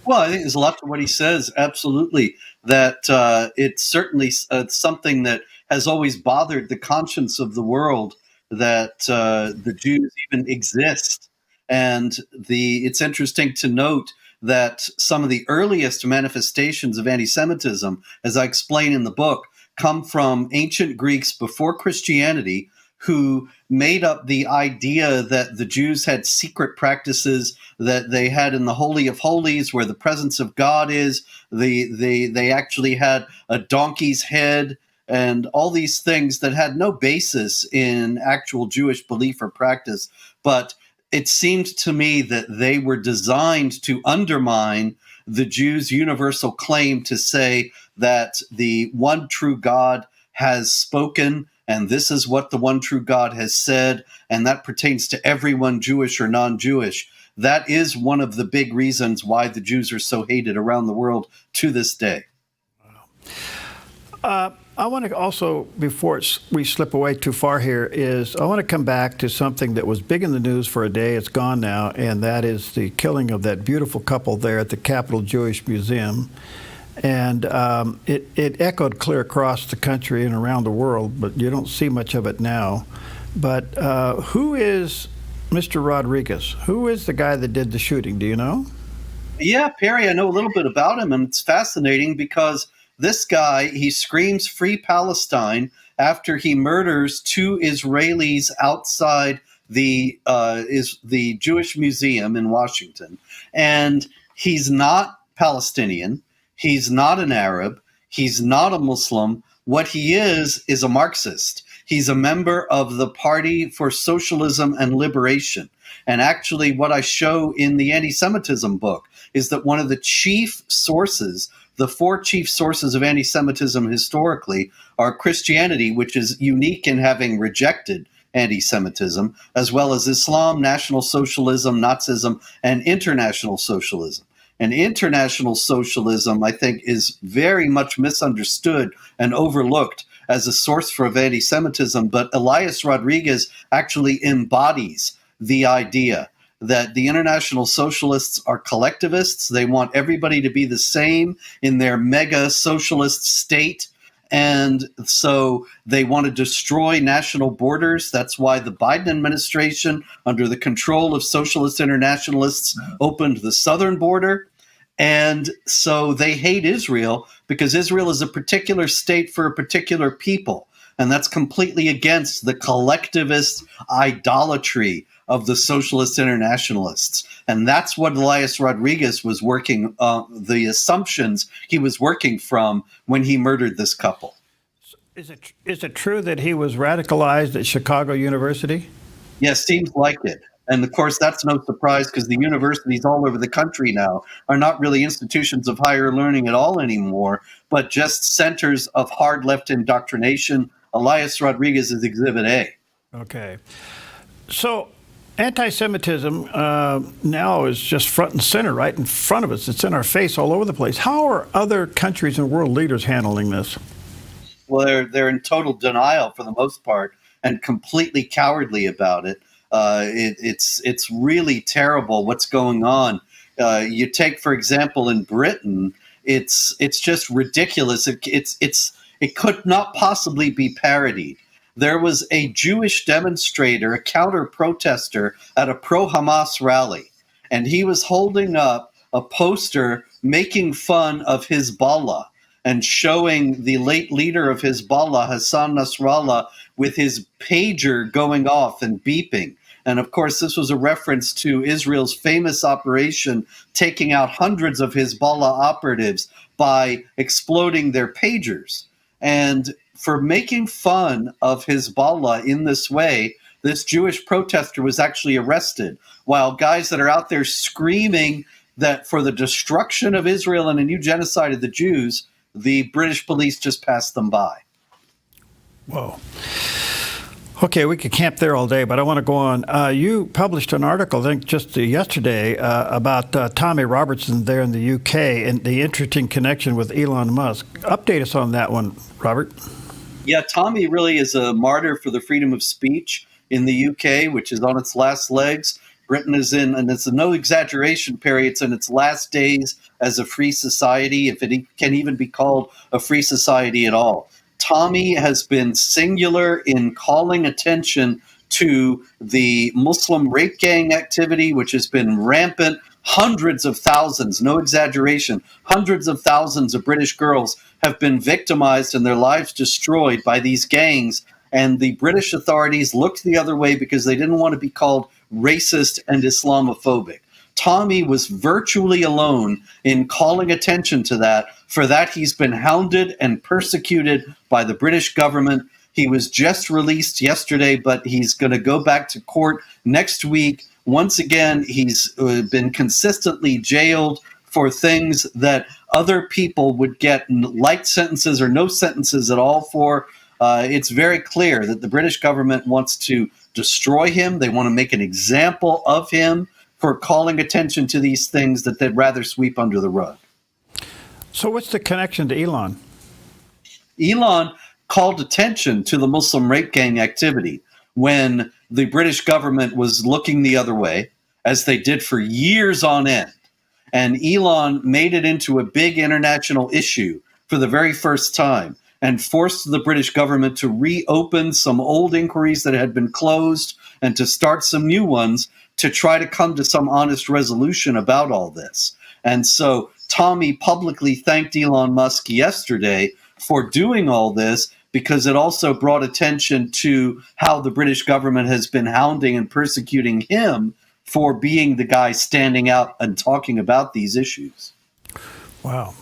Well, I think there's a lot to what he says. Absolutely. That it's certainly something that has always bothered the conscience of the world, that the Jews even exist. And it's interesting to note that some of the earliest manifestations of anti-Semitism, as I explain in the book, come from ancient Greeks before Christianity, who made up the idea that the Jews had secret practices that they had in the Holy of Holies, where the presence of God is. They actually had a donkey's head and all these things that had no basis in actual Jewish belief or practice. But it seemed to me that they were designed to undermine the Jews' universal claim to say that the one true God has spoken, and this is what the one true God has said, and that pertains to everyone, Jewish or non-Jewish. That is one of the big reasons why the Jews are so hated around the world to this day. I want to also, before we slip away too far here, I want to come back to something that was big in the news for a day. It's gone now, and that is the killing of that beautiful couple there at the Capitol Jewish Museum. And it echoed clear across the country and around the world, but you don't see much of it now. But who is Mr. Rodriguez? Who is the guy that did the shooting? Do you know? Yeah, Perry, I know a little bit about him, and it's fascinating because this guy, he screams free Palestine after he murders 2 Israelis outside the Jewish Museum in Washington. And he's not Palestinian. He's not an Arab. He's not a Muslim. What he is a Marxist. He's a member of the Party for Socialism and Liberation. And actually, what I show in the anti-Semitism book is that one of the chief sources, the 4 chief sources of anti-Semitism historically, are Christianity, which is unique in having rejected anti-Semitism, as well as Islam, National Socialism, Nazism, and International Socialism. And International Socialism, I think, is very much misunderstood and overlooked as a source for anti-Semitism. But Elias Rodriguez actually embodies the idea that the International Socialists are collectivists. They want everybody to be the same in their mega socialist state. And so they want to destroy national borders. That's why the Biden administration, under the control of socialist internationalists, opened the southern border. And so they hate Israel because Israel is a particular state for a particular people. And that's completely against the collectivist idolatry of the socialist internationalists. And that's what Elias Rodriguez was working, the assumptions he was working from when he murdered this couple. Is it true that he was radicalized at Chicago University? Yes, seems like it. And of course, that's no surprise because the universities all over the country now are not really institutions of higher learning at all anymore, but just centers of hard left indoctrination. Elias Rodriguez is Exhibit A. Okay. So anti-Semitism now is just front and center, right in front of us. It's in our face all over the place. How are other countries and world leaders handling this? Well, they're in total denial for the most part and completely cowardly about it. It's really terrible what's going on. You take, for example, in Britain, it's just ridiculous. It could not possibly be parodied. There was a Jewish demonstrator, a counter-protester at a pro-Hamas rally, and he was holding up a poster making fun of Hezbollah and showing the late leader of Hezbollah, Hassan Nasrallah, with his pager going off and beeping. And of course, this was a reference to Israel's famous operation taking out hundreds of Hezbollah operatives by exploding their pagers. And for making fun of Hezbollah in this way, this Jewish protester was actually arrested, while guys that are out there screaming that for the destruction of Israel and a new genocide of the Jews, the British police just passed them by. Whoa. Okay, we could camp there all day, but I want to go on. You published an article, I think just yesterday, about Tommy Robertson there in the UK and the interesting connection with Elon Musk. Update us on that one, Robert. Yeah, Tommy really is a martyr for the freedom of speech in the UK, which is on its last legs. Britain is in, and it's no exaggeration, Perry, it's in its last days as a free society, if it can even be called a free society at all. Tommy has been singular in calling attention to the Muslim rape gang activity, which has been rampant. Hundreds of thousands, no exaggeration, hundreds of thousands of British girls have been victimized and their lives destroyed by these gangs. And the British authorities looked the other way because they didn't want to be called racist and Islamophobic. Tommy was virtually alone in calling attention to that. For that, he's been hounded and persecuted by the British government. He was just released yesterday, but he's going to go back to court next week. Once again, he's been consistently jailed for things that other people would get light sentences or no sentences at all for. It's very clear that the British government wants to destroy him. They want to make an example of him for calling attention to these things that they'd rather sweep under the rug. So what's the connection to Elon? Elon called attention to the Muslim rape gang activity when the British government was looking the other way, as they did for years on end. And Elon made it into a big international issue for the very first time and forced the British government to reopen some old inquiries that had been closed and to start some new ones to try to come to some honest resolution about all this. And so Tommy publicly thanked Elon Musk yesterday for doing all this, because it also brought attention to how the British government has been hounding and persecuting him for being the guy standing out and talking about these issues. Wow.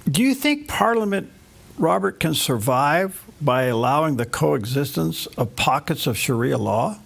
Do you think Parliament, Robert, can survive by allowing the coexistence of pockets of Sharia law?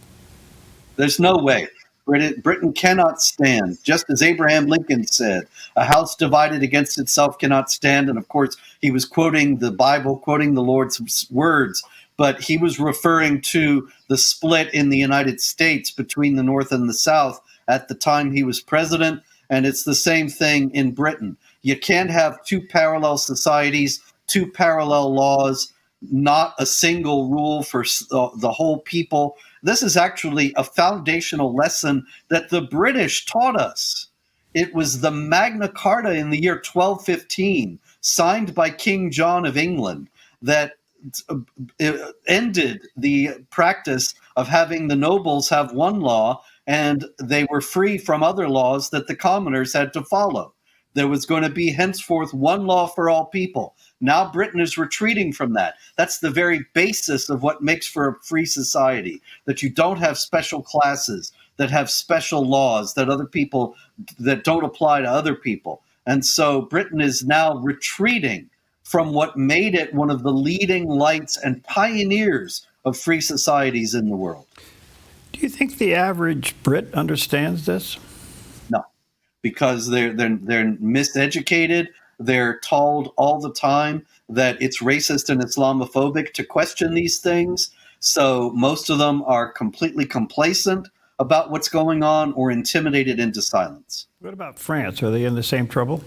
There's no way. Britain cannot stand. Just as Abraham Lincoln said, a house divided against itself cannot stand. And of course, he was quoting the Bible, quoting the Lord's words, but he was referring to the split in the United States between the North and the South at the time he was president. And it's the same thing in Britain. You can't have two parallel societies, two parallel laws, not a single rule for the whole people. This is actually a foundational lesson that the British taught us. It was the Magna Carta in the year 1215, signed by King John of England, that ended the practice of having the nobles have one law and they were free from other laws that the commoners had to follow. There was going to be henceforth one law for all people. Now Britain is retreating from that. That's the very basis of what makes for a free society, that you don't have special classes that have special laws that other people that don't apply to other people. And so Britain is now retreating from what made it one of the leading lights and pioneers of free societies in the world. Do you think the average Brit understands this? No, because they're miseducated. They're told all the time that it's racist and Islamophobic to question these things. So most of them are completely complacent about what's going on or intimidated into silence. What about France? Are they in the same trouble?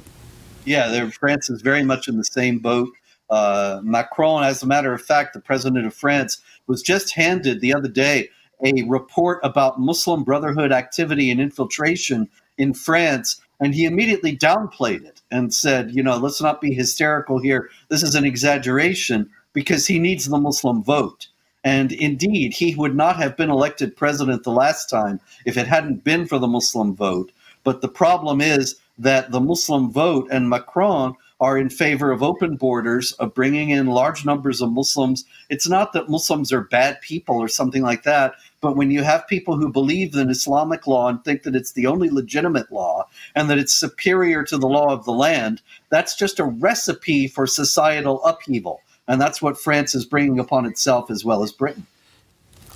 Yeah, France is very much in the same boat. Macron, as a matter of fact, the president of France, was just handed the other day a report about Muslim Brotherhood activity and infiltration in France, and he immediately downplayed it and said, let's not be hysterical here. This is an exaggeration, because he needs the Muslim vote. And indeed, he would not have been elected president the last time if it hadn't been for the Muslim vote. But the problem is that the Muslim vote and Macron are in favor of open borders, of bringing in large numbers of Muslims. It's not that Muslims are bad people or something like that, but when you have people who believe in Islamic law and think that it's the only legitimate law and that it's superior to the law of the land, that's just a recipe for societal upheaval. And that's what France is bringing upon itself, as well as Britain.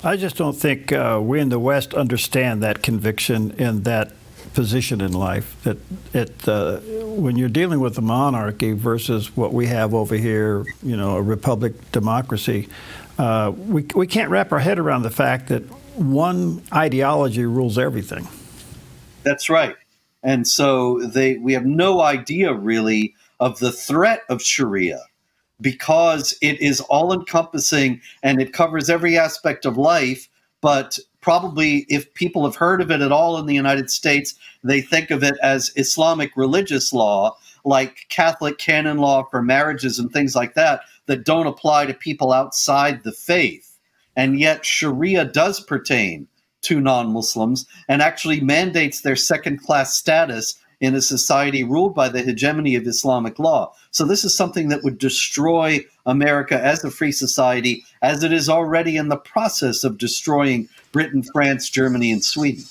I just don't think we in the West understand that conviction and that position in life, that when you're dealing with a monarchy versus what we have over here, a republic democracy, we can't wrap our head around the fact that one ideology rules everything. That's right. And so we have no idea really of the threat of Sharia, because it is all-encompassing and it covers every aspect of life. But probably if people have heard of it at all in the United States, they think of it as Islamic religious law, like Catholic canon law for marriages and things like that don't apply to people outside the faith. And yet Sharia does pertain to non-Muslims and actually mandates their second-class status in a society ruled by the hegemony of Islamic law. So this is something that would destroy America as a free society, as it is already in the process of destroying Britain, France, Germany, and Sweden.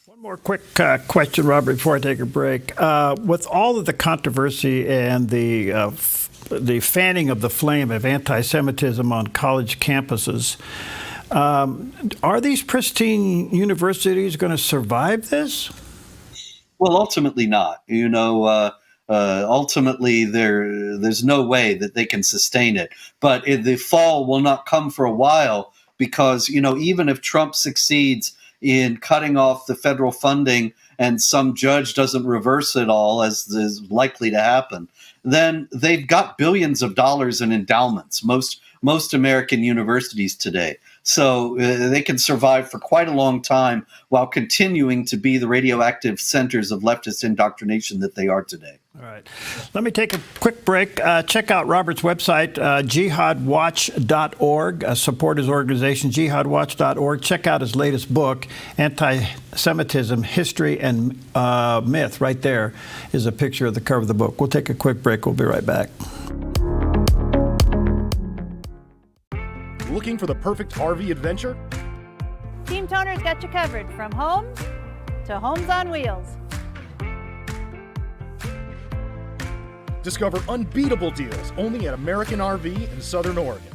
One more quick question, Robert, before I take a break. With all of the controversy and the fanning of the flame of anti-Semitism on college campuses, are these pristine universities going to survive this? Well, ultimately not. Ultimately there's no way that they can sustain it. But the fall will not come for a while, because even if Trump succeeds in cutting off the federal funding and some judge doesn't reverse it all, as is likely to happen, then they've got billions of dollars in endowments, most American universities today. So they can survive for quite a long time while continuing to be the radioactive centers of leftist indoctrination that they are today. All right. Let me take a quick break. Check out Robert's website, jihadwatch.org. Support his organization, jihadwatch.org. Check out his latest book, Anti-Semitism, History and Myth. Right there is a picture of the cover of the book. We'll take a quick break. We'll be right back. Looking for the perfect RV adventure? Team Toner's got you covered from homes to homes on wheels. Discover unbeatable deals only at American RV in Southern Oregon.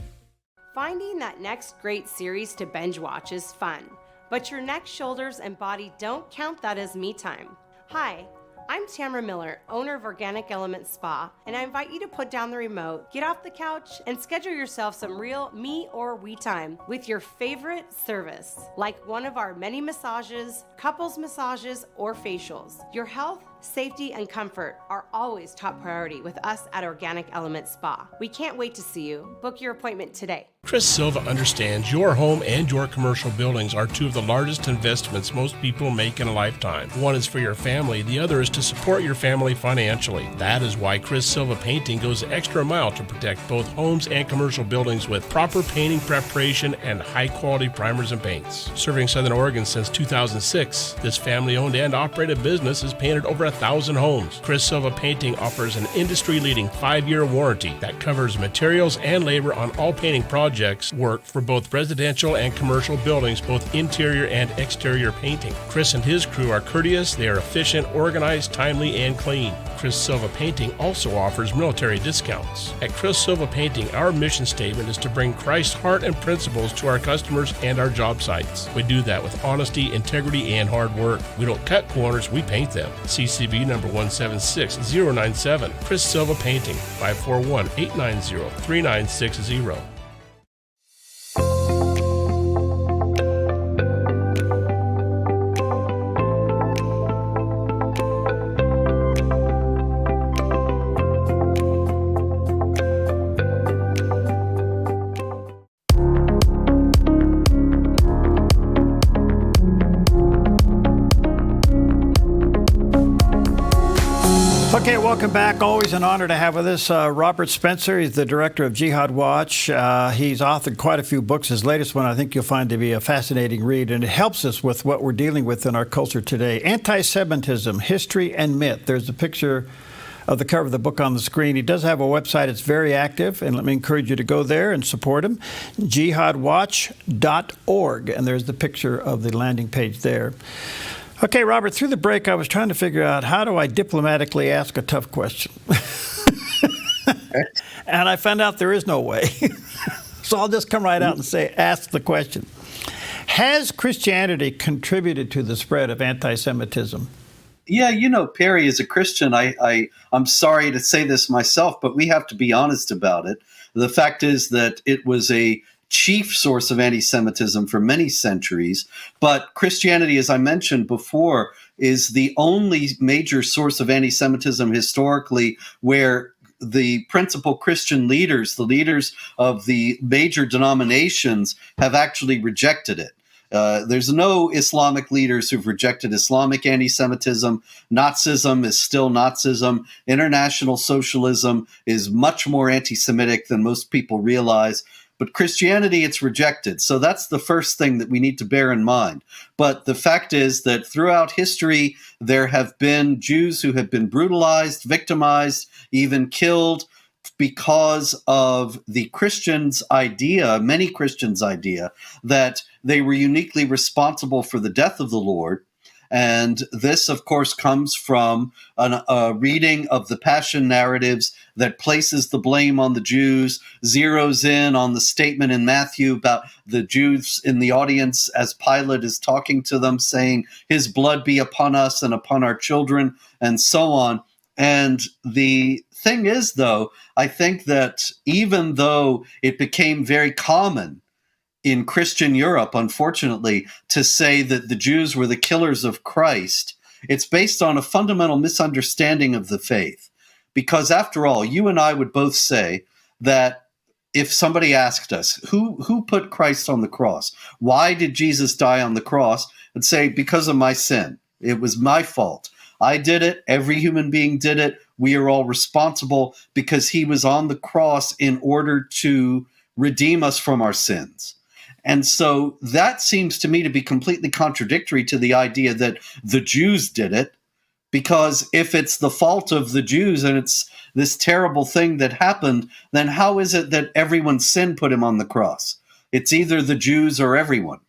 Finding that next great series to binge watch is fun, but your neck, shoulders, and body don't count that as me time. Hi, I'm Tamara Miller, owner of Organic Element Spa, and I invite you to put down the remote, get off the couch, and schedule yourself some real me or we time with your favorite service, like one of our many massages, couples massages, or facials. Your health, safety, and comfort are always top priority with us at Organic Element Spa. We can't wait to see you. Book your appointment today. Chris Silva understands your home and your commercial buildings are two of the largest investments most people make in a lifetime. One is for your family, the other is to support your family financially. That is why Chris Silva Painting goes the extra mile to protect both homes and commercial buildings with proper painting preparation and high-quality primers and paints. Serving Southern Oregon since 2006, this family-owned and operated business has painted over 1,000 homes. Chris Silva Painting offers an industry-leading 5-year warranty that covers materials and labor on all painting projects work for both residential and commercial buildings, both interior and exterior painting. Chris and his crew are courteous, they are efficient, organized, timely, and clean. Chris Silva Painting also offers military discounts. At Chris Silva Painting, our mission statement is to bring Christ's heart and principles to our customers and our job sites. We do that with honesty, integrity, and hard work. We don't cut corners, we paint them. CCB number 176097. Chris Silva Painting, 541-890-3960. Okay, welcome back. Always an honor to have with us Robert Spencer. He's the director of Jihad Watch. He's authored quite a few books. His latest one I think you'll find to be a fascinating read, and it helps us with what we're dealing with in our culture today. Anti-Semitism, History and Myth. There's a picture of the cover of the book on the screen. He does have a website. It's very active, and let me encourage you to go there and support him. jihadwatch.org, and there's the picture of the landing page there. Okay, Robert, through the break, I was trying to figure out how do I diplomatically ask a tough question? And I found out there is no way. So I'll just come right out and say, ask the question. Has Christianity contributed to the spread of anti-Semitism? Yeah, you know, Perry, as a Christian, I'm sorry to say this myself, but we have to be honest about it. The fact is that it was a chief source of anti-Semitism for many centuries, but Christianity, as I mentioned before, is the only major source of anti-Semitism historically where the principal Christian leaders, the leaders of the major denominations, have actually rejected it. There's no Islamic leaders who've rejected Islamic anti-Semitism. Nazism is still Nazism. International socialism is much more anti-Semitic than most people realize. But Christianity, it's rejected. So that's the first thing that we need to bear in mind. But the fact is that throughout history, there have been Jews who have been brutalized, victimized, even killed because of the Christians' idea, many Christians' idea, that they were uniquely responsible for the death of the Lord. And this, of course, comes from a reading of the Passion narratives that places the blame on the Jews, zeroes in on the statement in Matthew about the Jews in the audience as Pilate is talking to them, saying, "His blood be upon us and upon our children," and so on. And the thing is, though, I think that even though it became very common in Christian Europe, unfortunately, to say that the Jews were the killers of Christ, it's based on a fundamental misunderstanding of the faith. Because after all, you and I would both say that if somebody asked us, who put Christ on the cross? Why did Jesus die on the cross? I'd say, because of my sin. It was my fault. I did it. Every human being did it. We are all responsible because he was on the cross in order to redeem us from our sins. And so that seems to me to be completely contradictory to the idea that the Jews did it, because if it's the fault of the Jews and it's this terrible thing that happened, then how is it that everyone's sin put him on the cross? It's either the Jews or everyone.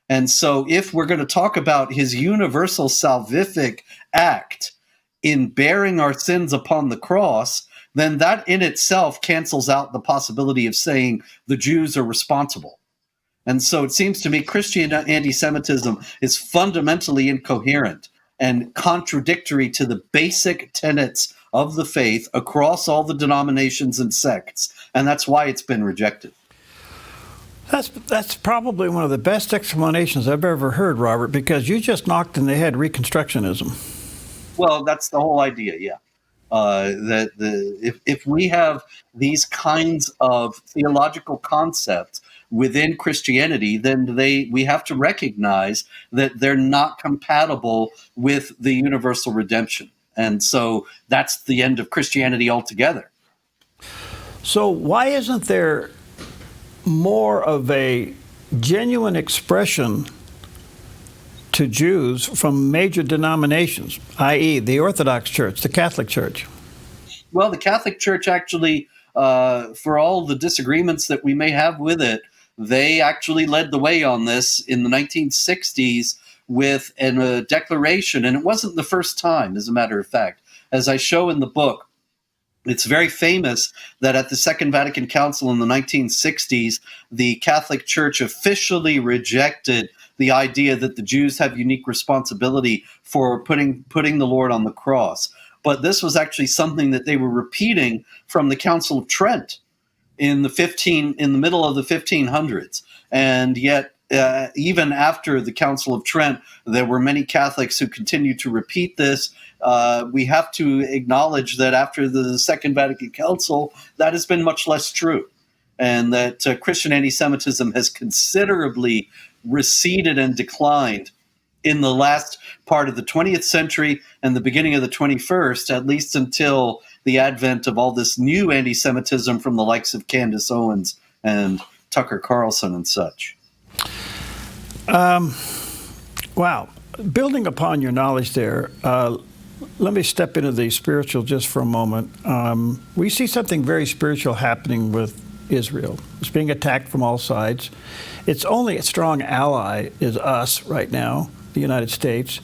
And so if we're going to talk about his universal salvific act in bearing our sins upon the cross, then that in itself cancels out the possibility of saying the Jews are responsible. And so it seems to me Christian anti-Semitism is fundamentally incoherent and contradictory to the basic tenets of the faith across all the denominations and sects. And that's why it's been rejected. That's probably one of the best explanations I've ever heard, Robert, because you just knocked in the head Reconstructionism. Well, that's the whole idea, yeah. If we have these kinds of theological concepts within Christianity, then we have to recognize that they're not compatible with the universal redemption. And so that's the end of Christianity altogether. So why isn't there more of a genuine expression to Jews from major denominations, i.e. the Orthodox Church, the Catholic Church? Well, the Catholic Church actually, for all the disagreements that we may have with it, they actually led the way on this in the 1960s with a declaration, and it wasn't the first time, as a matter of fact. As I show in the book, it's very famous that at the Second Vatican Council in the 1960s, the Catholic Church officially rejected the idea that the Jews have unique responsibility for putting the Lord on the cross. But this was actually something that they were repeating from the Council of Trent in the middle of the 1500s. And yet, even after the Council of Trent, there were many Catholics who continued to repeat this. We have to acknowledge that after the Second Vatican Council, that has been much less true, and that Christian anti-Semitism has considerably receded and declined in the last part of the 20th century and the beginning of the 21st, at least until the advent of all this new anti-Semitism from the likes of Candace Owens and Tucker Carlson and such. Wow. Building upon your knowledge there, let me step into the spiritual just for a moment. We see something very spiritual happening with Israel. It's being attacked from all sides. Its only strong ally is us right now, the United States.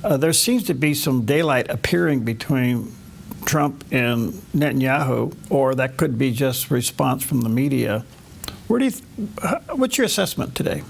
There seems to be some daylight appearing between Trump and Netanyahu, or that could be just response from the media. What's your assessment today?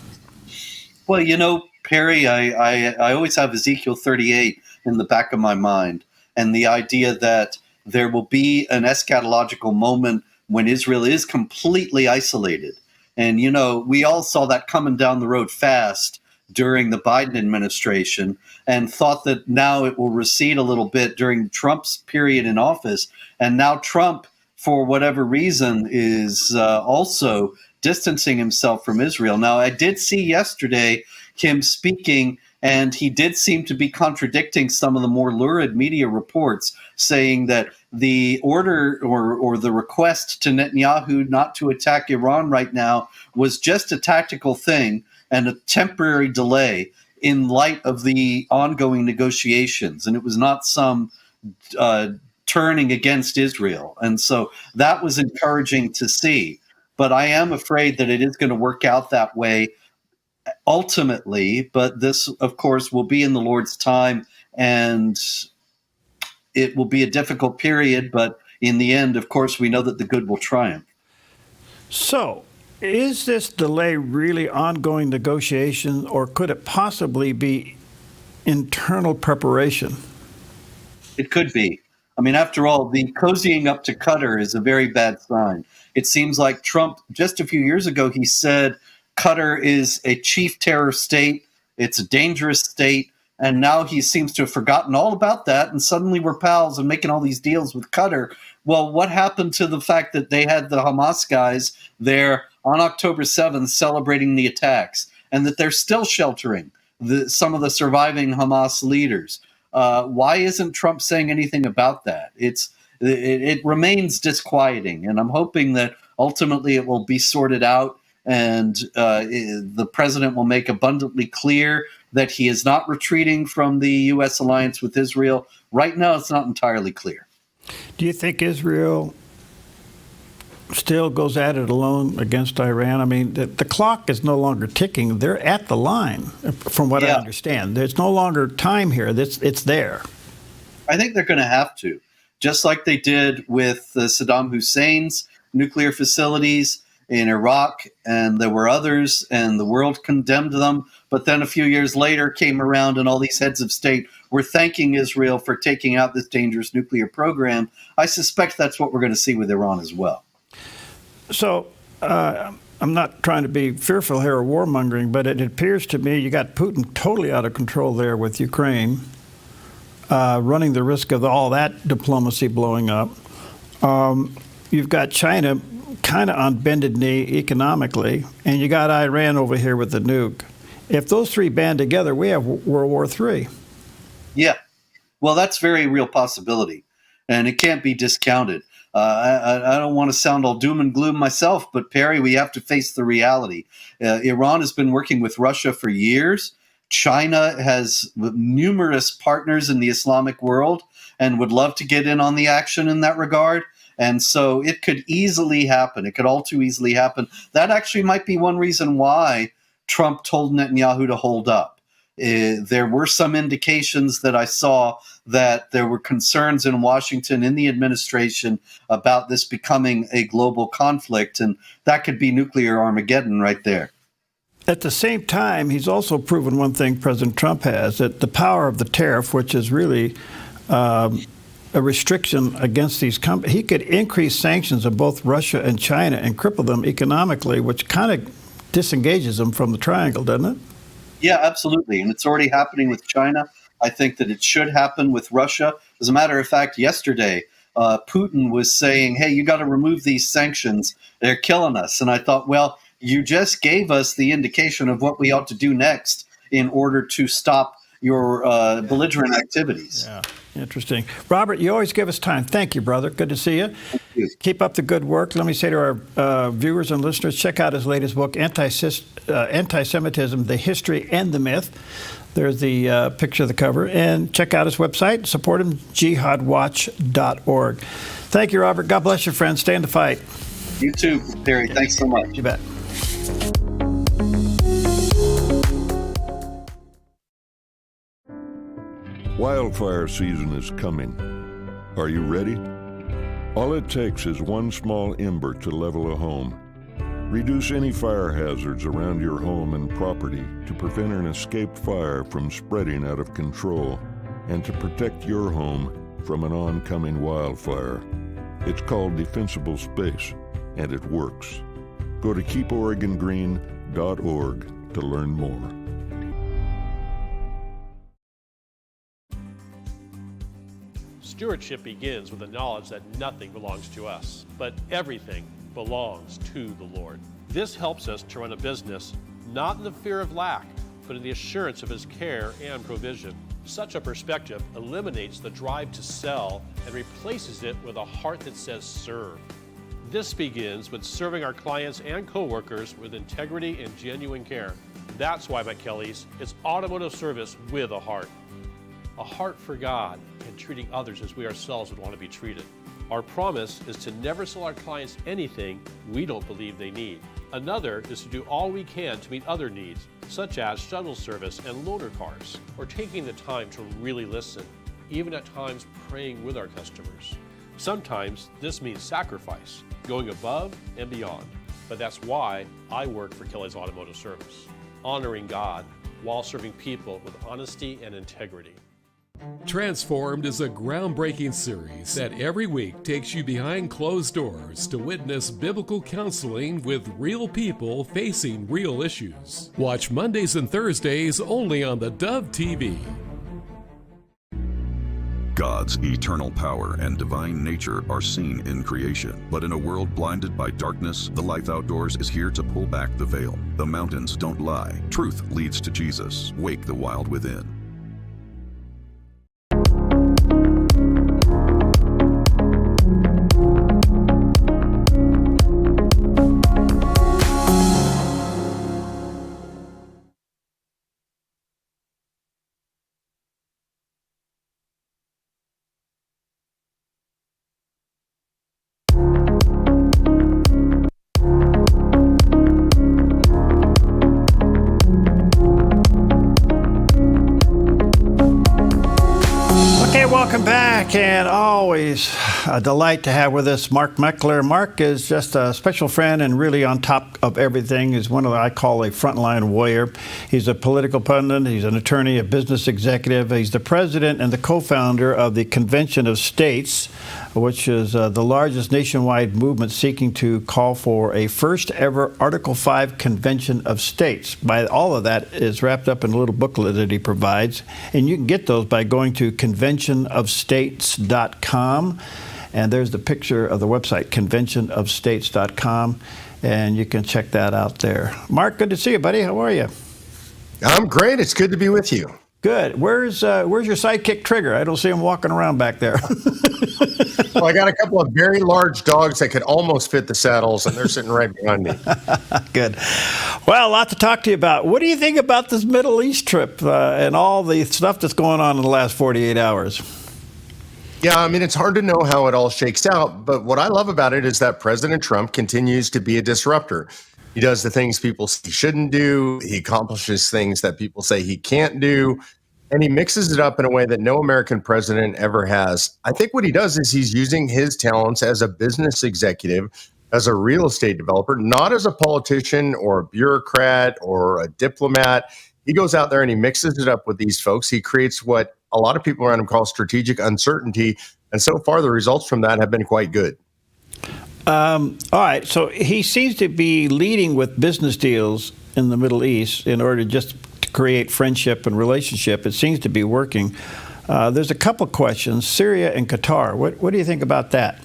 Well, you know, Perry, I always have Ezekiel 38 in the back of my mind, and the idea that there will be an eschatological moment when Israel is completely isolated. And, you know, we all saw that coming down the road fast during the Biden administration and thought that now it will recede a little bit during Trump's period in office. And now Trump, for whatever reason, is also distancing himself from Israel. Now, I did see yesterday him speaking, and he did seem to be contradicting some of the more lurid media reports, saying that the order or the request to Netanyahu not to attack Iran right now was just a tactical thing and a temporary delay in light of the ongoing negotiations. And it was not some turning against Israel. And so that was encouraging to see. But I am afraid that it is going to work out that way ultimately. But this, of course, will be in the Lord's time, and it will be a difficult period. But in the end, of course, we know that the good will triumph. So, is this delay really ongoing negotiation, or could it possibly be internal preparation? It could be. I mean, after all, the cozying up to Qatar is a very bad sign. It seems like Trump, just a few years ago, he said Qatar is a chief terror state. It's a dangerous state. And now he seems to have forgotten all about that. And suddenly we're pals and making all these deals with Qatar. Well, what happened to the fact that they had the Hamas guys there on October 7th celebrating the attacks, and that they're still sheltering some of the surviving Hamas leaders? Why isn't Trump saying anything about that? It remains disquieting, and I'm hoping that ultimately it will be sorted out, and the president will make abundantly clear that he is not retreating from the U.S. alliance with Israel. Right now, it's not entirely clear. Do you think Israel still goes at it alone against Iran? I mean, the clock is no longer ticking. They're at the line, from what I understand. There's no longer time here. It's there. I think they're going to have to, just like they did with Saddam Hussein's nuclear facilities in Iraq, and there were others, and the world condemned them. But then a few years later came around, and all these heads of state were thanking Israel for taking out this dangerous nuclear program. I suspect that's what we're going to see with Iran as well. So I'm not trying to be fearful here or warmongering, but it appears to me you got Putin totally out of control there with Ukraine, running the risk of all that diplomacy blowing up. You've got China kind of on bended knee economically, and you got Iran over here with the nuke. If those three band together, we have World War III. Yeah. Well, that's a very real possibility, and it can't be discounted. I don't want to sound all doom and gloom myself, but Perry, we have to face the reality. Iran has been working with Russia for years. China has numerous partners in the Islamic world and would love to get in on the action in that regard. And so it could easily happen. It could all too easily happen. That actually might be one reason why Trump told Netanyahu to hold up. There were some indications that I saw that there were concerns in Washington, in the administration, about this becoming a global conflict, and that could be nuclear Armageddon right there. At the same time, he's also proven one thing President Trump has, that the power of the tariff, which is really a restriction against these companies, he could increase sanctions of both Russia and China and cripple them economically, which kind of disengages them from the triangle, doesn't it? Yeah, absolutely. And it's already happening with China. I think that it should happen with Russia. As a matter of fact, yesterday, Putin was saying, hey, you got to remove these sanctions. They're killing us. And I thought, well, you just gave us the indication of what we ought to do next in order to stop your belligerent activities. Yeah, interesting. Robert, you always give us time. Thank you, brother. Good to see you. Thank you. Keep up the good work. Let me say to our viewers and listeners, check out his latest book, Anti-Semitism, The History and the Myth. There's the picture of the cover. And check out his website. Support him, jihadwatch.org. Thank you, Robert. God bless you, friend. Stay in the fight. You too, Terry. Thanks so much. You bet. Wildfire season is coming. Are you ready? All it takes is one small ember to level a home. Reduce any fire hazards around your home and property to prevent an escaped fire from spreading out of control and to protect your home from an oncoming wildfire. It's called Defensible Space, and it works. Go to keeporegongreen.org to learn more. Stewardship begins with the knowledge that nothing belongs to us, but everything belongs to the Lord. This helps us to run a business not in the fear of lack, but in the assurance of His care and provision. Such a perspective eliminates the drive to sell and replaces it with a heart that says serve. This begins with serving our clients and coworkers with integrity and genuine care. That's why at Kelly's, it's automotive service with a heart for God, and treating others as we ourselves would want to be treated. Our promise is to never sell our clients anything we don't believe they need. Another is to do all we can to meet other needs, such as shuttle service and loaner cars, or taking the time to really listen, even at times praying with our customers. Sometimes this means sacrifice, going above and beyond. But that's why I work for Kelly's Automotive Service, honoring God while serving people with honesty and integrity. Transformed is a groundbreaking series that every week takes you behind closed doors to witness biblical counseling with real people facing real issues. Watch Mondays and Thursdays only on theDove TV. God's eternal power and divine nature are seen in creation. But in a world blinded by darkness, the life outdoors is here to pull back the veil. The mountains don't lie. Truth leads to Jesus. Wake the wild within. Welcome back, and always a delight to have with us Mark Meckler. Mark is just a special friend and really on top of everything. He's one of I call a frontline warrior. He's a political pundit, he's an attorney, a business executive. He's the president and the co-founder of the Convention of States, which is the largest nationwide movement seeking to call for a first ever Article 5 Convention of States. By all of that is wrapped up in a little booklet that he provides, and you can get those by going to conventionofstates.com, and there's the picture of the website, conventionofstates.com, and you can check that out there. Mark, good to see you, buddy. How are you? I'm great. It's good to be with you. Good. Where's your sidekick Trigger? I don't see him walking around back there. Well, I got a couple of very large dogs that could almost fit the saddles, and they're sitting right behind me. Good. Well, a lot to talk to you about. What do you think about this Middle East trip and all the stuff that's going on in the last 48 hours? Yeah, I mean, it's hard to know how it all shakes out, but what I love about it is that President Trump continues to be a disruptor. He does the things people say he shouldn't do. He accomplishes things that people say he can't do. And he mixes it up in a way that no American president ever has. I think what he does is he's using his talents as a business executive, as a real estate developer, not as a politician or a bureaucrat or a diplomat. He goes out there and he mixes it up with these folks. He creates what a lot of people around him call strategic uncertainty. And so far, the results from that have been quite good. All right. So he seems to be leading with business deals in the Middle East in order just to create friendship and relationship. It seems to be working. There's a couple questions. Syria and Qatar. What do you think about that?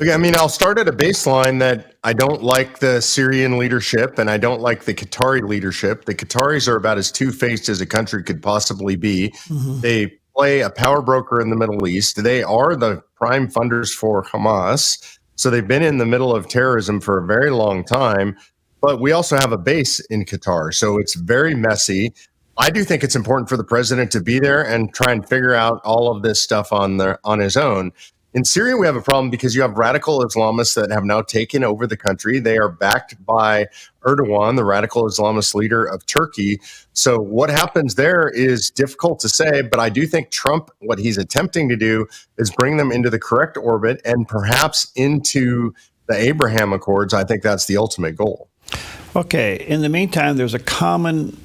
Okay, I mean, I'll start at a baseline that I don't like the Syrian leadership and I don't like the Qatari leadership. The Qataris are about as two-faced as a country could possibly be. Mm-hmm. They play a power broker in the Middle East. They are the prime funders for Hamas. So they've been in the middle of terrorism for a very long time. But we also have a base in Qatar. So it's very messy. I do think it's important for the president to be there and try and figure out all of this stuff on his own. In Syria, we have a problem because you have radical Islamists that have now taken over the country. They are backed by Erdogan, the radical Islamist leader of Turkey. So what happens there is difficult to say, but I do think Trump, what he's attempting to do is bring them into the correct orbit and perhaps into the Abraham Accords. I think that's the ultimate goal. Okay. In the meantime, there's a common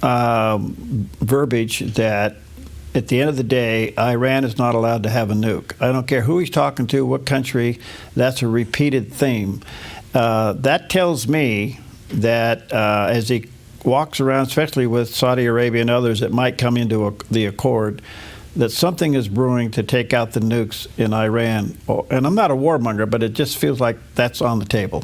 verbiage that at the end of the day, Iran is not allowed to have a nuke. I don't care who he's talking to, what country, that's a repeated theme. That tells me that as he walks around, especially with Saudi Arabia and others that might come into the accord, that something is brewing to take out the nukes in Iran. And I'm not a warmonger, but it just feels like that's on the table.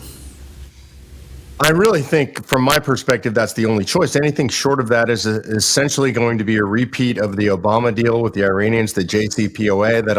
I really think, from my perspective, that's the only choice. Anything short of that is essentially going to be a repeat of the Obama deal with the Iranians, the JCPOA, that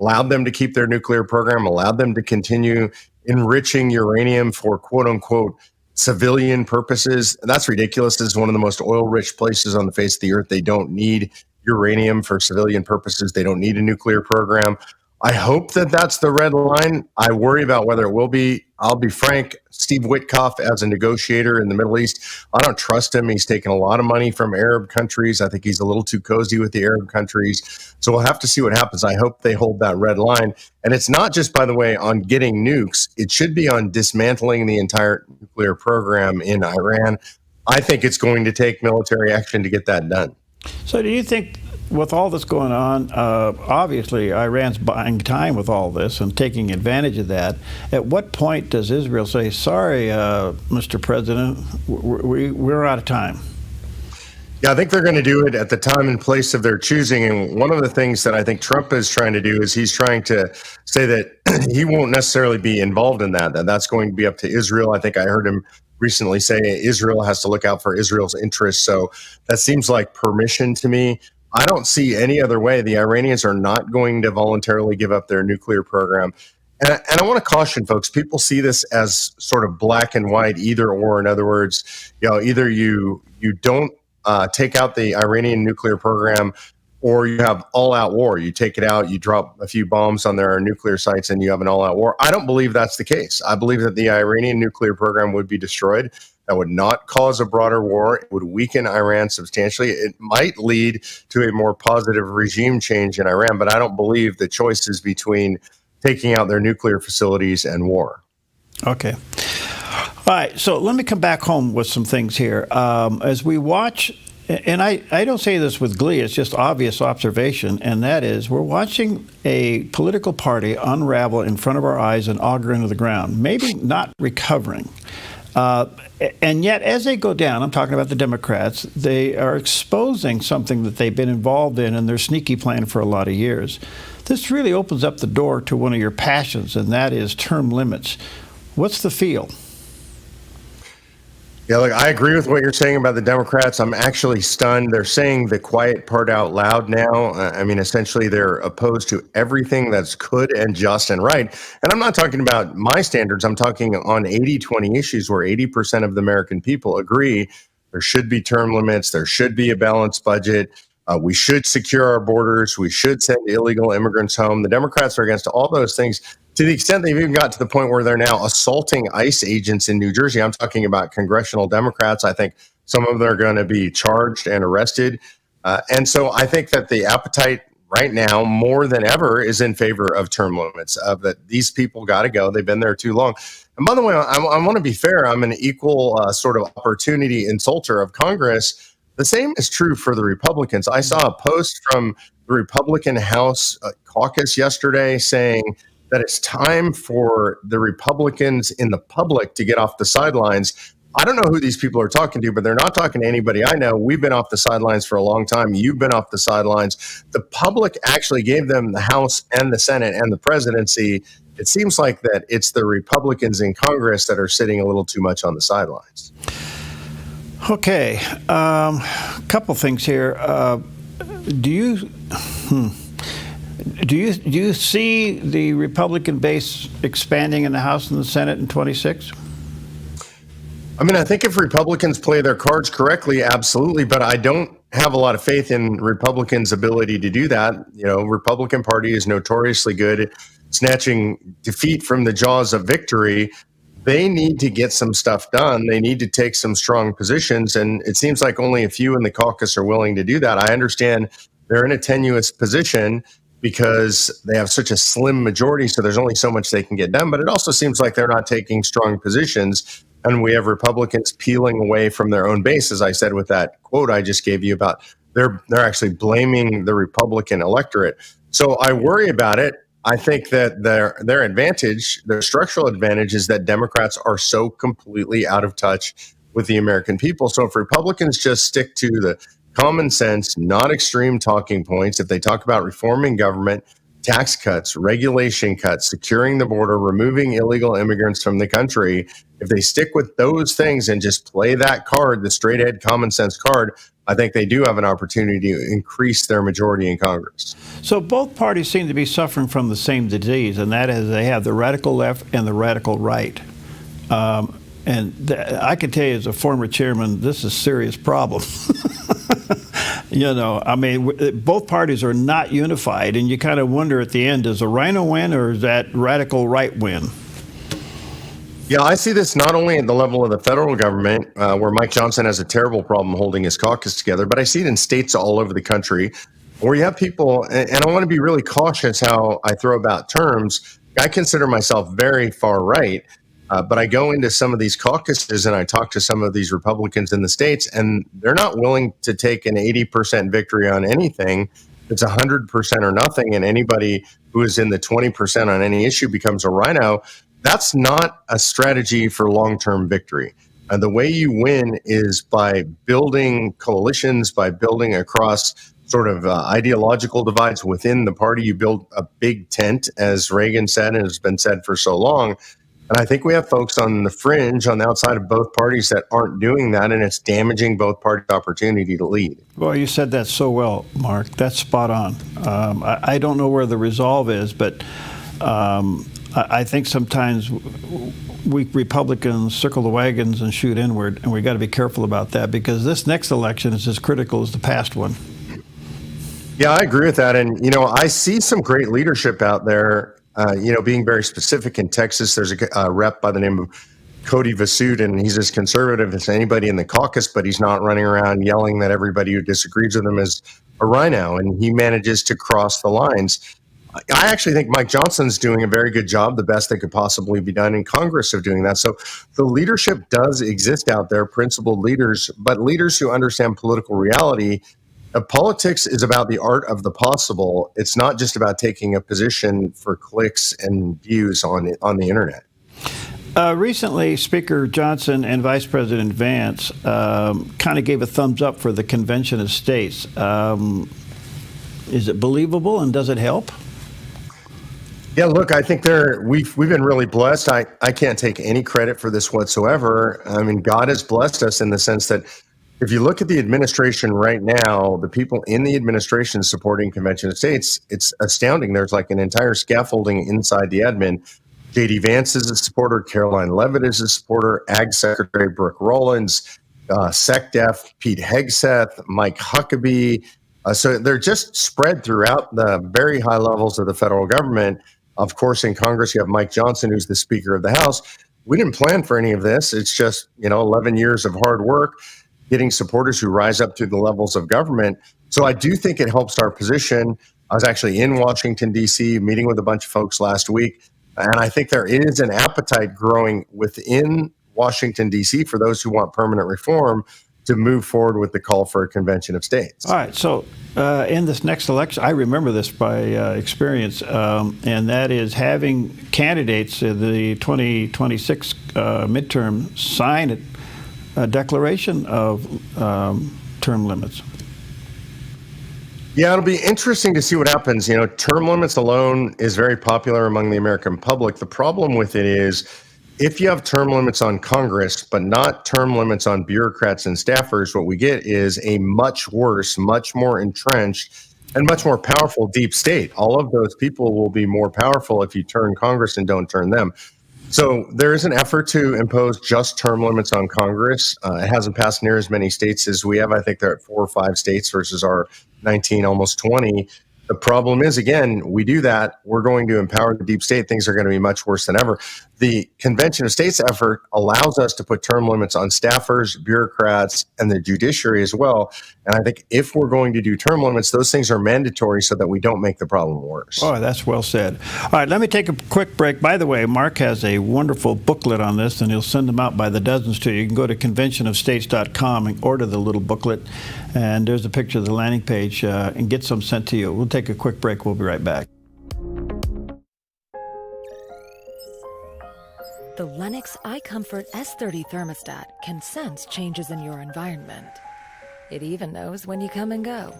allowed them to keep their nuclear program, allowed them to continue enriching uranium for quote-unquote civilian purposes. That's ridiculous. This is one of the most oil-rich places on the face of the earth. They don't need uranium for civilian purposes. They don't need a nuclear program. I hope that that's the red line. I worry about whether it will be. I'll be frank, Steve Witkoff as a negotiator in the Middle East, I don't trust him. He's taken a lot of money from Arab countries. I think he's a little too cozy with the Arab countries. So we'll have to see what happens. I hope they hold that red line. And it's not just, by the way, on getting nukes. It should be on dismantling the entire nuclear program in Iran. I think it's going to take military action to get that done. So do you think with all this going on, obviously Iran's buying time with all this and taking advantage of that. At what point does Israel say, sorry, Mr. President, we're out of time? Yeah, I think they're going to do it at the time and place of their choosing. And one of the things that I think Trump is trying to do is he's trying to say that he won't necessarily be involved in that that's going to be up to Israel. I think I heard him recently say Israel has to look out for Israel's interests. So that seems like permission to me. I don't see any other way. The Iranians are not going to voluntarily give up their nuclear program. And I want to caution folks, people see this as sort of black and white, either or. In other words, either you don't take out the Iranian nuclear program, or you have all-out war. You take it out, you drop a few bombs on their nuclear sites, and you have an all-out war. I don't believe that's the case. I believe that the Iranian nuclear program would be destroyed. That would not cause a broader war. It would weaken Iran substantially. It might lead to a more positive regime change in Iran, but I don't believe the choice is between taking out their nuclear facilities and war. Okay. All right, so let me come back home with some things here. As we watch, and I don't say this with glee, it's just obvious observation, and that is we're watching a political party unravel in front of our eyes and auger into the ground, maybe not recovering. And yet, as they go down, I'm talking about the Democrats, they are exposing something that they've been involved in their sneaky plan for a lot of years. This really opens up the door to one of your passions, and that is term limits. What's the feel? Yeah, look, I agree with what you're saying about the Democrats. I'm actually stunned. They're saying the quiet part out loud now. I mean, essentially, they're opposed to everything that's good and just and right. And I'm not talking about my standards. I'm talking on 80-20 issues where 80% of the American people agree there should be term limits. There should be a balanced budget. We should secure our borders. We should send illegal immigrants home. The Democrats are against all those things, to the extent they've even got to the point where they're now assaulting ICE agents in New Jersey. I'm talking about congressional Democrats. I think some of them are going to be charged and arrested. And so I think that the appetite right now, more than ever, is in favor of term limits, of that these people got to go. They've been there too long. And by the way, I want to be fair. I'm an equal sort of opportunity insulter of Congress. The same is true for the Republicans. I saw a post from the Republican House caucus yesterday saying that it's time for the Republicans in the public to get off the sidelines. I don't know who these people are talking to, but they're not talking to anybody I know. We've been off the sidelines for a long time. You've been off the sidelines. The public actually gave them the House and the Senate and the presidency. It seems like that it's the Republicans in Congress that are sitting a little too much on the sidelines. Okay, couple things here. Do you see the Republican base expanding in the House and the Senate in 26? I mean, I think if Republicans play their cards correctly, absolutely. But I don't have a lot of faith in Republicans' ability to do that. Republican Party is notoriously good at snatching defeat from the jaws of victory. They need to get some stuff done. They need to take some strong positions. And it seems like only a few in the caucus are willing to do that. I understand they're in a tenuous position because they have such a slim majority, so there's only so much they can get done. But it also seems like they're not taking strong positions. And we have Republicans peeling away from their own base, as I said with that quote I just gave you about they're actually blaming the Republican electorate. So I worry about it. I think that their advantage, their structural advantage, is that Democrats are so completely out of touch with the American people. So if Republicans just stick to the common sense, not extreme talking points, if they talk about reforming government, tax cuts, regulation cuts, securing the border, removing illegal immigrants from the country, if they stick with those things and just play that card, the straight ahead common sense card, I think they do have an opportunity to increase their majority in Congress. So both parties seem to be suffering from the same disease, and that is they have the radical left and the radical right. I can tell you as a former chairman, this is a serious problem. I mean, both parties are not unified, and you kind of wonder at the end, does the rhino win or is that radical right win? Yeah, I see this not only at the level of the federal government, where Mike Johnson has a terrible problem holding his caucus together, but I see it in states all over the country where you have people, and I want to be really cautious how I throw about terms. I consider myself very far right, But I go into some of these caucuses and I talk to some of these Republicans in the states, and they're not willing to take an 80% victory on anything. It's 100% or nothing, and anybody who is in the 20% on any issue becomes a rhino. That's not a strategy for long-term victory. The way you win is by building coalitions, by building across sort of ideological divides within the party. You build a big tent, as Reagan said, and has been said for so long. And I think we have folks on the fringe, on the outside of both parties, that aren't doing that, and it's damaging both parties' opportunity to lead. Well, you said that so well, Mark. That's spot on. I don't know where the resolve is, but I think sometimes we Republicans circle the wagons and shoot inward, and we got to be careful about that, because this next election is as critical as the past one. Yeah, I agree with that. And, I see some great leadership out there. Being very specific, in Texas, there's a rep by the name of Cody Vasut, and he's as conservative as anybody in the caucus, but he's not running around yelling that everybody who disagrees with him is a rhino, and he manages to cross the lines. I actually think Mike Johnson's doing a very good job, the best that could possibly be done in Congress of doing that. So the leadership does exist out there, principled leaders, but leaders who understand political reality. Politics is about the art of the possible. It's not just about taking a position for clicks and views on the internet. Recently, Speaker Johnson and Vice President Vance kind of gave a thumbs up for the Convention of States. Is it believable, and does it help? Yeah, look, I think we've been really blessed. I can't take any credit for this whatsoever. I mean, God has blessed us in the sense that if you look at the administration right now, the people in the administration supporting Convention of States, it's astounding. There's like an entire scaffolding inside the admin. J.D. Vance is a supporter. Caroline Leavitt is a supporter. Ag Secretary Brooke Rollins, SecDef Pete Hegseth, Mike Huckabee. So they're just spread throughout the very high levels of the federal government. Of course, in Congress, you have Mike Johnson, who's the Speaker of the House. We didn't plan for any of this. It's just, 11 years of hard work, getting supporters who rise up through the levels of government. So I do think it helps our position. I was actually in Washington, D.C., meeting with a bunch of folks last week, and I think there is an appetite growing within Washington, D.C. for those who want permanent reform to move forward with the call for a Convention of States. All right, so in this next election, I remember this by experience, and that is having candidates in the 2026 midterm sign a declaration of term limits. Yeah, it'll be interesting to see what happens. Term limits alone is very popular among the American public. The problem with it is if you have term limits on Congress, but not term limits on bureaucrats and staffers, what we get is a much worse, much more entrenched, and much more powerful deep state. All of those people will be more powerful if you turn Congress and don't turn them. So there is an effort to impose just term limits on Congress. It hasn't passed near as many states as we have. I think they're at 4 or 5 states versus our 19, almost 20. The problem is, again, we do that, we're going to empower the deep state. Things are going to be much worse than ever. The Convention of States effort allows us to put term limits on staffers, bureaucrats, and the judiciary as well. And I think if we're going to do term limits, those things are mandatory so that we don't make the problem worse. Oh, that's well said. All right, let me take a quick break. By the way, Mark has a wonderful booklet on this, and he'll send them out by the dozens to you. You can go to conventionofstates.com and order the little booklet. And there's a picture of the landing page, and get some sent to you. We'll take a quick break. We'll be right back. The Lennox iComfort S30 thermostat can sense changes in your environment. It even knows when you come and go.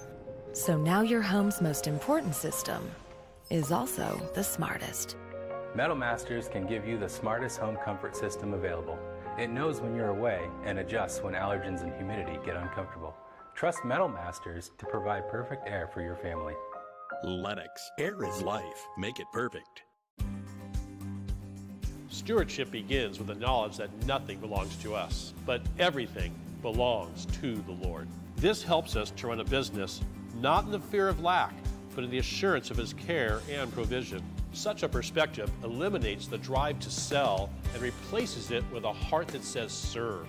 So now your home's most important system is also the smartest. Metal Masters can give you the smartest home comfort system available. It knows when you're away and adjusts when allergens and humidity get uncomfortable. Trust Metal Masters to provide perfect air for your family. Lennox. Air is life. Make it perfect. Stewardship begins with the knowledge that nothing belongs to us, but everything belongs to the Lord. This helps us to run a business not in the fear of lack, but in the assurance of His care and provision. Such a perspective eliminates the drive to sell and replaces it with a heart that says serve.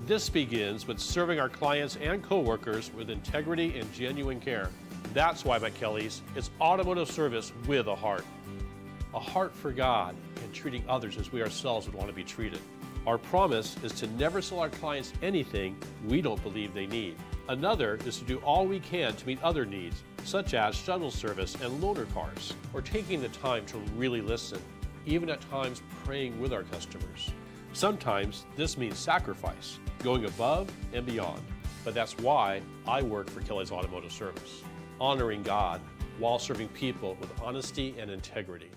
This begins with serving our clients and coworkers with integrity and genuine care. That's why McKelly's is automotive service with a heart. a heart for God, and treating others as we ourselves would want to be treated. Our promise is to never sell our clients anything we don't believe they need. Another is to do all we can to meet other needs, such as shuttle service and loaner cars, or taking the time to really listen, even at times praying with our customers. Sometimes this means sacrifice, going above and beyond. But that's why I work for Kelly's Automotive Service, honoring God while serving people with honesty and integrity.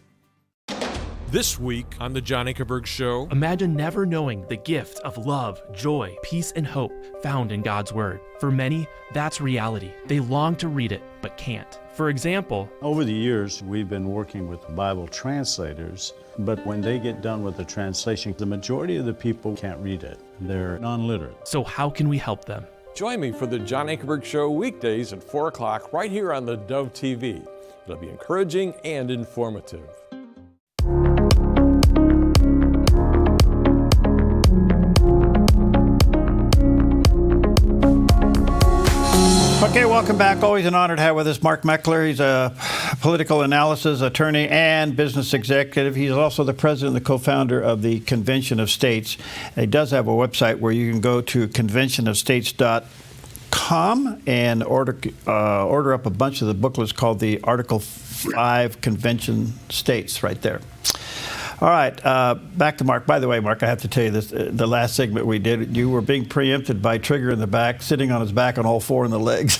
This week on The John Ankerberg Show, imagine never knowing the gift of love, joy, peace, and hope found in God's Word. For many, that's reality. They long to read it, but can't. For example, over the years, we've been working with Bible translators, but when they get done with the translation, the majority of the people can't read it. They're non-literate. So how can we help them? Join me for The John Ankerberg Show weekdays at 4 o'clock right here on the Dove TV. It'll be encouraging and informative. Okay, welcome back. Always an honor to have with us Mark Meckler. He's a political analysis attorney and business executive. He's also the president and the co-founder of the Convention of States. He does have a website where you can go to conventionofstates.com and order up a bunch of the booklets called the Article 5 Convention States right there. All right, back to Mark. By the way, Mark, I have to tell you this, the last segment we did, you were being preempted by Trigger in the back, sitting on his back on all four in the legs.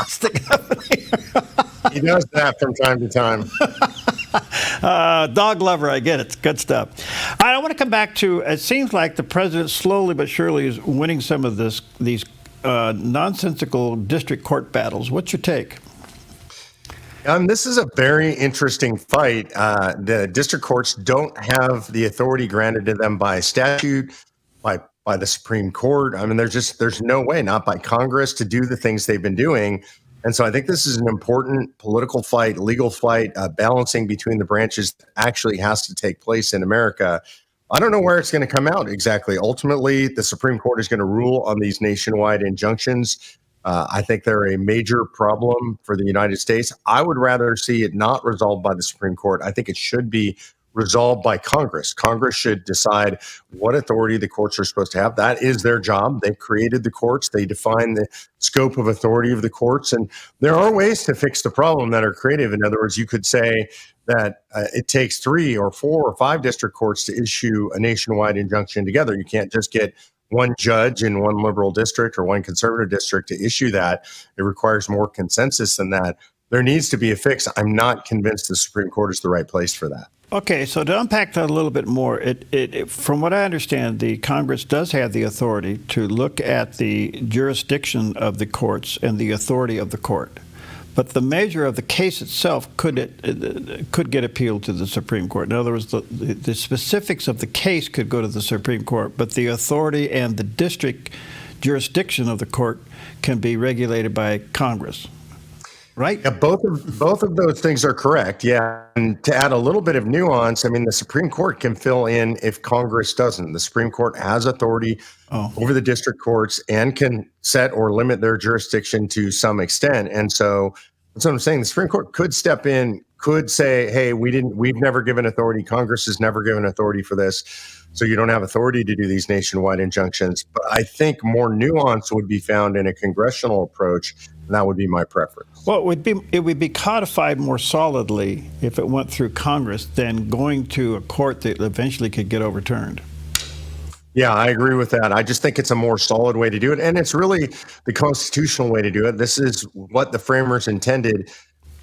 Sticking up in the air. He does that from time to time. Dog lover, I get it. Good stuff. All right, I want to come back to, it seems like the president slowly but surely is winning some of these nonsensical district court battles. What's your take? This is a very interesting fight. The district courts don't have the authority granted to them by statute, by the Supreme Court. I mean, there's no way, not by Congress, to do the things they've been doing. And so I think this is an important political fight, legal fight, balancing between the branches that actually has to take place in America. I don't know where it's going to come out exactly. Ultimately, the Supreme Court is going to rule on these nationwide injunctions. I think they're a major problem for the United States. I would rather see it not resolved by the Supreme Court. I think it should be resolved by Congress. Congress should decide what authority the courts are supposed to have. That is their job. They've created the courts. They define the scope of authority of the courts. And there are ways to fix the problem that are creative. In other words, you could say that it takes 3 or 4 or 5 district courts to issue a nationwide injunction together. You can't just get one judge in one liberal district or one conservative district to issue that. It requires more consensus than that. There needs to be a fix. I'm not convinced the Supreme Court is the right place for that. Okay, so to unpack that a little bit more, from what I understand, the Congress does have the authority to look at the jurisdiction of the courts and the authority of the court. But the measure of the case itself could get appealed to the Supreme Court. In other words, the specifics of the case could go to the Supreme Court, but the authority and the district jurisdiction of the court can be regulated by Congress. Right? Yeah, both of those things are correct. Yeah. And to add a little bit of nuance, I mean, the Supreme Court can fill in if Congress doesn't. The Supreme Court has authority over the district courts and can set or limit their jurisdiction to some extent. And so that's what I'm saying. The Supreme Court could step in, could say, hey, we've never given authority. Congress has never given authority for this. So you don't have authority to do these nationwide injunctions. But I think more nuance would be found in a congressional approach. And that would be my preference. Well, it would be codified more solidly if it went through Congress than going to a court that eventually could get overturned. Yeah, I agree with that. I just think it's a more solid way to do it. And it's really the constitutional way to do it. This is what the framers intended.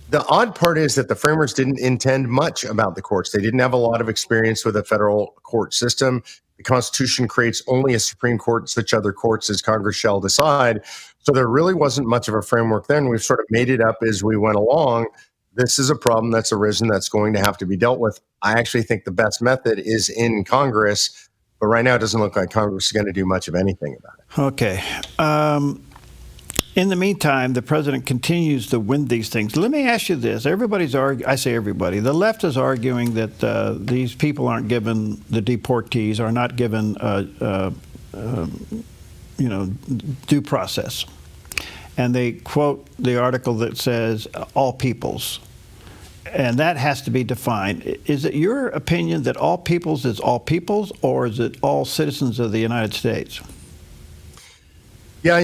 The odd part is that the framers didn't intend much about the courts. They didn't have a lot of experience with the federal court system. The Constitution creates only a Supreme Court, such other courts as Congress shall decide. So there really wasn't much of a framework then. We've sort of made it up as we went along. This is a problem that's arisen that's going to have to be dealt with. I actually think the best method is in Congress, but right now it doesn't look like Congress is going to do much of anything about it. Okay. In the meantime, the president continues to win these things. Let me ask you this. Everybody's arguing, I say everybody, the left is arguing that these people aren't given, the deportees are not given, due process. And they quote the article that says all peoples. and that has to be defined. Is it your opinion that all peoples is all peoples, or is it all citizens of the United States? Yeah,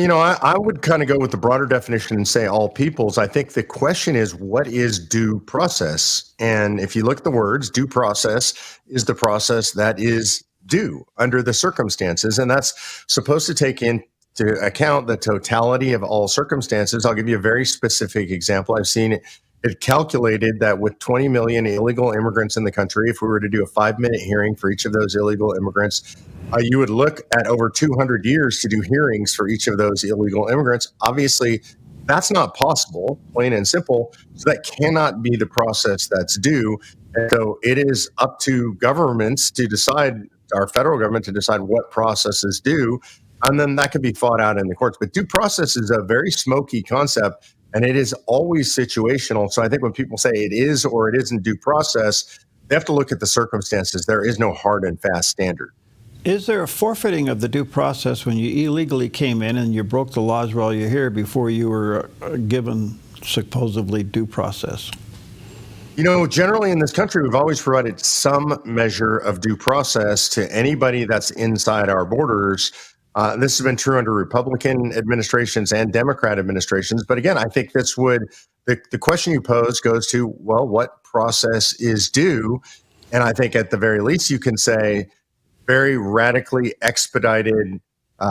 I would kind of go with the broader definition and say all peoples. I think the question is, what is due process? And if you look at the words, due process is the process that is due under the circumstances. And that's supposed to take into account the totality of all circumstances. I'll give you a very specific example. I've seen it calculated that with 20 million illegal immigrants in the country, if we were to do a 5-minute hearing for each of those illegal immigrants, you would look at over 200 years to do hearings for each of those illegal immigrants. Obviously, that's not possible, plain and simple. So that cannot be the process that's due. And so it is up to governments to decide, our federal government to decide what process is due. And then that can be fought out in the courts. But due process is a very smoky concept, and it is always situational. So I think when people say it is or it isn't due process, they have to look at the circumstances. There is no hard and fast standard. Is there a forfeiting of the due process when you illegally came in and you broke the laws while you're here before you were given supposedly due process? Generally in this country, we've always provided some measure of due process to anybody that's inside our borders. This has been true under Republican administrations and Democrat administrations. But again, I think the question you pose goes to, well, what process is due? And I think at the very least, you can say very radically expedited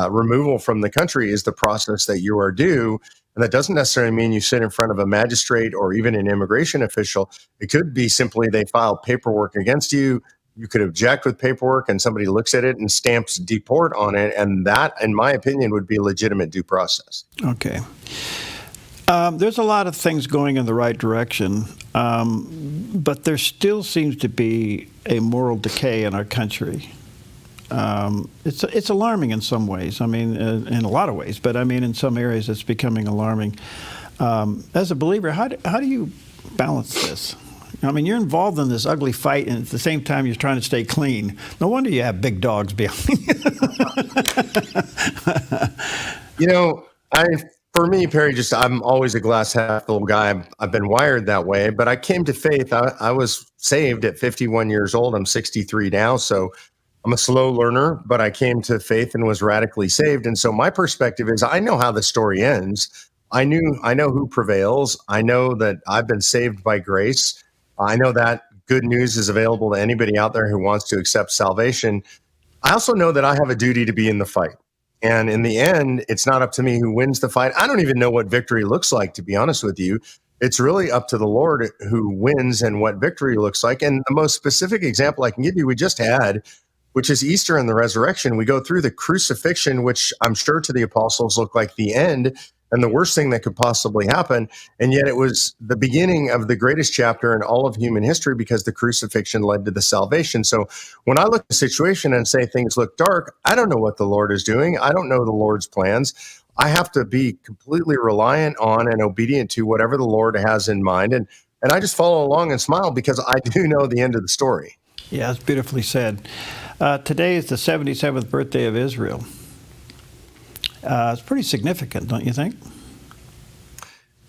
removal from the country is the process that you are due. And that doesn't necessarily mean you sit in front of a magistrate or even an immigration official. It could be simply they file paperwork against you. You could object with paperwork and somebody looks at it and stamps deport on it. And that, in my opinion, would be legitimate due process. Okay. There's a lot of things going in the right direction, but there still seems to be a moral decay in our country. It's alarming in some ways. I mean, in a lot of ways, but I mean, in some areas, it's becoming alarming. As a believer, how do you balance this? I mean, you're involved in this ugly fight, and at the same time, you're trying to stay clean. No wonder you have big dogs behind you. For me, Perry, I'm always a glass half full guy. I've been wired that way, but I came to faith. I was saved at 51 years old. I'm 63 now, so I'm a slow learner, but I came to faith and was radically saved. And so my perspective is I know how the story ends. I know who prevails. I know that I've been saved by grace. I know that good news is available to anybody out there who wants to accept salvation. I also know that I have a duty to be in the fight. And in the end, it's not up to me who wins the fight. I don't even know what victory looks like, to be honest with you. It's really up to the Lord who wins and what victory looks like. And the most specific example I can give you, we just had, which is Easter and the resurrection. We go through the crucifixion, which I'm sure to the apostles looked like the end and the worst thing that could possibly happen. And yet it was the beginning of the greatest chapter in all of human history because the crucifixion led to the salvation. So when I look at the situation and say things look dark, I don't know what the Lord is doing. I don't know the Lord's plans. I have to be completely reliant on and obedient to whatever the Lord has in mind. And I just follow along and smile because I do know the end of the story. Yeah, it's beautifully said. Today is the 77th birthday of Israel. It's pretty significant, don't you think?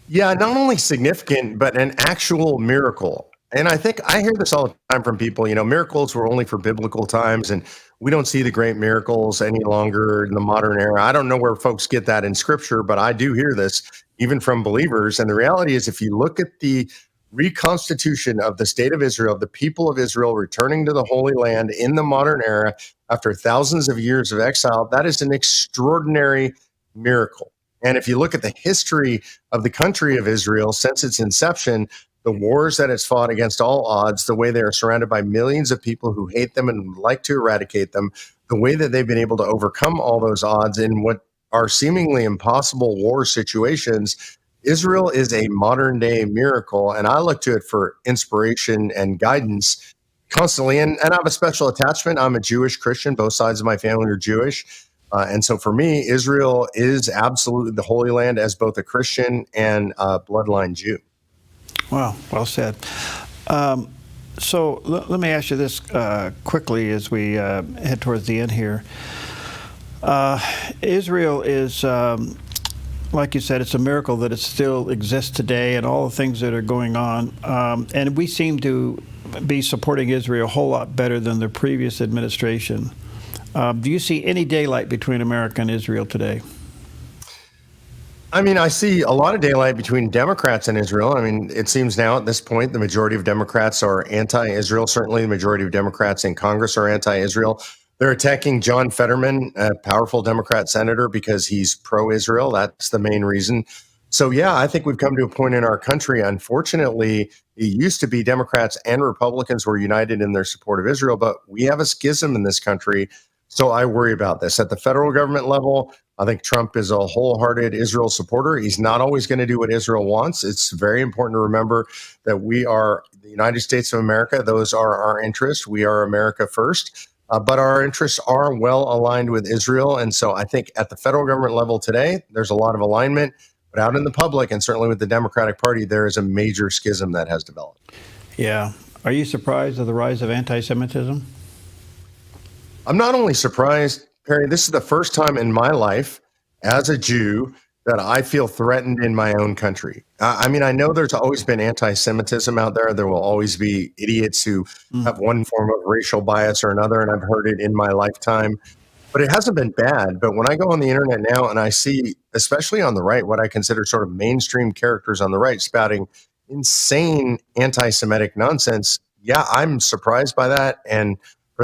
Yeah, not only significant, but an actual miracle. And I think I hear this all the time from people, miracles were only for biblical times, and we don't see the great miracles any longer in the modern era. I don't know where folks get that in scripture, but I do hear this even from believers. And the reality is, if you look at the reconstitution of the state of Israel, the people of Israel returning to the Holy Land in the modern era after thousands of years of exile, that is an extraordinary miracle. And if you look at the history of the country of Israel since its inception, the wars that it's fought against all odds, the way they are surrounded by millions of people who hate them and would like to eradicate them, the way that they've been able to overcome all those odds in what are seemingly impossible war situations, Israel is a modern day miracle. And I look to it for inspiration and guidance constantly. And I have a special attachment. I'm a Jewish Christian. Both sides of my family are Jewish. And so for me, Israel is absolutely the Holy Land as both a Christian and a bloodline Jew. Wow, well said. So let me ask you this quickly as we head towards the end here. Israel is like you said, it's a miracle that it still exists today and all the things that are going on. And we seem to be supporting Israel a whole lot better than the previous administration. Do you see any daylight between America and Israel today? I mean, I see a lot of daylight between Democrats and Israel. I mean, it seems now at this point, the majority of Democrats are anti-Israel. Certainly the majority of Democrats in Congress are anti-Israel. They're attacking John Fetterman, a powerful Democrat senator, because he's pro-Israel. That's the main reason. So, yeah, I think we've come to a point in our country. Unfortunately, it used to be Democrats and Republicans were united in their support of Israel, but we have a schism in this country. So I worry about this. At the federal government level, I think Trump is a wholehearted Israel supporter. He's not always going to do what Israel wants. It's very important to remember that we are the United States of America. Those are our interests. We are America first. But our interests are well aligned with Israel. And so I think at the federal government level today, there's a lot of alignment. But out in the public, and certainly with the Democratic Party, there is a major schism that has developed. Yeah. Are you surprised at the rise of anti-Semitism? I'm not only surprised, Perry, this is the first time in my life as a Jew that I feel threatened in my own country. I mean, I know there's always been anti-Semitism out there. There will always be idiots who have one form of racial bias or another, and I've heard it in my lifetime. But it hasn't been bad. But when I go on the internet now and I see, especially on the right, what I consider sort of mainstream characters on the right spouting insane anti-Semitic nonsense, yeah, I'm surprised by that. And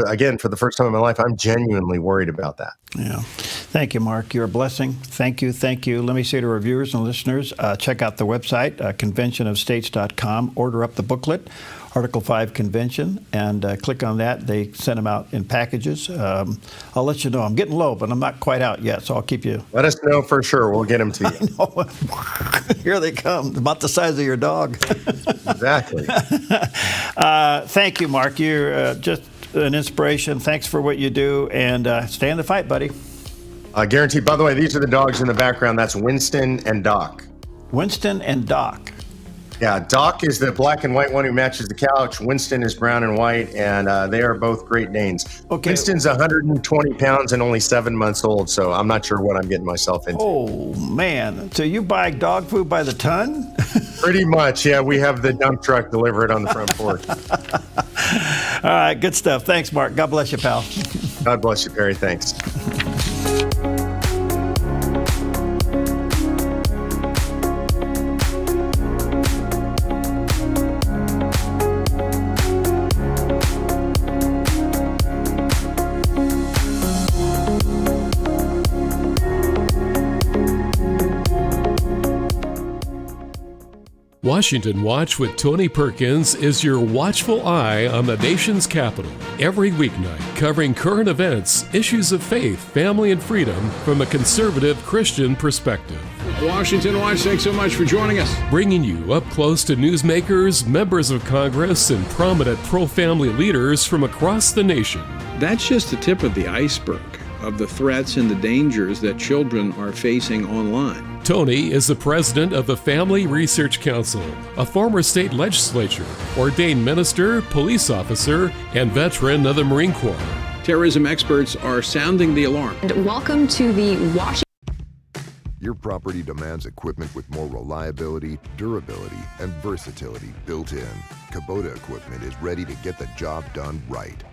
again, for the first time in my life, I'm genuinely worried about that. Yeah. Thank you, Mark. You're a blessing. Thank you. Thank you. Let me say to our viewers and listeners, check out the website, conventionofstates.com. Order up the booklet, Article 5 Convention, and click on that. They send them out in packages. I'll let you know. I'm getting low, but I'm not quite out yet, so I'll keep you. Let us know for sure. We'll get them to you. I know. Here they come, about the size of your dog. Exactly. Thank you, Mark. You're just an inspiration. Thanks for what you do, and stay in the fight, buddy. Guaranteed. By the way, these are the dogs in the background. That's Winston and Doc. Winston and Doc. Yeah, Doc is the black and white one who matches the couch. Winston is brown and white, and they are both Great Danes. Okay. Winston's 120 pounds and only 7 months old, so I'm not sure what I'm getting myself into. Oh, man. So you buy dog food by the ton? Pretty much, yeah. We have the dump truck deliver it on the front porch. All right, good stuff. Thanks, Mark. God bless you, pal. God bless you, Perry. Thanks. Washington Watch with Tony Perkins is your watchful eye on the nation's capital. Every weeknight, covering current events, issues of faith, family, and freedom from a conservative Christian perspective. Washington Watch, thanks so much for joining us. Bringing you up close to newsmakers, members of Congress, and prominent pro-family leaders from across the nation. That's just the tip of the iceberg of the threats and the dangers that children are facing online. Tony is the president of the Family Research Council, a former state legislature, ordained minister, police officer, and veteran of the Marine Corps. Terrorism experts are sounding the alarm. And welcome to the Washington. Your property demands equipment with more reliability, durability, and versatility built in. Kubota equipment is ready to get the job done right.